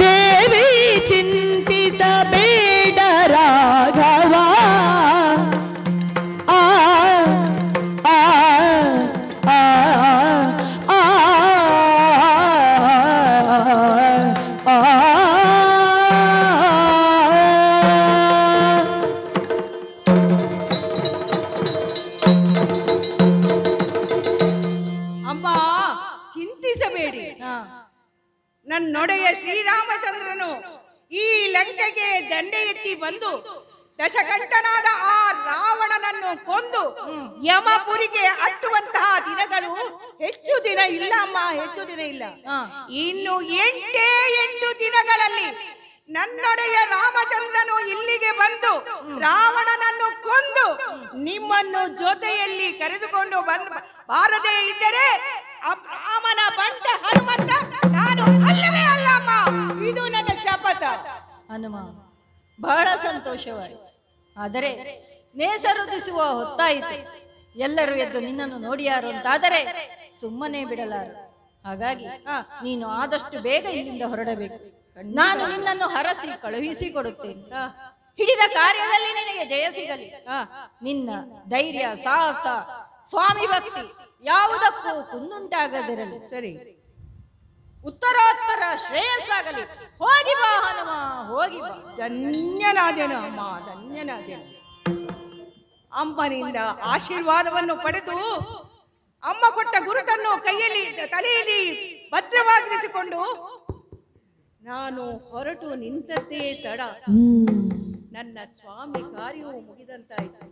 ದೇವಿ ಚಿಂತಿಸಬೇಡ ರಾಘವ ಆ ಆ ಆ ನನ್ನೊಡೆಯ ಶ್ರೀರಾಮಚಂದ್ರನು ಈ ಲಂಕೆಗೆ ದಂಡೆ ಎತ್ತಿ ಬಂದು ದಶಕಂಠನಾದ ಆ ರಾವಣನನ್ನು ಕೊಂದು ಯಮಪುರಿಗೆ ಅಟ್ಟುವಂತಹ ದಿನಗಳು ಹೆಚ್ಚು ದಿನ ಇಲ್ಲ ಅಮ್ಮ, ಹೆಚ್ಚು ದಿನ ಇಲ್ಲ. ಇನ್ನು 8 ದಿನಗಳಲ್ಲಿ ನನ್ನೊಡೆಯ ರಾಮಚಂದ್ರನು ಇಲ್ಲಿಗೆ ಬಂದು ರಾವಣನನ್ನು ಕೊಂದು ನಿಮ್ಮನ್ನು ಜೊತೆಯಲ್ಲಿ ಕರೆದುಕೊಂಡು ಬಾರದೇ ಇದ್ದರೆ ರಾಮನ ಬಂಟ ಹನುಮಂತ ನಾನು ಅಲ್ಲವೇ ಅಲ್ಲ ಅಮ್ಮ. ಇದು ನನ್ನ ಶಪಥ. ಹನುಮ, ಬಹಳ ಸಂತೋಷವಾಯಿತು. ಆದರೆ ನೇಸರುದಿಸುವ ಹೊತ್ತಾಯಿತು. ಎಲ್ಲರೂ ಎದ್ದು ನಿನ್ನನ್ನು ನೋಡಿಯಾರು ಅಂತಾದರೆ ಸುಮ್ಮನೆ ಬಿಡಲಾರು. ಹಾಗಾಗಿ ನೀನು ಆದಷ್ಟು ಬೇಗ ಇಲ್ಲಿಂದ ಹೊರಡಬೇಕು. ನಾನು ನಿನ್ನನ್ನು ಹರಸಿ ಕಳುಹಿಸಿ ಕೊಡುತ್ತೇನೆ. ಹಿಡಿದ ಕಾರ್ಯದಲ್ಲಿ ನಿನಗೆ ಜಯ ಸಿಗಲಿ. ನಿನ್ನ ಧೈರ್ಯ, ಸಾಹಸ, ಸ್ವಾಮಿ ಭಕ್ತಿ ಯಾವುದಕ್ಕೂ ಕುಂದುಂಟಾಗದಿರಲಿ. ಸರಿ, ಉತ್ತರೋತ್ತರ ಶ್ರೇಯಸ್ಸಾಗಲಿ. ಹೋಗಿ ಬಾ ಹನುಮ, ಹೋಗಿ ಬಾ. ಧನ್ಯನಾದೆನು ಅಮ್ಮ, ಧನ್ಯನಾದೆನು. ಅಮ್ಮನಿಂದ ಆಶೀರ್ವಾದವನ್ನು ಪಡೆದು ಅಮ್ಮ ಕೊಟ್ಟ ಗುರುತನ್ನು ಕೈಯಲ್ಲಿ ತಲೆಯಲ್ಲಿ ಭದ್ರವಾಗಿರಿಸಿಕೊಂಡು ನಾನು ಹೊರಟು ನಿಂತದ್ದೇ ತಡ. ನನ್ನ ಸ್ವಾಮಿ ಕಾರ್ಯವು ಮುಗಿದಂತಾಯಿತು.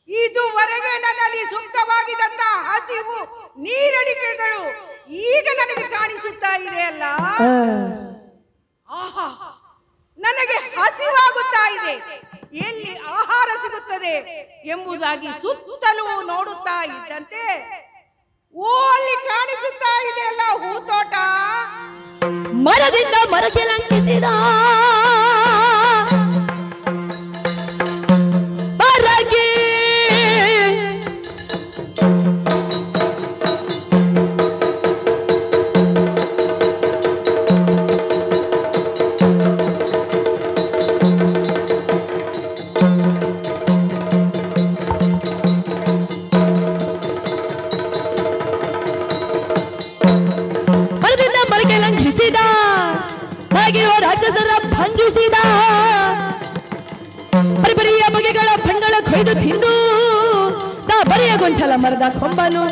ಇದುವರೆಗೆ ನನ್ನಲ್ಲಿ ಸುಪ್ತವಾಗಿದ್ದಂತ ಹಸಿವು ನೀರಡಿಕೆಗಳು ಈಗ ನನಗೆ ಕಾಣಿಸುತ್ತಾ ಇದೆ ಅಲ್ಲ. ಆಹಾ, ನನಗೆ ಹಸಿವಾಗುತ್ತಾ ಇದೆ. ಎಲ್ಲಿ ಆಹಾರ ಸಿಗುತ್ತದೆ ಎಂಬುದಾಗಿ ಸುತ್ತಲೂ ನೋಡುತ್ತಾ ಇದ್ದಂತೆ ಓ ಅಲ್ಲಿ ಕಾಣಿಸುತ್ತಾ ಇದೆ ಅಲ್ಲ ಹೂತೋಟ. ಮರದಿಂದ ಮರಕ್ಕೆ ಲಂಘಿಸಿದ ಮರಗೆ ರಾಕ್ಷಸರ ಭಂಗಿಸಿದ ಪರಿಪರಿಯ ಬಗೆಗಳ ಭಂಡಳ ಕೊಯ್ದು ತಿಂದು ತಾ ಬರಿಯ ಗೊಂಚಲ ಮರದ ಕೊಂಬನು.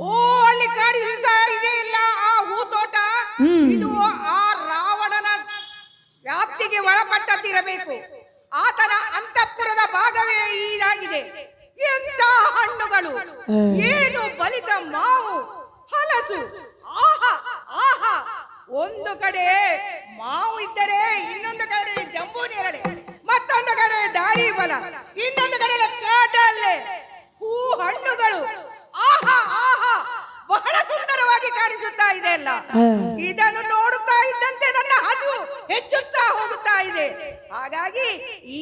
ಓ ಅಲ್ಲಿ ಕಾಣಿಸುತ್ತಾ ಇದೆ ಇಲ್ಲ ಆ ಹೂತೋಟ. ಇದು ಆ ರಾವಣನ ವ್ಯಾಪ್ತಿಗೆ ಒಳಪಟ್ಟಂತಿರಬೇಕು. ಆತನ ಅಂತಃಪುರದ ಭಾಗವೇ ಇದಾಗಿದೆ. ಎಂತ ಹಣ್ಣುಗಳು, ಏನು ಬಲಿತ ಮಾವು, ಹಲಸು. ಆಹಾ ಆಹಾ, ಒಂದು ಕಡೆ ಮಾವು ಇದ್ದರೆ ಇನ್ನೊಂದು ಕಡೆ ಜಂಬೂ ನೇರಳೆ, ಮತ್ತೊಂದು ಕಡೆ ದಾಳಿ ಫಲ, ಇನ್ನೊಂದು ಕಡೆ ಕಾಟಲ್ಲೆ ಹೂ ಹಣ್ಣುಗಳು. ಆಹಾ ಆಹಾ, ಬಹಳ ಸುಂದರವಾಗಿ ಕಾಣಿಸುತ್ತಾ ಇದೆ ಅಲ್ಲ. ಇದನ್ನು ನೋಡುತ್ತಾ ಇದ್ದಂತೆ ನನ್ನ ಹಸಿವು ಹೆಚ್ಚುತ್ತಾ ಹೋಗುತ್ತಾ ಇದೆ. ಹಾಗಾಗಿ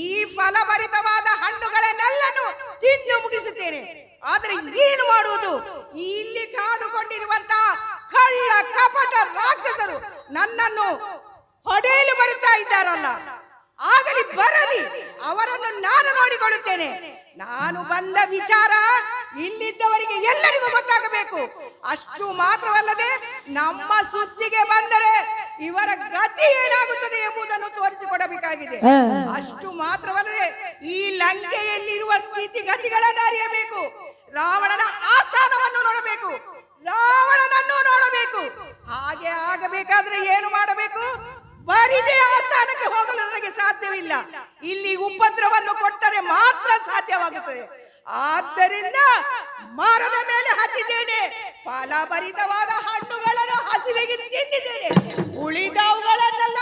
ಈ ಫಲಭರಿತವಾದ ಹಣ್ಣುಗಳನ್ನೆಲ್ಲನೂ ತಿಂದು ಮುಗಿಸುತ್ತೇನೆ. ಆದ್ರೆ ಏನು ಮಾಡುವುದು? ಇಲ್ಲಿ ಕಾದುಕೊಂಡಿರುವಂತಹ ಕಳ್ಳ ಕಪಟ ರಾಕ್ಷಸರು ನನ್ನನ್ನು ಹೊಡೆಯಲು ಬರುತ್ತಾ ಇದ್ದಾರಲ್ಲ. ಆಗಲಿ ಬರಲಿ, ಅವರನ್ನು ನಾನು ನೋಡಿಕೊಳ್ಳುತ್ತೇನೆ. ನಾನು ಬಂದ ವಿಚಾರ ಇಲ್ಲಿದ್ದವರಿಗೆ ಎಲ್ಲರಿಗೂ ಗೊತ್ತಾಗಬೇಕು. ಅಷ್ಟು ಮಾತ್ರವಲ್ಲದೆ ನಮ್ಮ ಸುದ್ದಿಗೆ ಬಂದರೆ ಇವರ ಗತಿ ಏನಾಗುತ್ತದೆ ಎಂಬುದನ್ನು ತೋರಿಸಿಕೊಡಬೇಕಾಗಿದೆ. ಅಷ್ಟು ಮಾತ್ರವಲ್ಲದೆ ಈ ಲಂಕೆಯಲ್ಲಿರುವ ಸ್ಥಿತಿಗತಿಗಳನ್ನು ಅರಿಯಬೇಕು. ರಾವಣನ ಆಸ್ಥಾನವನ್ನು ನೋಡಬೇಕು, ರಾವಣನನ್ನು ನೋಡಬೇಕು. ಹಾಗೆ ಆಗಬೇಕಾದ್ರೆ ಏನು ಮಾಡಬೇಕು? ಬರಿದೇ ಆಸ್ಥಾನಕ್ಕೆ ಹೋಗಲು ನನಗೆ ನಮಗೆ ಸಾಧ್ಯವಿಲ್ಲ. ಇಲ್ಲಿ ಉಪದ್ರವನ್ನು ಕೊಟ್ಟರೆ ಮಾತ್ರ ಸಾಧ್ಯವಾಗುತ್ತದೆ. ಆದ್ದರಿಂದ ಮರದ ಮೇಲೆ ಹತ್ತಿದ್ದೇನೆ. ಫಲಭರಿತವಾದ ಹಣ್ಣುಗಳನ್ನು ಹಸಿವೆಗೆ ತಿಂದಿದ್ದೇನೆ. ಉಳಿದವುಗಳನ್ನೆಲ್ಲ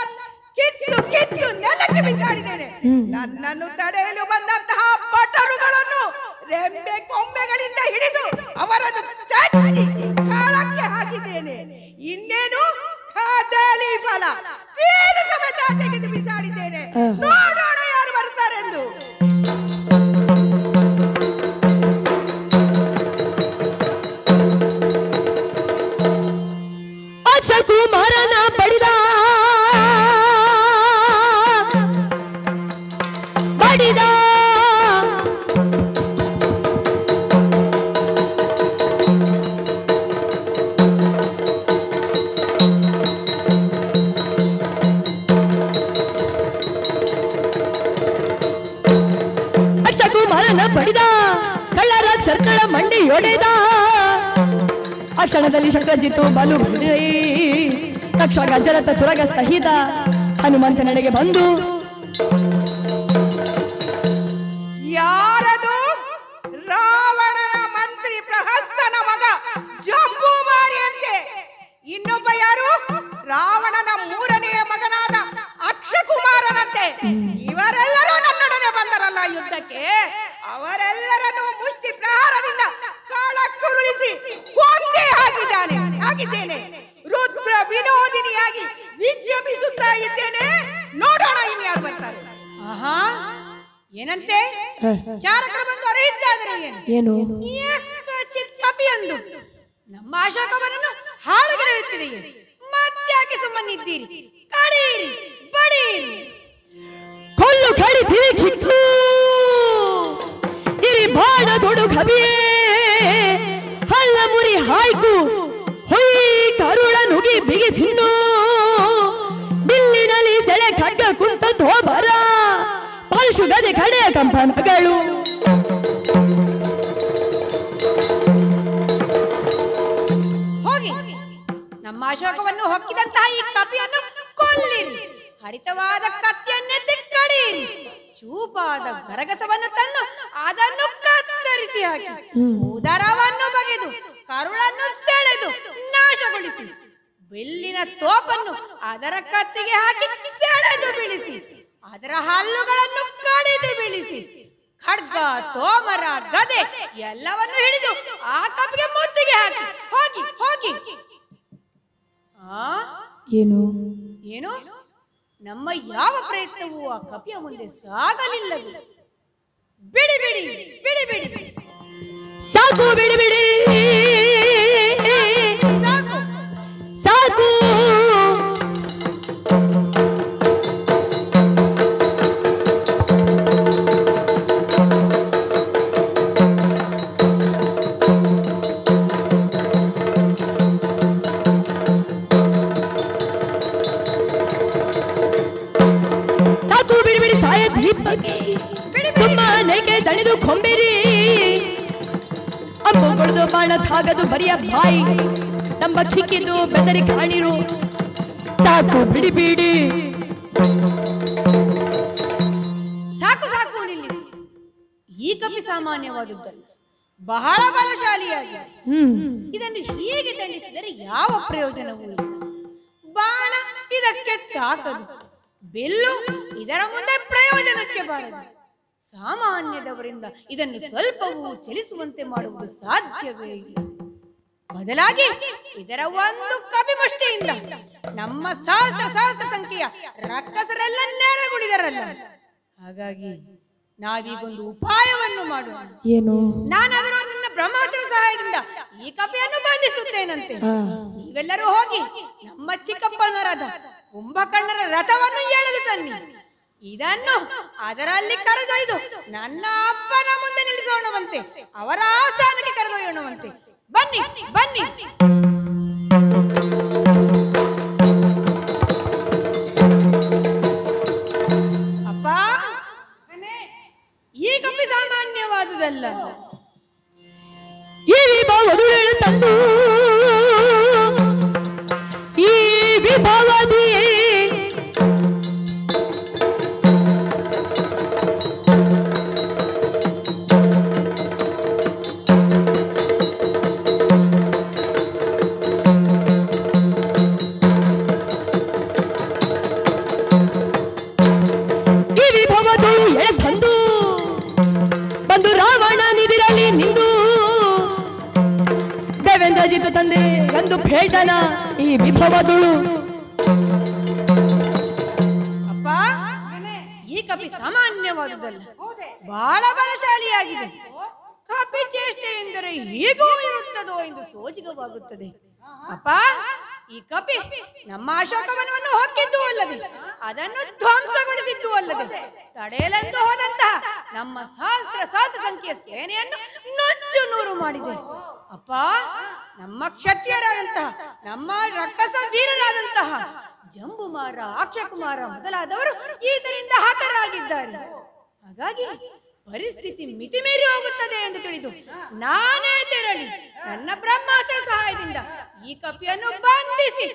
ಕಿತ್ತು ಕಿತ್ತು ನೆಲಕ್ಕೆ ಬಿಸಾಡಿದ್ದೇನೆ. ನನ್ನನ್ನು ತಡೆಯಲು ಬಂದಂತಹ ಭಟರುಗಳನ್ನು ರೆಂಬೆ ಕೊಂಬೆಗಳಿಂದ ಹಿಡಿದು ಅವರನ್ನು ಚಚ್ಚಿ ಕಾಳಕ್ಕೆ ಹಾಕಿದ್ದೇನೆ. ಇನ್ನೇನು ಕದಳಿ ಫಲ ಬೇರೆ ಸಮೇತ ತೆಗೆದು ಬಿಸಾಡಿದ್ದೇನೆ. ನೋಡೋಣ ಯಾರು ಬರ್ತಾರೆಂದು. ಅಕ್ಷಕುಮಾರನ ಬಡಿದ ಬಡಿದ ಕಳ್ಳರ ಸರ್ಕಳ ಮಂಡಿಯೊಡೆದ. ಆ ಕ್ಷಣದಲ್ಲಿ ಶಕ್ರಜಿತ್ತು ಬಲು ತಕ್ಷ ಗಜರಥ ತುರಗ ಸಹಿತ ಹನುಮಂತನೆಡೆಗೆ ಬಂದು, ಯಾರದು? ರಾವಣನ ಮಂತ್ರಿ ಪ್ರಹಸ್ತನ ಮಗ ಜಂಬೂಮಾರಿಯಂತೆ. ಇನ್ನೊಬ್ಬ ಯಾರು? ರಾವಣನ ಮೂರನೆಯ ಮಗನಾದ ಅಕ್ಷಕುಮಾರನಂತೆ. ಇವರೆಲ್ಲರೂ ನನ್ನೊಡನೆ ಬಂದರಲ್ಲ ಯುದ್ಧಕ್ಕೆ. ಅವರೆಲ್ಲರನ್ನು ಮುಷ್ಟಿ ಪ್ರಹಾರದಿಂದ ಕಾಳಕ್ಕುರುಳಿಸಿ ಕೊಂದೇ ಹಾಕಿದ್ದೇನೆ. ರುದ್ರ ವಿನೋದಿನಿಯಾಗಿ ವಿಜೃಂಭಿಸುತ್ತಾ ಇದ್ದೇನೆ. ನೋಡೋಣ ಇನ್ಯಾರು ಬರ್ತಾರೆ. ಆಹಾ, ಏನಂತೆ? ಚಾರಕರು ಬಂದು ಅರಹಿದ್ದಾದರೆ ಏನು? ಕಪಿಯೊಂದು ನಮ್ಮ ಅಶೋಕವನನ್ನು ಹಾಳುಗೆಡುತ್ತಿದೆಯೇ? ಮತ್ತ್ಯಾಕೆ ಸುಮ್ಮನಿದ್ದೀರಿ? ಕಡೀರಿ, ಬಡೀರಿ. ಕೊಲ್ಲು ಕಡಿತೀರಿ ಕಿತ್ತು ಇರಿ ಬಾಣ ತೊಡು ಕವಿಯೇ ಹಲ್ಲ ಮುರಿ ಹಾಯ್ಕು ಹೊಯ್ ಕರುಳ ನುಗಿ ಬಿಗಿ ತಿನ್ನು ಬಿಲ್ಲಿನಲ್ಲಿ ಸೆಳೆ ಖಡ್ಗ ಕುಂತ ಧೋಬರ ಪಾಲ್ಶುಗದೆ ಕಡೆಯ ಕಂಪನಗಳು. ಹೋಗಿ ನಮ್ಮ ಅಶೋಕವನ್ನು ಹೊಕ್ಕಿದಂತಹ ಈ ಕಪಿಯನ್ನು ಕೊಲ್ಲಿರಿ. ಹರಿತವಾದ ಕತ್ತಿಯನ್ನೆತ್ತಿ ಕಡೀರಿ. ಚೂಪಾದ ಗರಗಸವನ್ನು ತಂದು ಅದನ್ನು ಕತ್ತರಿಸಿ ಹಾಕಿ ಉದರವನ್ನು ಬಗೆದು ಕರುಳನ್ನು ಸೆಳೆದು ನಾಶಗೊಳಿಸಿ ಬಿಲ್ಲಿನ ತೋಪನ್ನು ಅದರ ಕತ್ತಿಗೆ ಹಾಕಿ ಸೆಳೆದು ಬೀಳಿಸಿ ಅದರ ಹಲ್ಲುಗಳನ್ನು ಕಡಿದು ಬೀಳಿಸಿ ಖಡ್ಗ ತೋಮರ ಗದೆ ಎಲ್ಲವನ್ನು ಹಿಡಿದು ಆ ಕಪಿಗೆ ಮುತ್ತಿಗೆ ಹಾಕಿ ಹೋಗಿ ಹೋಗಿ. ಏನು ಏನು? ನಮ್ಮ ಯಾವ ಪ್ರಯತ್ನವೂ ಆ ಕಪಿಯ ಮುಂದೆ ಸಾಗಲಿಲ್ಲವೇ? ಬಿಡಿ ಬಿಡಿ ಬಿಡಿ ಬಿಡಿ ಬಿಡಿ, ಸಾಕು, ಬಿಡಿ ಬಿಡಿ, ಸಾಕು ಸಾಕು. ಸುಮ್ಮನೆಗೆ ದಣಿದು ಕೊಂಬಿರಿ ಅಂಬು ಕೊಡದು ಬಾಣ ತಾಗದು ಬರಿಯ ಬಾಯಿ ನಮ್ಮ ಕಿಕ್ಕಿದ್ದು ಬೆದರಿ ಕಾಣಿರು. ಸಾಕು, ಬಿಡಿ ಬಿಡಿ, ಸಾಕು ಸಾಕು ನಿಲ್ಲಿಸಿ. ಈ ಕಪಿ ಸಾಮಾನ್ಯವಾದದ್ದಲ್ಲ, ಬಹಳ ಬಲಶಾಲಿಯಾಗಿದೆ. ಇದನ್ನು ಹೀಗೆ ದಂಡಿಸಿದರೆ ಯಾವ ಪ್ರಯೋಜನವೂ ಇಲ್ಲ. ಬಾಣ ಇದಕ್ಕೆ ತಾಕದು, ಬೆಲ್ಲು ಇದರ ಮುಂದೆ ಪ್ರಯೋಜನಕ್ಕೆ ಬಾರದು. ಸಾಮಾನ್ಯದವರಿಂದ ಇದನ್ನು ಸ್ವಲ್ಪವೂ ಚಲಿಸುವಂತೆ ಮಾಡುವುದು ಸಾಧ್ಯವೇ ಇಲ್ಲ. ಬದಲಾಗಿ ಇದರ ಒಂದು ಕಪಿಮುಷ್ಟಿಯಿಂದ ನಮ್ಮ ಸಹಸ್ರ ಸಂಖ್ಯೆಯ ರಕ್ಕಸರೆಲ್ಲ ನೆರೆಗುಳಿದರಲ್ಲ. ಹಾಗಾಗಿ ನಾವೀಗೊಂದು ಉಪಾಯವನ್ನು ಮಾಡೋಣ. ಏನು? ನಾನಾದರೂ ನನ್ನ ಬ್ರಹ್ಮಾಸ್ತ್ರ ಸಹಾಯದಿಂದ ಈ ಕಪಿಯನ್ನು ಬಂಧಿಸುತ್ತೇನಂತೆ. ನೀವೆಲ್ಲರೂ ಹೋಗಿ ನಮ್ಮ ಚಿಕ್ಕಪ್ಪನವರಾದ ಕುಂಭಕರ್ಣರ ರಥವನ್ನು ಎಳೆದು ತನ್ನಿ. ಇದನ್ನು ಅದರಲ್ಲಿ ಕರೆದೊಯ್ದು ನನ್ನ ಅಪ್ಪನ ಮುಂದೆ ನಿಲ್ಲಿಸೋಣವಂತೆ, ಅವರ ಆಸ್ಥಾನಕ್ಕೆ ಕರೆದೊಯ್ಯೋಣವಂತೆ. ಬನ್ನಿ ಬನ್ನಿ. ಅಪ್ಪ, ಈ ಕಪಿ ಸಾಮಾನ್ಯವಾದುದಲ್ಲ. ಈ ವಿಭಾವದು ತಂದು ಈ ವಿಭಾವದಿ ವಿರಜಿತು ತಂದೆ ಎಂದು ಬೇಟನ ಈ ವಿಭವದುಳು. ಅಪ್ಪ, ಈ ಕಪಿ ಸಾಮಾನ್ಯವಾದುದಲ್ಲ, ಬಹಳ ಬಲಶಾಲಿಯಾಗಿದೆ. ಕಪಿ ಚೇಷ್ಟೆ ಎಂದರೆ ಹೀಗೂ ಇರುತ್ತದೋ ಎಂದು ಸೋಜಿಗವಾಗುತ್ತದೆ. ಅಪ್ಪ, ಈ ಕಪಿ ನಮ್ಮ ಅಶೋಕವನವನ್ನು ಹೊಕ್ಕಿದ್ದು ಅಲ್ಲದೆ, ಅದನ್ನು ಧ್ವಂಸಗೊಳಿಸಿದ್ದು ಅಲ್ಲದೆ, ತಡೆಯಲೆಂದು ಹೋದಂತಹ ನಮ್ಮ ಸಹಸ್ರ ಸಂಖ್ಯೆಯ ಸೇನೆಯನ್ನು ನುಚ್ಚು ನೂರು ಮಾಡಿದೆ. ಅಪ್ಪ, ನಮ್ಮ ಕ್ಷತ್ರಿಯರಾದಂತಹ, ನಮ್ಮ ರಕ್ಕಸ ವೀರರಾದಂತಹ ಜಂಬುಮಾರ, ಅಕ್ಷಕುಮಾರ ಮೊದಲಾದವರು ಈತರಿಂದ ಹತರಾಗಿದ್ದಾರೆ. ಹಾಗಾಗಿ ಪರಿಸ್ಥಿತಿ ಮಿತಿಮೀರಿ ಹೋಗುತ್ತದೆ ಎಂದು ತಿಳಿದು ನಾನೇ ತೆರಳಿ ನನ್ನ ಬ್ರಹ್ಮಾಸ್ತ್ರ ಸಹಾಯದಿಂದ ಈ ಕಪಿಯನ್ನು ಬಂಧಿಸಿ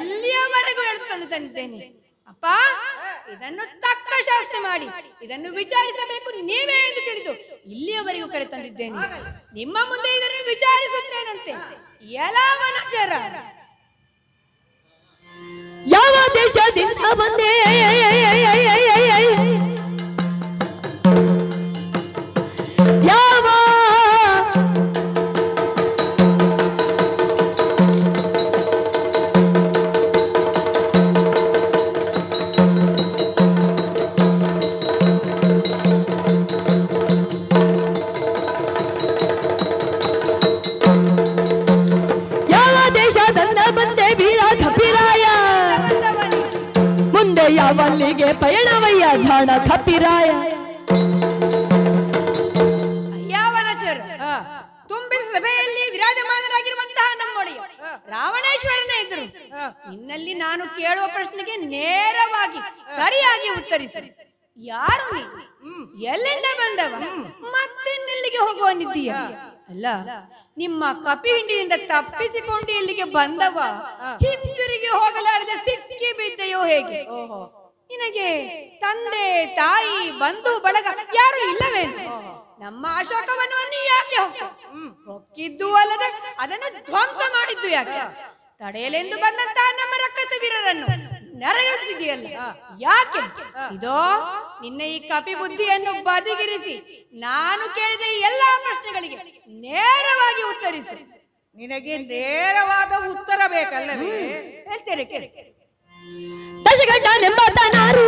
ಇಲ್ಲಿಯವರೆಗೂ ಎಳೆದುಕೊಂಡು ತಂದಿದ್ದೇನೆ. ಅಪ್ಪ, ಇದನ್ನು ತಕ್ಕ ಶಾಸ್ತಿ ಮಾಡಿ ಇದನ್ನು ವಿಚಾರಿಸಬೇಕು ನೀವೇ ಎಂದು ತಿಳಿದು ಇಲ್ಲಿಯವರೆಗೂ ಕರೆ ತಂದಿದ್ದೇನೆ. ನಿಮ್ಮ ಮುಂದೆ ಇದನ್ನು ವಿಚಾರಿಸುತ್ತೇನಂತೆ. ಯಲವನಚರ, ಯಾವ ದೇಶದಿಂದ ಬಂದೆ, ಯಾವ ದೇಶದಿಂದ ಬಂದೆ ವೀರ ಕಪಿರಾಯ, ಮುಂದೆ ಯಾವಲ್ಲಿಗೆ ಪಯಣವಯ್ಯ ಜಾಣ ಕಪಿರಾಯ. ಯಾವನಚರ, ತುಂಬಿದ ಸಭೆಯಲ್ಲಿ ವಿರಾಜಮಾನರಾಗಿರುವಂತಹ ನಮ್ಮೊಡೆಯ ರಾವಣೇಶ್ವರನ ಎದುರು ನಿನ್ನಲ್ಲಿ ನಾನು ಕೇಳುವ ಪ್ರಶ್ನೆಗೆ ನೇರವಾಗಿ ಸರಿಯಾಗಿ ಉತ್ತರಿಸಿ. ಯಾರು ನೀ? ಎಲ್ಲಿಂದ ಬಂದವ? ಮತ್ತೆನ್ನೆಲ್ಲಿಗೆ ಹೋಗುವನಿದ್ದೀಯ? ಅಲ್ಲ, ನಿಮ್ಮ ಕಪಿ ಹಿಂಡಿನಿಂದ ತಪ್ಪಿಸಿಕೊಂಡು ಇಲ್ಲಿಗೆ ಬಂದವ ಹಿಂದಿರುಗಿ ಹೋಗಲಾರದೆ ಸಿಕ್ಕಿ ಬಿದ್ದೆಯೋ ಹೇಗೆ? ನಿನಗೆ ತಂದೆ, ತಾಯಿ, ಬಂಧು ಬಳಗ ಯಾರು ಇಲ್ಲವೇನು? ನಮ್ಮ ಅಶೋಕವನವನ್ನು ಯಾಕೆ ಹೊಕ್ಕಿದ್ದು ಅಲ್ಲದೆ ಅದನ್ನು ಧ್ವಂಸ ಮಾಡಿದ್ದು ಯಾಕೆ? ತಡೆಯಲೆಂದು ಬಂದಂತಹ ನಮ್ಮ ರಕ್ಕಸ ವೀರರನ್ನು ನೆರವೇರಿಸಿದೆಯಲ್ಲ ಯಾಕೆ? ಇದೋ ನಿನ್ನ ಈ ಕಪಿ ಬುದ್ಧಿಯನ್ನು ಬದಿಗಿರಿಸಿ ನಾನು ಕೇಳಿದ ಎಲ್ಲಾ ಪ್ರಶ್ನೆಗಳಿಗೆ ನೇರವಾಗಿ ಉತ್ತರಿಸಿ. ನಿನಗೆ ನೇರವಾದ ಉತ್ತರ ಬೇಕಲ್ಲವೇ? ಹೇಳ್ತೇನೆ ಕೇಳಿ. ದಶಗಂಟನೆಂಬತ್ತನಾರು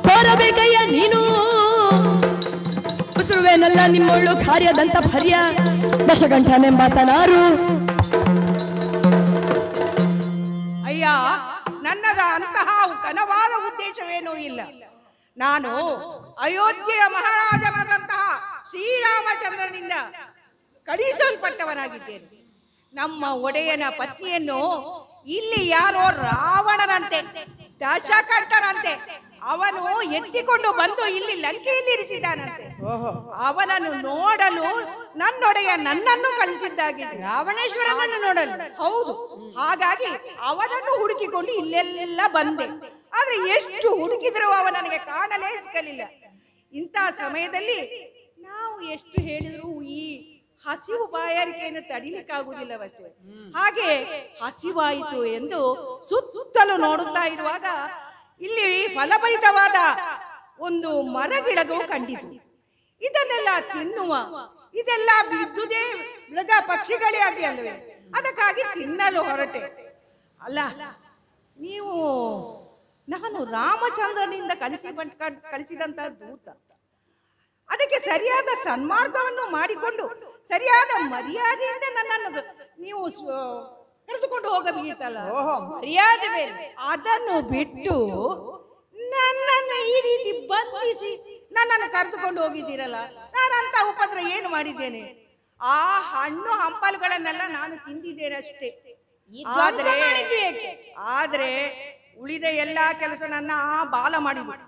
ಕೋರಬೇಕಯ್ಯ ನೀನು, ಉಸುರುವೇನಲ್ಲ ನಿಮ್ಮೊಳ್ಳು ಕಾರ್ಯದಂತ ಭರ್ಯ. ದಶಗಂಟನೆಂಬತ್ತನಾರು ಅಯ್ಯ, ನನ್ನದ ಅಂತಹ ಘನವಾದ ಉದ್ದೇಶವೇನೂ ಇಲ್ಲ. ನಾನು ಅಯೋಧ್ಯೆಯ ಮಹಾರಾಜನಾದಂತಹ ಶ್ರೀರಾಮಚಂದ್ರನಿಂದ ಕಳಿಸಲ್ಪಟ್ಟವನಾಗಿದ್ದೇನೆ. ನಮ್ಮ ಒಡೆಯನ ಪತ್ನಿಯನ್ನು ಇಲ್ಲಿ ಯಾರೋ ರಾವಣನಂತೆ, ದಶಕಂಠನಂತೆ ಅವನು ಎತ್ತಿಕೊಂಡು ಬಂದು ಇಲ್ಲಿ ಲಂಕೆಯಲ್ಲಿ ಇರಿಸಿದ್ದಾನಂತೆ. ಅವನನ್ನು ನೋಡಲು ನನ್ನೊಡೆಯ ನನ್ನನ್ನು ಕಳಿಸಿದ್ದಾಗಿದೆ. ರಾವಣೇಶ್ವರನನ್ನು ನೋಡಲು? ಹೌದು. ಹಾಗಾಗಿ ಅವನನ್ನು ಹುಡುಕಿಕೊಂಡು ಇಲ್ಲೆಲ್ಲ ಬಂದೆ. ಆದ್ರೆ ಎಷ್ಟು ಹುಡುಕಿದರೂ ಅವ ನನಗೆ ಕಾಣಲೇ ಸಿಗಲಿಲ್ಲ. ಇಂಥ ಸಮಯದಲ್ಲಿ ನಾವು ಎಷ್ಟು ಹೇಳಿದ್ರು ಈ ಹಸಿವು ಬಾಯಾರಿಕೆಯನ್ನು ತಡಿಲಿಕ್ಕಾಗುವುದಿಲ್ಲವಷ್ಟೇ. ಹಾಗೆ ಹಸಿವಾಯಿತು ಎಂದು ಸುತ್ತಲೂ ನೋಡುತ್ತಾ ಇರುವಾಗ ಇಲ್ಲಿ ಫಲಭರಿತವಾದ ಒಂದು ಮರಗಿಡಗೂ ಕಂಡಿತು. ಇದನ್ನೆಲ್ಲ ತಿನ್ನುವ, ಇದೆಲ್ಲ ಬಿದ್ದುದೇ ಮೃಗ ಪಕ್ಷಿಗಳೇ ಆಗಿ ಅಲ್ವೇ, ಅದಕ್ಕಾಗಿ ತಿನ್ನಲು ಹೊರಟೆ. ಅಲ್ಲ, ನೀವು ನಾನು ರಾಮಚಂದ್ರನಿಂದ ಕಳಿಸಿದಂತ ದೂತ, ಅದಕ್ಕೆ ಸರಿಯಾದ ಸನ್ಮಾರ್ಗವನ್ನು ಮಾಡಿಕೊಂಡು ಸರಿಯಾದ ಮರ್ಯಾದೆಯಿಂದ ನನ್ನನ್ನು ನೀವು ಕರೆದುಕೊಂಡು ಹೋಗಬೇಕಲ್ಲ. ಮರ್ಯಾದೆ ಅದನ್ನು ಬಿಟ್ಟು ನನ್ನನ್ನು ಈ ರೀತಿ ಬಂಧಿಸಿ ನನ್ನನ್ನು ಕರೆದುಕೊಂಡು ಹೋಗಿದ್ದೀರಲ್ಲ, ನಾನಂತ ಉಪದ್ರ ಏನು ಮಾಡಿದ್ದೇನೆ? ಆ ಹಣ್ಣು ಹಂಪಲುಗಳನ್ನೆಲ್ಲ ನಾನು ತಿಂದಿದ್ದೇನೆ ಅಷ್ಟೇ. ಆದ್ರೆ ಉಳಿದ ಎಲ್ಲಾ ಕೆಲಸ ನನ್ನ ಆ ಬಾಲ ಮಾಡಿದ್ರು.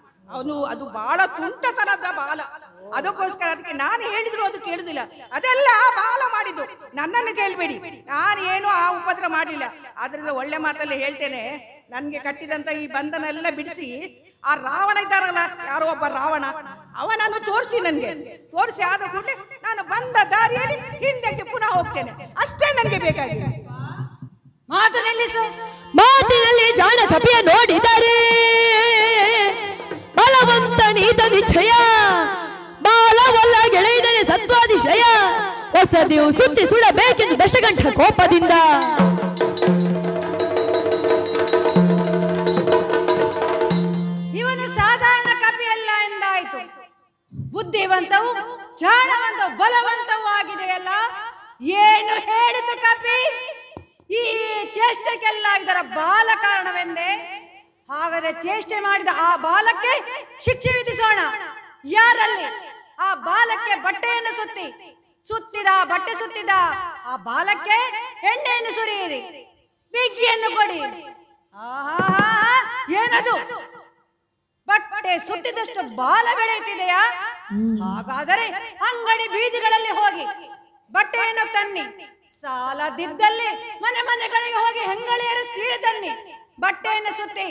ಅದು ಬಹಳ ತುಂಟತನದ ಬಾಲ. ಅದಕ್ಕೋಸ್ಕರ ಅದಕ್ಕೆ ನಾನು ಹೇಳಿದ್ರು ಅದು ಕೇಳುದಿಲ್ಲ. ಅದೆಲ್ಲ ಬಾಲ ಮಾಡಿದ್ದು, ನನ್ನನ್ನು ಕೇಳ್ಬೇಡಿ. ನಾನು ಏನು ಆ ಉಪದ್ರ ಮಾಡಲಿಲ್ಲ. ಆದ್ರಿಂದ ಒಳ್ಳೆ ಮಾತಲ್ಲಿ ಹೇಳ್ತೇನೆ, ನನ್ಗೆ ಕಟ್ಟಿದಂತ ಈ ಬಂಧನ ಎಲ್ಲ ಬಿಡಿಸಿ ಆ ರಾವಣ ಇದ್ದಾರಲ್ಲ, ಯಾರೋ ಒಬ್ಬ ರಾವಣ, ಅವನನ್ನು ತೋರಿಸಿ, ನನ್ಗೆ ತೋರಿಸಿ ಆದ ಕೂಡಲೇ ನಾನು ಬಂದ ದಾರಿಯಲ್ಲಿ ಹಿಂದಕ್ಕೆ ಪುನಃ ಹೋಗ್ತೇನೆ. ಅಷ್ಟೇ ನನ್ಗೆ ಬೇಕಾಗಿದೆ. ಮಾತಿನಲ್ಲಿ ಜಾಣ ಕಪಿಯ ನೋಡಿದರೆ ಬಲವಂತ ನೀತ ನಿಶ್ಚಯ, ಬಾಲವಲ್ಲ ಗೆಳೆಯದರೆ ಸತ್ವಾದಿಶಯ, ಹೊಸದಿಯು ಸುತ್ತಿ ಸುಡಬೇಕೆಂದು ದಶಗಂಠ ಕೋಪದಿಂದ. ಇವನು ಸಾಧಾರಣ ಕಪಿಯಲ್ಲ ಎಂದಾಯ್ತು, ಬುದ್ಧಿವಂತವು ಜಾಣವಂತವು ಬಲವಂತವೂ ಆಗಿದೆಯಲ್ಲ. ಏನು ಹೇಳಿತು ಕಪಿ? ಈ ಚೇಷ್ಟೆಗೆಲ್ಲ ಇದರ ಬಾಲ ಕಾರಣವೆಂದೇ? ಹಾಗಾದರೆ ಚೇಷ್ಟೆ ಮಾಡಿದ ಆ ಬಾಲಕ್ಕೆ ಶಿಕ್ಷೆ ವಿಧಿಸೋಣ. ಯಾರಲ್ಲಿ ಆ ಬಾಲಕ್ಕೆ ಬಟ್ಟೆಯನ್ನು ಸುತ್ತಿದ ಬಟ್ಟೆ ಸುತ್ತಿದ ಆ ಬಾಲಕ್ಕೆ ಎಣ್ಣೆಯನ್ನು ಸುರಿಯಿರಿ, ಬೆಂಕಿಯನ್ನು ಕೊಡಿ. ಏನದು? ಬಟ್ಟೆ ಸುತ್ತಿದಷ್ಟು ಬಾಲ ಬೆಳೆಯುತ್ತಿದೆಯಾ? ಹಾಗಾದರೆ ಅಂಗಡಿ ಬೀದಿಗಳಲ್ಲಿ ಹೋಗಿ ಬಟ್ಟೆಯನ್ನು ತನ್ನಿ, ಸಾಲದಿದ್ದಲ್ಲಿ ಮನೆಗಳಿಗೆ ಹೋಗಿ ಹೆಂಗಳಿಯರು ಸೀರೆ ತನ್ನಿ, ಬಟ್ಟೆಯನ್ನು ಸುತ್ತಿ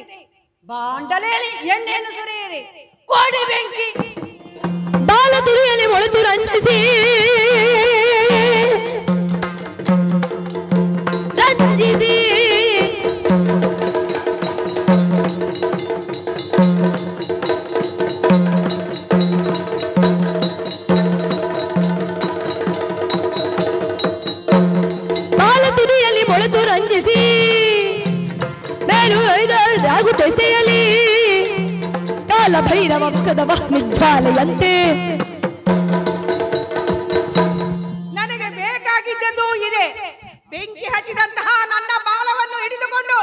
ಬಾಂಡಲೆಯಲ್ಲಿ ಎಣ್ಣೆಯನ್ನು ಸುರಿಯಿರಿ, ಕೋಡಿ ಬೆಂಕಿ. ಬಾಲ ತುರಿಯಲ್ಲಿ ಒಳೆದು ರಂಜಿಸಿ ತೆಸೆಯಲಿ ಕಾಲ ಭೈರವ ಮುಖದ ವಹ್ನಿಜ್ವಾಲೆಯಂತೆ. ನನಗೆ ಬೇಕಾಗಿದ್ದದ್ದು ಇದೆ. ಬೆಂಕಿ ಹಚ್ಚಿದಂತಹ ನನ್ನ ಬಾಲವನ್ನು ಹಿಡಿದುಕೊಂಡು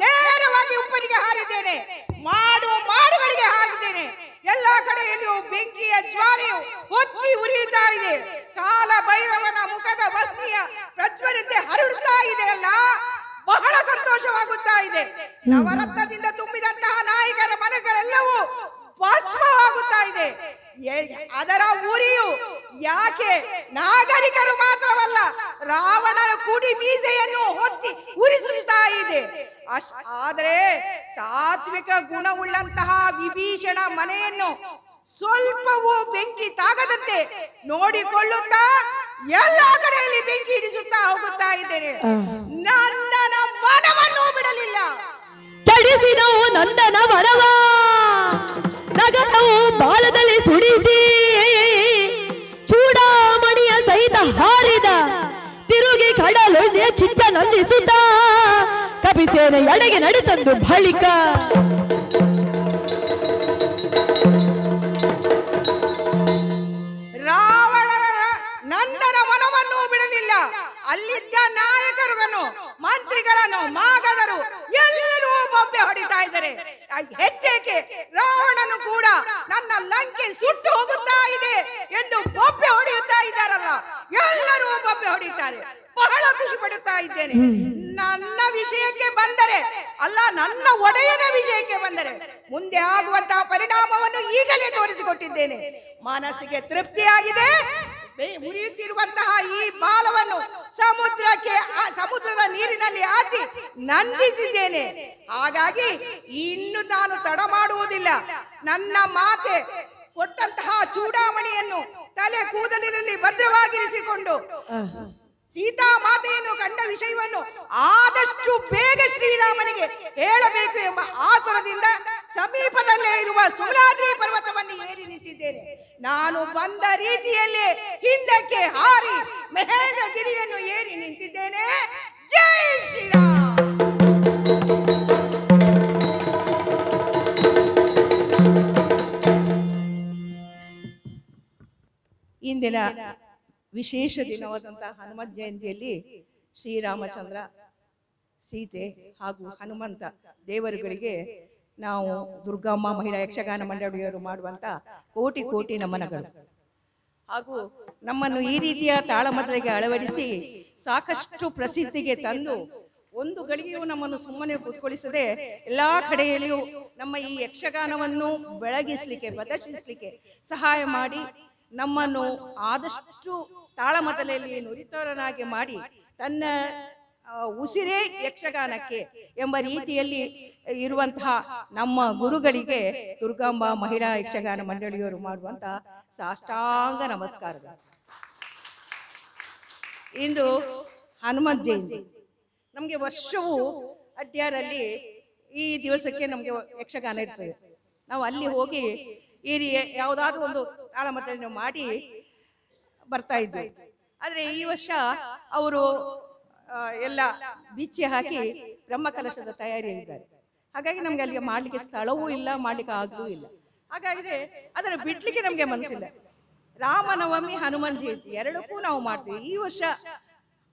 ನೇರವಾಗಿ ಉಪ್ಪರಿಗೆ ಹಾರಿದ್ದೇನೆ, ಮಾಡುಗಳಿಗೆ ಹಾರಿದ್ದೇನೆ. ಎಲ್ಲಾ ಕಡೆಯಲ್ಲಿಯೂ ಬೆಂಕಿಯ ಜ್ವಾಲೆಯು ಹೊತ್ತಿ ಉರಿಯುತ್ತಾ ಇದೆ. ಕಾಲ ಭೈರವನ ಮುಖದ ವಹ್ನಿಯ ಪ್ರಜ್ವಲತೆ ಹರಡುತ್ತಾ ಇದೆ ಅಲ್ಲ, ಬಹಳ ಸಂತೋಷವಾಗುತ್ತಾ ಇದೆ. ನವರತ್ನದಿಂದ ತುಂಬಿದಂತಹ ನಾಯಕರ ಮನೆಗಳೆಲ್ಲವೂ ಭಸ್ಮವಾಗುತ್ತಾ ಇದೆ. ಅದರ ಉರಿಯು ಯಾಕೆ ನಾಗರಿಕರು ಮಾತ್ರವಲ್ಲ, ರಾವಣನ ಕುಡಿ ಮೀಸೆಯನ್ನು ಹೊತ್ತಿ ಉರಿಸುತ್ತಾ ಇದೆ. ಆದರೆ ಸಾತ್ವಿಕ ಗುಣವುಳ್ಳಂತಹ ವಿಭೀಷಣ ಮನೆಯನ್ನು ಸ್ವಲ್ಪವೂ ಬೆಂಕಿ ತಾಗದಂತೆ ನೋಡಿಕೊಳ್ಳುತ್ತಾ ಎಲ್ಲಾ ಕಡೆಯಲ್ಲಿ ಬೆಂಕಿ ಹಿಡಿಸುತ್ತಾ ಹೋಗುತ್ತಾ ಇದ್ದೇನೆ. ನಂದನ ವನವನ್ನು ಬಿಡಲಿಲ್ಲ. ಕೆಡಿಸಿದವು ನಂದನ ವನವ, ನಗರವು ಬಾಲದಲ್ಲಿ ಸುಡಿಸಿ ಚೂಡಾಮಣಿಯ ಸಹಿತ ಹಾರಿದ, ತಿರುಗಿ ಕಡಲೊಳ್ಳೆಯ ಕಿಚ್ಚ ನಂದಿಸುತ್ತ ಕಪಿಸೇನೆ ಎಡೆಗೆ ನಡಿತಂದು ಬಳಿಕ ನಂದನ ವನವನ್ನು ಬಿಡಲಿಲ್ಲ. ಅಲ್ಲಿದ್ದ ನಾಯಕರುಗಳನ್ನು, ಮಂತ್ರಿಗಳನ್ನು, ಮಾಗದರು ಎಲ್ಲರೂ ಬೊಬ್ಬೆ ಹೊಡಿತಾ ಇದ್ದಾರೆ. ಹೆಚ್ಚೇಕೆ ರಾವಣನು ಕೂಡ ನನ್ನ ಲಂಕೆ ಸುಟ್ಟು ಹೋಗುತ್ತಾ ಇದೆ ಎಂದು ಬೊಬ್ಬೆ ಹೊಡೆಯುತ್ತಾ ಇದ್ದಾರಲ್ಲ, ಎಲ್ಲರೂ ಬೊಬ್ಬೆ ಹೊಡೆಯುತ್ತಾರೆ. ಬಹಳ ಖುಷಿ ಪಡುತ್ತಾ ಇದ್ದೇನೆ. ನನ್ನ ವಿಷಯಕ್ಕೆ ಬಂದರೆ ಅಲ್ಲ, ನನ್ನ ಒಡೆಯನ ವಿಷಯಕ್ಕೆ ಬಂದರೆ ಮುಂದೆ ಆಗುವಂತಹ ಪರಿಣಾಮವನ್ನು ಈಗಲೇ ತೋರಿಸಿಕೊಟ್ಟಿದ್ದೇನೆ. ಮನಸ್ಸಿಗೆ ತೃಪ್ತಿಯಾಗಿದೆ. ಉರಿಯುತ್ತಿರುವಂತಹ ಈ ಬಾಲವನ್ನು ಸಮುದ್ರದ ನೀರಿನಲ್ಲಿ ಹಾಕಿ ನಂದಿಸಿದ್ದೇನೆ. ಹಾಗಾಗಿ ಇನ್ನು ನಾನು ತಡ ಮಾಡುವುದಿಲ್ಲ. ನನ್ನ ಮಾತೆ ಕೊಟ್ಟಂತಹ ಚೂಡಾಮಣಿಯನ್ನು ತಲೆ ಕೂದಲಿನಲ್ಲಿ ಭದ್ರವಾಗಿರಿಸಿಕೊಂಡು ಸೀತಾ ಮಾತೆಯನ್ನು ಕಂಡ ವಿಷಯವನ್ನು ಆದಷ್ಟು ಬೇಗ ಶ್ರೀರಾಮನಿಗೆ ಹೇಳಬೇಕು ಎಂಬ ಆತುರದಿಂದ ಸಮೀಪದಲ್ಲೇ ಇರುವ ಸುಮಲಾದ್ರಿ ಪರ್ವತವನ್ನು ಏರಿ ನಿಂತಿದ್ದೇನೆ. ನಾನು ಬಂದ ರೀತಿಯಲ್ಲೇ ಹಿಂದಕ್ಕೆ ಹಾರಿ ಮಹೇಂದ್ರಗಿರಿಯನ್ನು ಏರಿ ನಿಂತಿದ್ದೇನೆ. ಜೈ ಶ್ರೀರಾಮ್. ಇಂದಿನ ವಿಶೇಷ ದಿನವಾದಂತಹ ಹನುಮತ್ ಜಯಂತಿಯಲ್ಲಿ ಶ್ರೀರಾಮಚಂದ್ರ, ಸೀತೆ ಹಾಗೂ ಹನುಮಂತ ದೇವರುಗಳಿಗೆ ನಾವು ದುರ್ಗಮ್ಮ ಮಹಿಳಾ ಯಕ್ಷಗಾನ ಮಂಡಳಿಯವರು ಮಾಡುವಂತ ಕೋಟಿ ಕೋಟಿ ನಮನಗಳು. ಹಾಗೂ ನಮ್ಮನ್ನು ಈ ರೀತಿಯ ತಾಳಮದ್ದಳೆಗೆ ಅಳವಡಿಸಿ ಸಾಕಷ್ಟು ಪ್ರಸಿದ್ಧಿಗೆ ತಂದು ಒಂದು ಗಳಿಗೆಯೂ ನಮ್ಮನ್ನು ಸುಮ್ಮನೆ ಕೂತ್ಕೊಳ್ಳಿಸದೆ ಎಲ್ಲಾ ಕಡೆಯಲ್ಲಿಯೂ ನಮ್ಮ ಈ ಯಕ್ಷಗಾನವನ್ನು ಬೆಳಗಿಸ್ಲಿಕ್ಕೆ, ಪ್ರದರ್ಶಿಸಲಿಕ್ಕೆ ಸಹಾಯ ಮಾಡಿ ನಮ್ಮನ್ನು ಆದಷ್ಟು ತಾಳಮದ್ದಲೆಯಲ್ಲಿ ನುರಿತವರನ್ನಾಗಿ ಮಾಡಿ ತನ್ನ ಉಸಿರೇ ಯಕ್ಷಗಾನಕ್ಕೆ ಎಂಬ ರೀತಿಯಲ್ಲಿ ಇರುವಂತಹ ನಮ್ಮ ಗುರುಗಳಿಗೆ ದುರ್ಗಾಂಬ ಮಹಿಳಾ ಯಕ್ಷಗಾನ ಮಂಡಳಿಯವರು ಮಾಡುವಂತಹ ಸಾಷ್ಟಾಂಗ ನಮಸ್ಕಾರಗಳು. ಇಂದು ಹನುಮಂತ ಜಯಂತಿ. ನಮಗೆ ವರ್ಷವೂ ಅಡ್ಯಾರಲ್ಲಿ ಈ ದಿವಸಕ್ಕೆ ನಮಗೆ ಯಕ್ಷಗಾನ ಇರ್ತದೆ. ನಾವು ಅಲ್ಲಿ ಹೋಗಿ ಯಾವುದಾದ್ರೂ ಒಂದು ತಾಳಮದ್ದಲೆಯನ್ನು ಮಾಡಿ ಬರ್ತಾ ಇದ್ವಿ. ಆದರೆ ಈ ವರ್ಷ ಅವರು ಎಲ್ಲ ಬಿಚ್ಚಿ ಹಾಕಿ ಬ್ರಹ್ಮಕಲಶದ ತಯಾರಿಯಲ್ಲಿದ್ದಾರೆ. ಹಾಗಾಗಿ ನಮ್ಗೆ ಅಲ್ಲಿಗೆ ಮಾಡ್ಲಿಕ್ಕೆ ಸ್ಥಳವೂ ಇಲ್ಲ, ಮಾಡ್ಲಿಕ್ಕೆ ಆಗ್ಲೂ ಇಲ್ಲ. ಹಾಗಾಗಿದೆ ಅದನ್ನು ಬಿಡ್ಲಿಕ್ಕೆ ನಮ್ಗೆ ಮನಸ್ಸಿಲ್ಲ. ರಾಮನವಮಿ, ಹನುಮಂತ ಜಯಂತಿ ಎರಡಕ್ಕೂ ನಾವು ಮಾಡ್ತೀವಿ. ಈ ವರ್ಷ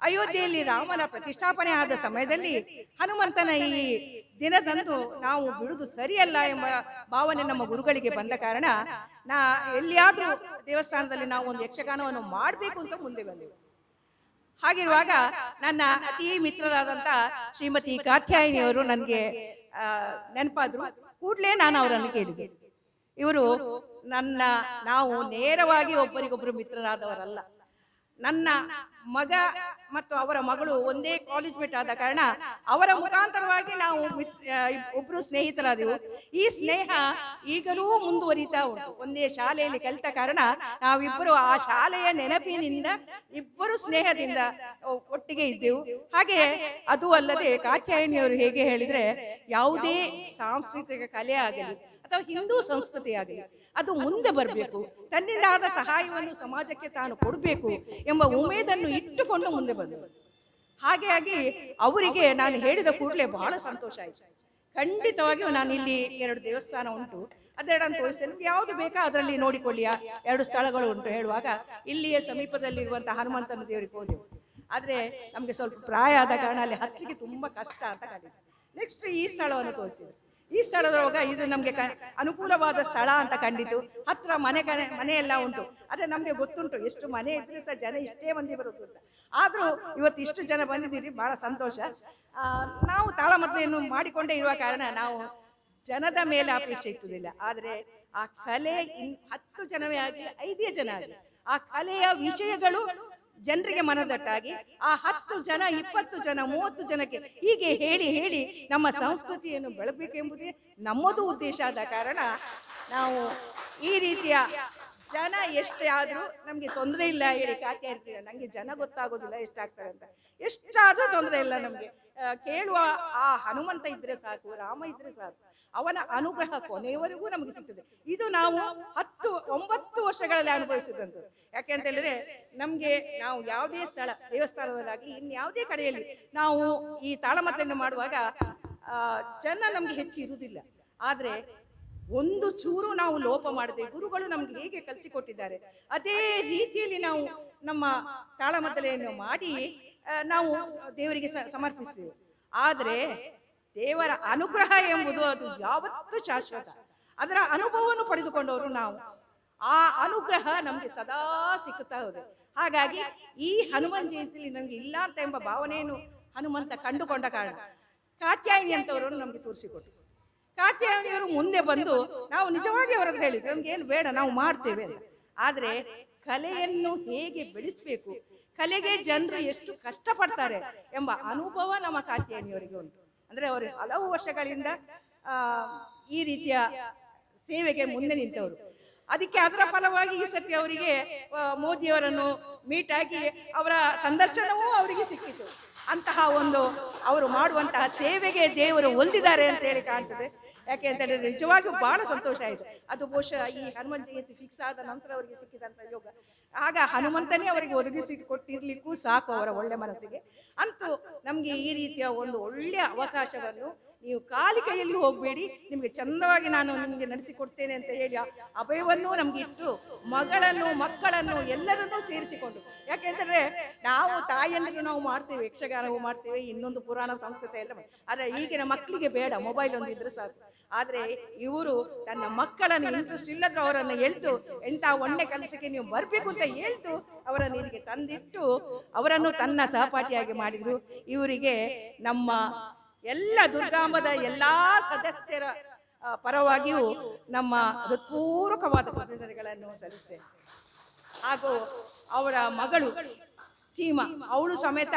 ಅಯೋಧ್ಯೆಯಲ್ಲಿ ರಾಮನ ಪ್ರತಿಷ್ಠಾಪನೆ ಆದ ಸಮಯದಲ್ಲಿ ಹನುಮಂತನ ಈ ದಿನದಂದು ನಾವು ಬಿಡುದು ಸರಿಯಲ್ಲ ಎಂಬ ಭಾವನೆ ನಮ್ಮ ಗುರುಗಳಿಗೆ ಬಂದ ಕಾರಣ ಎಲ್ಲಿಯಾದ್ರೂ ದೇವಸ್ಥಾನದಲ್ಲಿ ನಾವು ಒಂದು ಯಕ್ಷಗಾನವನ್ನು ಮಾಡಬೇಕು ಅಂತ ಮುಂದೆ ಬಂದೆವು. ಹಾಗಿರುವಾಗ ನನ್ನ ಅತಿ ಮಿತ್ರರಾದಂತ ಶ್ರೀಮತಿ ಕಾತ್ಯಾಯಿನಿಯವರು ನನಗೆ ನೆನಪಾದ್ರು. ಕೂಡಲೇ ನಾನು ಅವರನ್ನು ಕೇಳಿದೆ. ಇವರು ನಾವು ನೇರವಾಗಿ ಒಬ್ಬರಿಗೊಬ್ಬರು ಮಿತ್ರರಾದವರಲ್ಲ. ನನ್ನ ಮಗ ಮತ್ತು ಅವರ ಮಗಳು ಒಂದೇ ಕಾಲೇಜ್ ಮೇಟ್ ಆದ ಕಾರಣ ಅವರ ಮುಖಾಂತರವಾಗಿ ನಾವು ಒಬ್ರು ಸ್ನೇಹಿತರಾದೆವು. ಈ ಸ್ನೇಹ ಈಗಲೂ ಮುಂದುವರಿತಾ ಉಂಟು. ಒಂದೇ ಶಾಲೆಯಲ್ಲಿ ಕಲಿತ ಕಾರಣ ನಾವಿಬ್ಬರು ಆ ಶಾಲೆಯ ನೆನಪಿನಿಂದ ಇಬ್ಬರು ಸ್ನೇಹದಿಂದ ಒಟ್ಟಿಗೆ ಇದ್ದೆವು. ಹಾಗೆ ಅದು ಅಲ್ಲದೆ ಕಾತ್ಯಾಯಿನಿಯವರು ಹೇಗೆ ಹೇಳಿದ್ರೆ, ಯಾವುದೇ ಸಾಂಸ್ಕೃತಿಕ ಕಲೆ ಆಗಲಿ ಅಥವಾ ಹಿಂದೂ ಸಂಸ್ಕೃತಿ ಆಗಲಿ ಅದು ಮುಂದೆ ಬರಬೇಕು, ತನ್ನಿಂದ ಆದ ಸಹಾಯವನ್ನು ಸಮಾಜಕ್ಕೆ ತಾನು ಕೊಡಬೇಕು ಎಂಬ ಉಮೇದನ್ನು ಇಟ್ಟುಕೊಂಡು ಮುಂದೆ ಬಂದರು. ಹಾಗಾಗಿ ಅವರಿಗೆ ನಾನು ಹೇಳಿದ ಕೂಡಲೇ ಬಹಳ ಸಂತೋಷ ಆಯಿತು. ಖಂಡಿತವಾಗಿಯೂ ನಾನು ಇಲ್ಲಿ 2 ದೇವಸ್ಥಾನ ಉಂಟು, ಅದೆರಡನ್ನು ತೋರಿಸ್ತೇನೆ, ಯಾವುದು ಬೇಕಾ ಅದರಲ್ಲಿ ನೋಡಿಕೊಳ್ಳಿಯ 2 ಸ್ಥಳಗಳು ಉಂಟು ಹೇಳುವಾಗ ಇಲ್ಲಿಯೇ ಸಮೀಪದಲ್ಲಿರುವಂತಹ ಹನುಮಂತನ ದೇವರಿಗೆ ಹೋದೆವು. ಆದರೆ ನಮಗೆ ಸ್ವಲ್ಪ ಪ್ರಾಯ ಆದ ಕಾರಣ ಅಲ್ಲಿ ಹತ್ತಲಿಕ್ಕೆ ತುಂಬ ಕಷ್ಟ ಅಂತ ಕಂಡಿದ್ದೆ. ನೆಕ್ಸ್ಟ್ ಈ ಸ್ಥಳವನ್ನು ತೋರಿಸಿದೆ. ಈ ಸ್ಥಳದೊಳಗ ಇದು ನಮ್ಗೆ ಅನುಕೂಲವಾದ ಸ್ಥಳ ಅಂತ ಕಂಡಿತು. ಹತ್ರ ಮನೆಯೆಲ್ಲ ಉಂಟು. ಆದ್ರೆ ನಮ್ಗೆ ಗೊತ್ತುಂಟು ಎಷ್ಟು ಮನೆ ಇದ್ರೆ ಸಹ ಜನ ಇಷ್ಟೇ ಮಂದಿ ಬರೋದು ಅಂತ. ಆದ್ರೂ ಇವತ್ತು ಇಷ್ಟು ಜನ ಬಂದಿದ್ದೀರಿ, ಬಹಳ ಸಂತೋಷ. ನಾವು ತಾಳಮದ್ದಲೆಯನ್ನು ಮಾಡಿಕೊಂಡೇ ಇರುವ ಕಾರಣ ನಾವು ಜನದ ಮೇಲೆ ಅಪೇಕ್ಷೆ ಇಟ್ಟುವುದಿಲ್ಲ. ಆದ್ರೆ ಆ ಕಲೆ 10 ಜನವೇ ಆಗಲಿ 5 ಜನ ಆಗಲಿ ಆ ಕಲೆಯ ವಿಷಯಗಳು ಜನರಿಗೆ ಮನದಟ್ಟಾಗಿ ಆ 10 ಜನ 20 ಜನ 30 ಜನಕ್ಕೆ ಹೀಗೆ ಹೇಳಿ ಹೇಳಿ ನಮ್ಮ ಸಂಸ್ಕೃತಿಯನ್ನು ಬೆಳಬೇಕೆಂಬುದೇ ನಮ್ಮದು ಉದ್ದೇಶ ಆದ ಕಾರಣ ನಾವು ಈ ರೀತಿಯ ಜನ ಎಷ್ಟೇ ಆದ್ರೂ ನಮ್ಗೆ ತೊಂದರೆ ಇಲ್ಲ ಹೇಳಿ ಕಾಯ್ತಾ ಇರ್ತೀರ. ನಂಗೆ ಜನ ಗೊತ್ತಾಗೋದಿಲ್ಲ ಎಷ್ಟಾಗ್ತಾರೆ ಅಂತ. ಎಷ್ಟಾದ್ರೂ ತೊಂದರೆ ಇಲ್ಲ ನಮ್ಗೆ. ಕೇಳುವ ಆ ಹನುಮಂತ ಇದ್ರೆ ಸಾಕು, ರಾಮ ಇದ್ರೆ ಸಾಕು, ಅವನ ಅನುಗ್ರಹ ಕೊನೆಯವರೆಗೂ ನಮಗೆ ಸಿಗ್ತದೆ. ಇದು ನಾವು 9 ವರ್ಷಗಳಲ್ಲಿ ಅನುಭವಿಸಿದಂತು. ಯಾಕೆಂತ ಹೇಳಿದ್ರೆ ನಮ್ಗೆ ನಾವು ಯಾವುದೇ ಸ್ಥಳ ದೇವಸ್ಥಾನದಲ್ಲಾಗ್ಲಿ ಇನ್ಯಾವುದೇ ಕಡೆಯಲ್ಲಿ ನಾವು ಈ ತಾಳಮದ್ದಲೆಯನ್ನು ಮಾಡುವಾಗ ಜನ ನಮ್ಗೆ ಹೆಚ್ಚು ಇರುವುದಿಲ್ಲ. ಆದ್ರೆ ಒಂದು ಚೂರು ನಾವು ಲೋಪ ಮಾಡದೆ ಗುರುಗಳು ನಮ್ಗೆ ಹೇಗೆ ಕಲಿಸಿಕೊಟ್ಟಿದ್ದಾರೆ ಅದೇ ರೀತಿಯಲ್ಲಿ ನಾವು ನಮ್ಮ ತಾಳಮದ್ದಲೆಯನ್ನು ಮಾಡಿ ನಾವು ದೇವರಿಗೆ ಸಮರ್ಪಿಸ್ತೇವೆ. ಆದ್ರೆ ದೇವರ ಅನುಗ್ರಹ ಎಂಬುದು ಅದು ಯಾವತ್ತೂ ಶಾಶ್ವತ. ಅದರ ಅನುಭವವನ್ನು ಪಡೆದುಕೊಂಡವರು ನಾವು. ಆ ಅನುಗ್ರಹ ನಮ್ಗೆ ಸದಾ ಸಿಕ್ಕುತ್ತಾ ಹೋದೆ. ಹಾಗಾಗಿ ಈ ಹನುಮಂತ ಜಯಂತಿಯಲ್ಲಿ ನಮ್ಗೆ ಇಲ್ಲ ಅಂತ ಎಂಬ ಭಾವನೆಯನ್ನು ಹನುಮಂತ ಕಂಡುಕೊಂಡ ಕಾರಣ ಕಾತ್ಯಾಯಿನಿ ಅಂತವರನ್ನು ನಮ್ಗೆ ತೋರಿಸಿಕೊಟ್ರು. ಕಾತ್ಯಾಯಿನಿಯವರು ಮುಂದೆ ಬಂದು ನಾವು ನಿಜವಾಗಿ ಅವರದ್ದು ಹೇಳಿದ್ರು, ನಮ್ಗೆ ಏನು ಬೇಡ ನಾವು ಮಾಡ್ತೇವೆ ಅಂತ. ಆದ್ರೆ ಕಲೆಯನ್ನು ಹೇಗೆ ಬೆಳೆಸ್ಬೇಕು, ಕಲೆಗೆ ಜನರು ಎಷ್ಟು ಕಷ್ಟಪಡ್ತಾರೆ ಎಂಬ ಅನುಭವ ನಮ್ಮ ಕಾತ್ಯಾಯಿನಿಯವರಿಗೆ ಉಂಟು. ಅಂದ್ರೆ ಅವರು ಹಲವು ವರ್ಷಗಳಿಂದ ಈ ರೀತಿಯ ಸೇವೆಗೆ ಮುಂದೆ ನಿಂತವರು. ಅದಕ್ಕೆ ಅದರ ಫಲವಾಗಿ ಈ ಸರ್ತಿ ಅವರಿಗೆ ಮೋದಿಯವರನ್ನು ಮೀಟ್ ಆಗಿ ಅವರ ಸಂದರ್ಶನವೂ ಅವರಿಗೆ ಸಿಕ್ಕಿತು. ಅಂತಹ ಒಂದು ಅವರು ಮಾಡುವಂತಹ ಸೇವೆಗೆ ದೇವರು ಒಲಿದಿದ್ದಾರೆ ಅಂತ ಹೇಳಿ ಕಾಣ್ತದೆ. ಯಾಕೆ ಅಂತ ಹೇಳಿದ್ರೆ ನಿಜವಾಗಿಯೂ ಬಹಳ ಸಂತೋಷ ಆಯಿತು. ಅದು ಬಹುಶಃ ಈ ಹನುಮಂತ ಜಯಂತಿ ಫಿಕ್ಸ್ ಆದ ನಂತರ ಅವರಿಗೆ ಸಿಕ್ಕಿದಂತ ಯೋಗ. ಆಗ ಹನುಮಂತನೇ ಅವರಿಗೆ ಒದಗಿಸಿ ಕೊಟ್ಟಿರ್ಲಿಕ್ಕೂ ಸಾಕು ಅವರ ಒಳ್ಳೆ ಮನಸ್ಸಿಗೆ. ಅಂತೂ ನಮ್ಗೆ ಈ ರೀತಿಯ ಒಂದು ಒಳ್ಳೆಯ ಅವಕಾಶವನ್ನು ನೀವು ಖಾಲಿ ಕೈಯಲ್ಲಿ ಹೋಗಬೇಡಿ, ನಿಮ್ಗೆ ಚಂದವಾಗಿ ನಾನು ನಿಮ್ಗೆ ನಡೆಸಿಕೊಡ್ತೇನೆ ಅಂತ ಹೇಳಿ ಅಭಯವನ್ನು ನಮ್ಗೆ ಇಟ್ಟು ಮಗಳನ್ನು ಮಕ್ಕಳನ್ನು ಎಲ್ಲರನ್ನೂ ಸೇರಿಸಿಕೊಂಡು, ಯಾಕೆಂದ್ರೆ ನಾವು ತಾಯಿಯಂದಿರು ನಾವು ಮಾಡ್ತೇವೆ, ಯಕ್ಷಗಾನವು ಮಾಡ್ತೇವೆ, ಇನ್ನೊಂದು ಪುರಾಣ ಸಂಸ್ಕೃತಿ ಎಲ್ಲ. ಆದ್ರೆ ಈಗಿನ ಮಕ್ಕಳಿಗೆ ಬೇಡ, ಮೊಬೈಲ್ ಒಂದು ಇದ್ರೆ ಸಾಕು. ಆದ್ರೆ ಇವರು ತನ್ನ ಮಕ್ಕಳನ್ನು ಇಂಟ್ರೆಸ್ಟ್ ಇಲ್ಲದ್ರೆ ಅವರನ್ನು ಎಳ್ದು ಎಂತ ಒಳ್ಳೆ ಕೆಲಸಕ್ಕೆ ನೀವು ಬರ್ಬೇಕು ಅಂತ ಹೇಳ್ತು ಅವರನ್ನು ಇದಕ್ಕೆ ತಂದಿಟ್ಟು ಅವರನ್ನು ತನ್ನ ಸಹಪಾಠಿಯಾಗಿ ಮಾಡಿದ್ರು. ಇವರಿಗೆ ನಮ್ಮ ಎಲ್ಲ ದುರ್ಗಾಂಬದ ಎಲ್ಲಾ ಸದಸ್ಯರ ಪರವಾಗಿಯೂ ನಮ್ಮ ಹೃತ್ಪೂರ್ವಕವಾದ ಕೃತಜ್ಞತೆಗಳನ್ನು ಸಲ್ಲಿಸ್ತೇನೆ. ಹಾಗೂ ಅವರ ಮಗಳು ಸೀಮಾ ಅವಳು ಸಮೇತ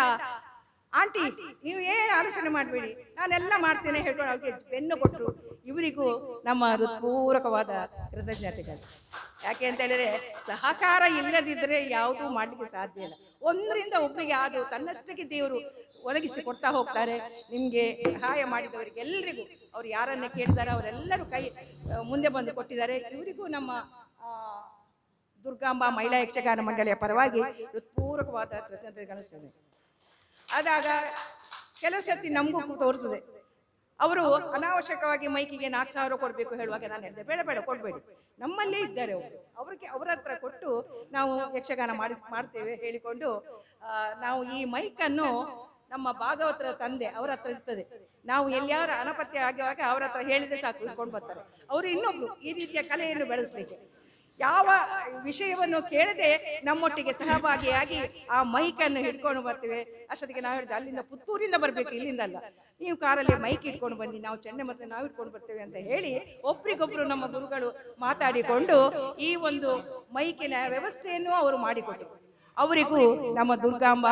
ಆಂಟಿ ನೀವು ಏನು ಆಲೋಚನೆ ಮಾಡಬೇಡಿ ನಾನೆಲ್ಲ ಮಾಡ್ತೇನೆ ಹೇಳ್ಕೊಂಡು ಅವ್ರಿಗೆ ಬೆನ್ನು ಕೊಟ್ಟರು. ಇವರಿಗೂ ನಮ್ಮ ಹೃತ್ಪೂರ್ವಕವಾದ ಕೃತಜ್ಞತೆಗಳು. ಯಾಕೆ ಅಂತ ಹೇಳಿದ್ರೆ ಸಹಕಾರ ಇಲ್ಲದಿದ್ದರೆ ಯಾವುದೂ ಮಾಡಲಿಕ್ಕೆ ಸಾಧ್ಯ ಇಲ್ಲ. ಒಂದರಿಂದ ಒಬ್ಬರಿಗೆ ಅದು ತನ್ನಷ್ಟಕ್ಕೆ ದೇವರು ಒದಗಿಸಿ ಕೊಡ್ತಾ ಹೋಗ್ತಾರೆ. ನಿಮಗೆ ಸಹಾಯ ಮಾಡಿದವರಿಗೆ ಎಲ್ಲರಿಗೂ ಅವ್ರು ಯಾರನ್ನ ಕೇಳಿದಾರೆ ಅವರೆಲ್ಲರೂ ಕೈ ಮುಂದೆ ಬಂದು ಕೊಟ್ಟಿದ್ದಾರೆ. ಇವರಿಗೂ ನಮ್ಮ ದುರ್ಗಾಂಬ ಮಹಿಳಾ ಯಕ್ಷಗಾನ ಮಂಡಳಿಯ ಪರವಾಗಿ ಹೃತ್ಪೂರ್ವಕವಾದ ಕೃತಜ್ಞತೆಗಳು. ಆದಾಗ ಕೆಲವು ಸರ್ತಿ ನಮಗೂ ತೋರ್ತದೆ, ಅವರು ಅನಾವಶ್ಯಕವಾಗಿ ಮೈಕಿಗೆ 4,000 ಕೊಡಬೇಕು ಹೇಳುವಾಗ ನಾನು ಹೇಳಿದೆ ಬೇಡ ಬೇಡ ಕೊಡಬೇಡಿ, ನಮ್ಮಲ್ಲೇ ಇದ್ದಾರೆ ಅವರ ಹತ್ರ ಕೊಟ್ಟು ನಾವು ಯಕ್ಷಗಾನ ಮಾಡ್ತೇವೆ ಹೇಳಿಕೊಂಡು ನಾವು ಈ ಮೈಕನ್ನು ನಮ್ಮ ಭಾಗವತರ ತಂದೆ ಅವರ ಹತ್ರ ಇರ್ತದೆ. ನಾವು ಎಲ್ಲಿಯಾರ ಅನಪತ್ಯ ಆಗುವಾಗ ಅವರ ಹತ್ರ ಹೇಳಿದ್ರೆ ಸಾಕು ಇಟ್ಕೊಂಡು ಬರ್ತಾರೆ. ಅವರು ಇನ್ನೊಬ್ರು ಈ ರೀತಿಯ ಕಲೆಯನ್ನು ಬೆಳೆಸಲಿಕ್ಕೆ ಯಾವ ವಿಷಯವನ್ನು ಕೇಳದೆ ನಮ್ಮೊಟ್ಟಿಗೆ ಸಹಭಾಗಿಯಾಗಿ ಆ ಮೈಕನ್ನು ಹಿಡ್ಕೊಂಡು ಬರ್ತೇವೆ. ಅಷ್ಟೊತ್ತಿಗೆ ನಾವು ಹೇಳಿದೆ ಅಲ್ಲಿಂದ ಪುತ್ತೂರಿಂದ ಬರಬೇಕು, ಇಲ್ಲಿಂದ ಅಲ್ಲ, ನೀವು ಕಾರಲ್ಲಿ ಮೈಕ್ ಇಟ್ಕೊಂಡು ಬನ್ನಿ, ನಾವು ಚೆಂಡೆ ಮತ್ತೆ ನಾವು ಇಟ್ಕೊಂಡು ಬರ್ತೇವೆ ಅಂತ ಹೇಳಿ ಒಬ್ರಿಗೊಬ್ರು ನಮ್ಮ ಗುರುಗಳು ಮಾತಾಡಿಕೊಂಡು ಈ ಒಂದು ಮೈಕಿನ ವ್ಯವಸ್ಥೆಯನ್ನು ಅವರು ಮಾಡಿಕೊಟ್ಟರು. ಅವರಿಗೂ ನಮ್ಮ ದುರ್ಗಾಂಬ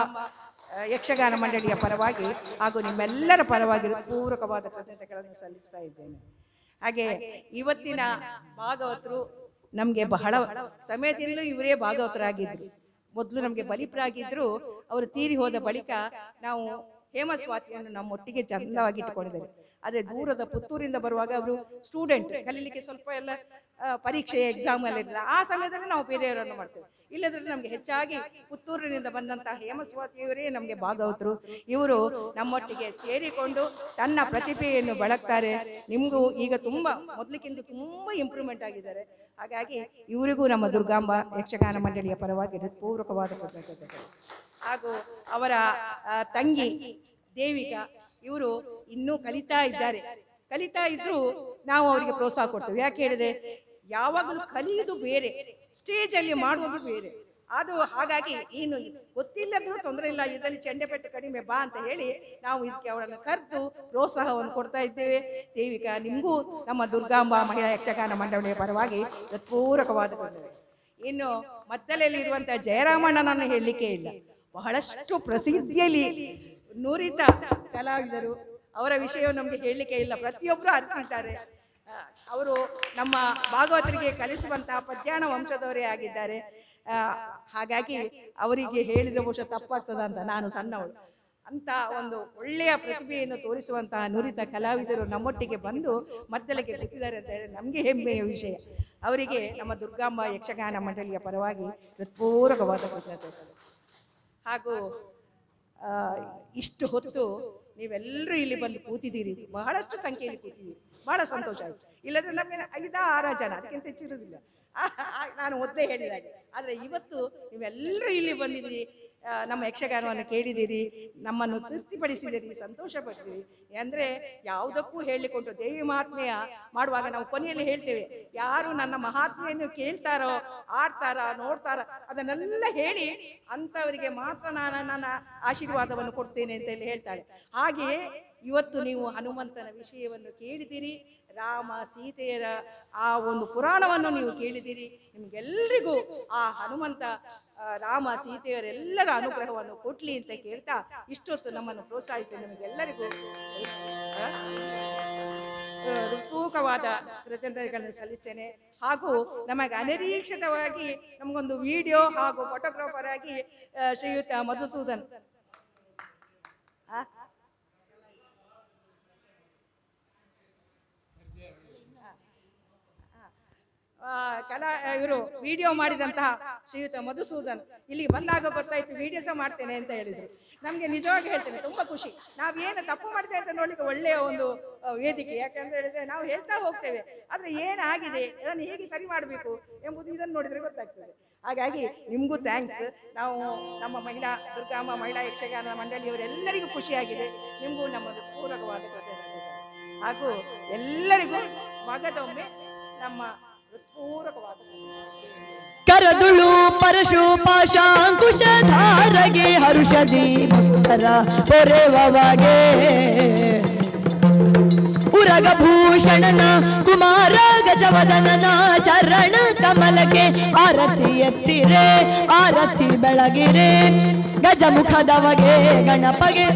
ಯಕ್ಷಗಾನ ಮಂಡಳಿಯ ಪರವಾಗಿ ಹಾಗೂ ನಿಮ್ಮೆಲ್ಲರ ಪರವಾಗಿ ಪೂರಕವಾದ ಕೃತಜ್ಞತೆಗಳನ್ನು ಸಲ್ಲಿಸ್ತಾ ಇದ್ದೇನೆ. ಹಾಗೆ ಇವತ್ತಿನ ಭಾಗವತರು ನಮ್ಗೆ ಬಹಳ ಸಮಯದಿಂದಲೂ ಇವರೇ ಭಾಗವತರಾಗಿದ್ರು. ಮೊದಲು ನಮ್ಗೆ ಬಲಿಪ್ರಾಗಿದ್ರು. ಅವರು ತೀರಿ ಹೋದ ಬಳಿಕ ನಾವು ಹೇಮಸ್ವಾತಿಯನ್ನು ನಮ್ಮೊಟ್ಟಿಗೆ ಚಂದವಾಗಿ ಇಟ್ಟುಕೊಂಡಿದ್ದಾರೆ. ಆದ್ರೆ ದೂರದ ಪುತ್ತೂರಿಂದ ಬರುವಾಗ ಅವರು ಸ್ಟೂಡೆಂಟ್, ಕಲೀಲಿಕ್ಕೆ ಸ್ವಲ್ಪ ಎಲ್ಲ ಪರೀಕ್ಷೆ ಎಕ್ಸಾಮ್ ಎಲ್ಲ ಇರಲಿಲ್ಲ. ಆ ಸಮಯದಲ್ಲಿ ನಾವು ಬೇರೆಯವರನ್ನು ಮಾಡ್ತೇವೆ. ಇಲ್ಲದ್ರೆ ನಮ್ಗೆ ಹೆಚ್ಚಾಗಿ ಪುತ್ತೂರಿನಿಂದ ಬಂದಂತಹ ಹೇಮಸ್ವಾತಿಯವರೇ ನಮ್ಗೆ ಭಾಗವತರು. ಇವರು ನಮ್ಮೊಟ್ಟಿಗೆ ಸೇರಿಕೊಂಡು ತನ್ನ ಪ್ರತಿಭೆಯನ್ನು ಬೆಳಗ್ತಾರೆ. ನಿಮ್ಗೂ ಈಗ ತುಂಬಾ ಮೊದಲಿಗಿಂತ ತುಂಬಾ ಇಂಪ್ರೂವ್ಮೆಂಟ್ ಆಗಿದ್ದಾರೆ. ಹಾಗಾಗಿ ಇವರಿಗೂ ನಮ್ಮ ದುರ್ಗಾಂಬ ಯಕ್ಷಗಾನ ಮಂಡಳಿಯ ಪರವಾಗಿ ಹೃತ್ಪೂರ್ವಕವಾದ ಕೃತಜ್ಞತೆಗಳು. ಹಾಗೂ ಅವರ ತಂಗಿ ದೇವಿಕಾ ಇವರು ಇನ್ನೂ ಕಲಿತಾ ಇದ್ರು ನಾವು ಅವರಿಗೆ ಪ್ರೋತ್ಸಾಹ ಕೊಡ್ತೇವೆ. ಯಾಕೆ ಹೇಳಿದ್ರೆ ಯಾವಾಗಲೂ ಕಲಿಯುವುದು ಬೇರೆ, ಸ್ಟೇಜ್ ಅಲ್ಲಿ ಮಾಡುವುದು ಬೇರೆ. ಅದು ಹಾಗಾಗಿ ನೀನು ಗೊತ್ತಿಲ್ಲದ್ರೂ ತೊಂದರೆ ಇಲ್ಲ, ಇದರಲ್ಲಿ ಚೆಂಡೆಪೆಟ್ಟು ಕಡಿಮೆ ಬಾ ಅಂತ ಹೇಳಿ ನಾವು ಇದಕ್ಕೆ ಅವಳನ್ನು ಕರೆದು ಪ್ರೋತ್ಸಾಹವನ್ನು ಕೊಡ್ತಾ ಇದ್ದೇವೆ. ದೇವಿಕಾ ನಿಮಗೂ ನಮ್ಮ ದುರ್ಗಾಂಬ ಮಹಿಳಾ ಯಕ್ಷಗಾನ ಮಂಡಳಿಯ ಪರವಾಗಿ ಹೃತ್ಪೂರ್ವಕವಾದ ಇನ್ನು ಮದ್ದಲೆಯಲ್ಲಿ ಇರುವಂತಹ ಜಯರಾಮಣ್ಣನನ್ನು ಹೇಳಲಿಕ್ಕೆ ಇಲ್ಲ, ಬಹಳಷ್ಟು ಪ್ರಸಿದ್ಧಿಯಲ್ಲಿ ನುರಿತ ಕಲಾವಿದರು. ಅವರ ವಿಷಯ ನಮಗೆ ಹೇಳಲಿಕ್ಕೆ ಇಲ್ಲ, ಪ್ರತಿಯೊಬ್ಬರು ಅರ್ತಿದ್ದಾರೆ. ಅವರು ನಮ್ಮ ಭಾಗವತರಿಗೆ ಕಲಿಸುವಂತಹ ಪದ್ಯಾಣ ವಂಶದವರೇ ಆಗಿದ್ದಾರೆ. ಹಾಗಾಗಿ ಅವರಿಗೆ ಹೇಳಿದ್ರೆ ಬಹುಶಃ ತಪ್ಪಾಗ್ತದ ಅಂತ ನಾನು ಸಣ್ಣವಳು. ಅಂತ ಒಂದು ಒಳ್ಳೆಯ ಪ್ರತಿಭೆಯನ್ನು ತೋರಿಸುವಂತಹ ನುರಿತ ಕಲಾವಿದರು ನಮ್ಮೊಟ್ಟಿಗೆ ಬಂದು ಮದ್ದಲೆಗೆ ಕೂತಿದ್ದಾರೆ ಅಂತ ಹೇಳಿ ನಮಗೆ ಹೆಮ್ಮೆಯ ವಿಷಯ. ಅವರಿಗೆ ನಮ್ಮ ದುರ್ಗಾಂಬ ಯಕ್ಷಗಾನ ಮಂಡಳಿಯ ಪರವಾಗಿ ಹೃತ್ಪೂರ್ವಕವಾದ ಕೃತಜ್ಞತೆಗಳು. ಹಾಗೂ ಇಷ್ಟು ಹೊತ್ತು ನೀವೆಲ್ಲರೂ ಇಲ್ಲಿ ಬಂದು ಕೂತಿದ್ದೀರಿ, ಬಹಳಷ್ಟು ಸಂಖ್ಯೆಯಲ್ಲಿ ಕೂತಿದ್ದೀರಿ, ಬಹಳ ಸಂತೋಷ ಆಯ್ತು. ಇಲ್ಲದ್ರೆ ನಮಗೆ 5-6 ಜನ, ಅದಕ್ಕಿಂತ ಹೆಚ್ಚಿರುವುದಿಲ್ಲ, ನಾನು ಮೊದಲೇ ಹೇಳಿದಾಗೆ. ಆದ್ರೆ ಇವತ್ತು ನೀವೆಲ್ಲರೂ ಇಲ್ಲಿ ಬಂದಿದ್ದೀರಿ, ನಮ್ಮ ಯಕ್ಷಗಾನವನ್ನು ಕೇಳಿದಿರಿ, ನಮ್ಮನ್ನು ತೃಪ್ತಿಪಡಿಸಿದಿರಿ, ಸಂತೋಷ ಪಡ್ತೀರಿ. ಅಂದ್ರೆ ಯಾವುದಕ್ಕೂ ಹೇಳಿಕೊಂಡು ದೇವಿ ಮಹಾತ್ಮೆಯ ಮಾಡುವಾಗ ನಾವು ಕೊನೆಯಲ್ಲಿ ಹೇಳ್ತೇವೆ, ಯಾರು ನನ್ನ ಮಹಾತ್ಮೆಯನ್ನು ಕೇಳ್ತಾರೋ, ಆಡ್ತಾರ, ನೋಡ್ತಾರ, ಅದನ್ನೆಲ್ಲ ಹೇಳಿ ಅಂತವರಿಗೆ ಮಾತ್ರ ನಾನು ನನ್ನ ಆಶೀರ್ವಾದವನ್ನು ಕೊಡ್ತೇನೆ ಅಂತ ಹೇಳಿ ಹೇಳ್ತಾಳೆ. ಹಾಗೆಯೇ ಇವತ್ತು ನೀವು ಹನುಮಂತನ ವಿಷಯವನ್ನು ಕೇಳಿದಿರಿ, ರಾಮ ಸೀತೆಯರ ಆ ಒಂದು ಪುರಾಣವನ್ನು ನೀವು ಕೇಳಿದಿರಿ. ನಿಮ್ಗೆಲ್ಲರಿಗೂ ಆ ಹನುಮಂತ ರಾಮ ಸೀತೆಯರೆಲ್ಲರ ಅನುಗ್ರಹವನ್ನು ಕೊಡ್ಲಿ ಅಂತ ಕೇಳ್ತಾ ಇಷ್ಟೊತ್ತು ನಮ್ಮನ್ನು ಪ್ರೋತ್ಸಾಹಿಸಿ ನಿಮಗೆಲ್ಲರಿಗೂ ತೂಕವಾದ ಕೃತಜ್ಞತೆಗಳನ್ನು ಸಲ್ಲಿಸ್ತೇನೆ. ಹಾಗೂ ನಮಗೆ ಅನಿರೀಕ್ಷಿತವಾಗಿ ನಮಗೊಂದು ವಿಡಿಯೋ ಹಾಗೂ ಫೋಟೋಗ್ರಾಫರ್ ಆಗಿ ಶ್ರೀಯುತ ಮಧುಸೂದನ್ ಇವರು ವಿಡಿಯೋ ಮಾಡಿದಂತಹ ಶ್ರೀಯುತ ಮಧುಸೂದನ್ ಇಲ್ಲಿ ಬಂದಾಗ ಗೊತ್ತಾಯ್ತು ವಿಡಿಯೋ ಸಹ ಮಾಡ್ತೇನೆ ಅಂತ ಹೇಳಿದ್ರು. ನಮ್ಗೆ ನಿಜವಾಗಿ ಹೇಳ್ತೇನೆ ತುಂಬಾ ಖುಷಿ. ನಾವೇನು ತಪ್ಪು ಮಾಡ್ತೇವೆ ಅಂತ ನೋಡ್ಲಿಕ್ಕೆ ಒಳ್ಳೆಯ ಒಂದು ವೇದಿಕೆ. ಯಾಕಂತ ಹೇಳಿದ್ರೆ ನಾವು ಹೇಳ್ತಾ ಹೋಗ್ತೇವೆ, ಆದ್ರೆ ಏನಾಗಿದೆ ಅದನ್ನು ಹೇಗೆ ಸರಿ ಮಾಡಬೇಕು ಎಂಬುದು ಇದನ್ನು ನೋಡಿದ್ರೆ ಗೊತ್ತಾಗ್ತದೆ. ಹಾಗಾಗಿ ನಿಮ್ಗೂ ಥ್ಯಾಂಕ್ಸ್. ನಾವು ನಮ್ಮ ದುರ್ಗಾಂಬ ಮಹಿಳಾ ಯಕ್ಷಗಾನದ ಮಂಡಳಿಯವರೆಲ್ಲರಿಗೂ ಖುಷಿಯಾಗಿದೆ. ನಿಮ್ಗೂ ನಮ್ಮ ಪೂರಕವಾದ ಕೃತಜ್ಞತೆಗಳು. ಹಾಗೂ ಎಲ್ಲರಿಗೂ ಮಗದೊಮ್ಮೆ ನಮ್ಮ ಪೂರಕವಾದ ಕರದುಳು ಪರಶು ಪಾಶಾಂಕುಶಧಾರಗೆ ಹರುಷದಿ ಭಕ್ತರ ಪೊರೆವಗೆ ತುರಗಭೂಷಣನ ಕುಮಾರ ಗಜವದನನ ಚರಣ ಕಮಲಕ್ಕೆ ಆರತಿ ಎತ್ತಿರೆ ಆರತಿ ಬೆಳಗಿರೆ ಗಜಮುಖದವಗೆ ಗಣಪಗೆ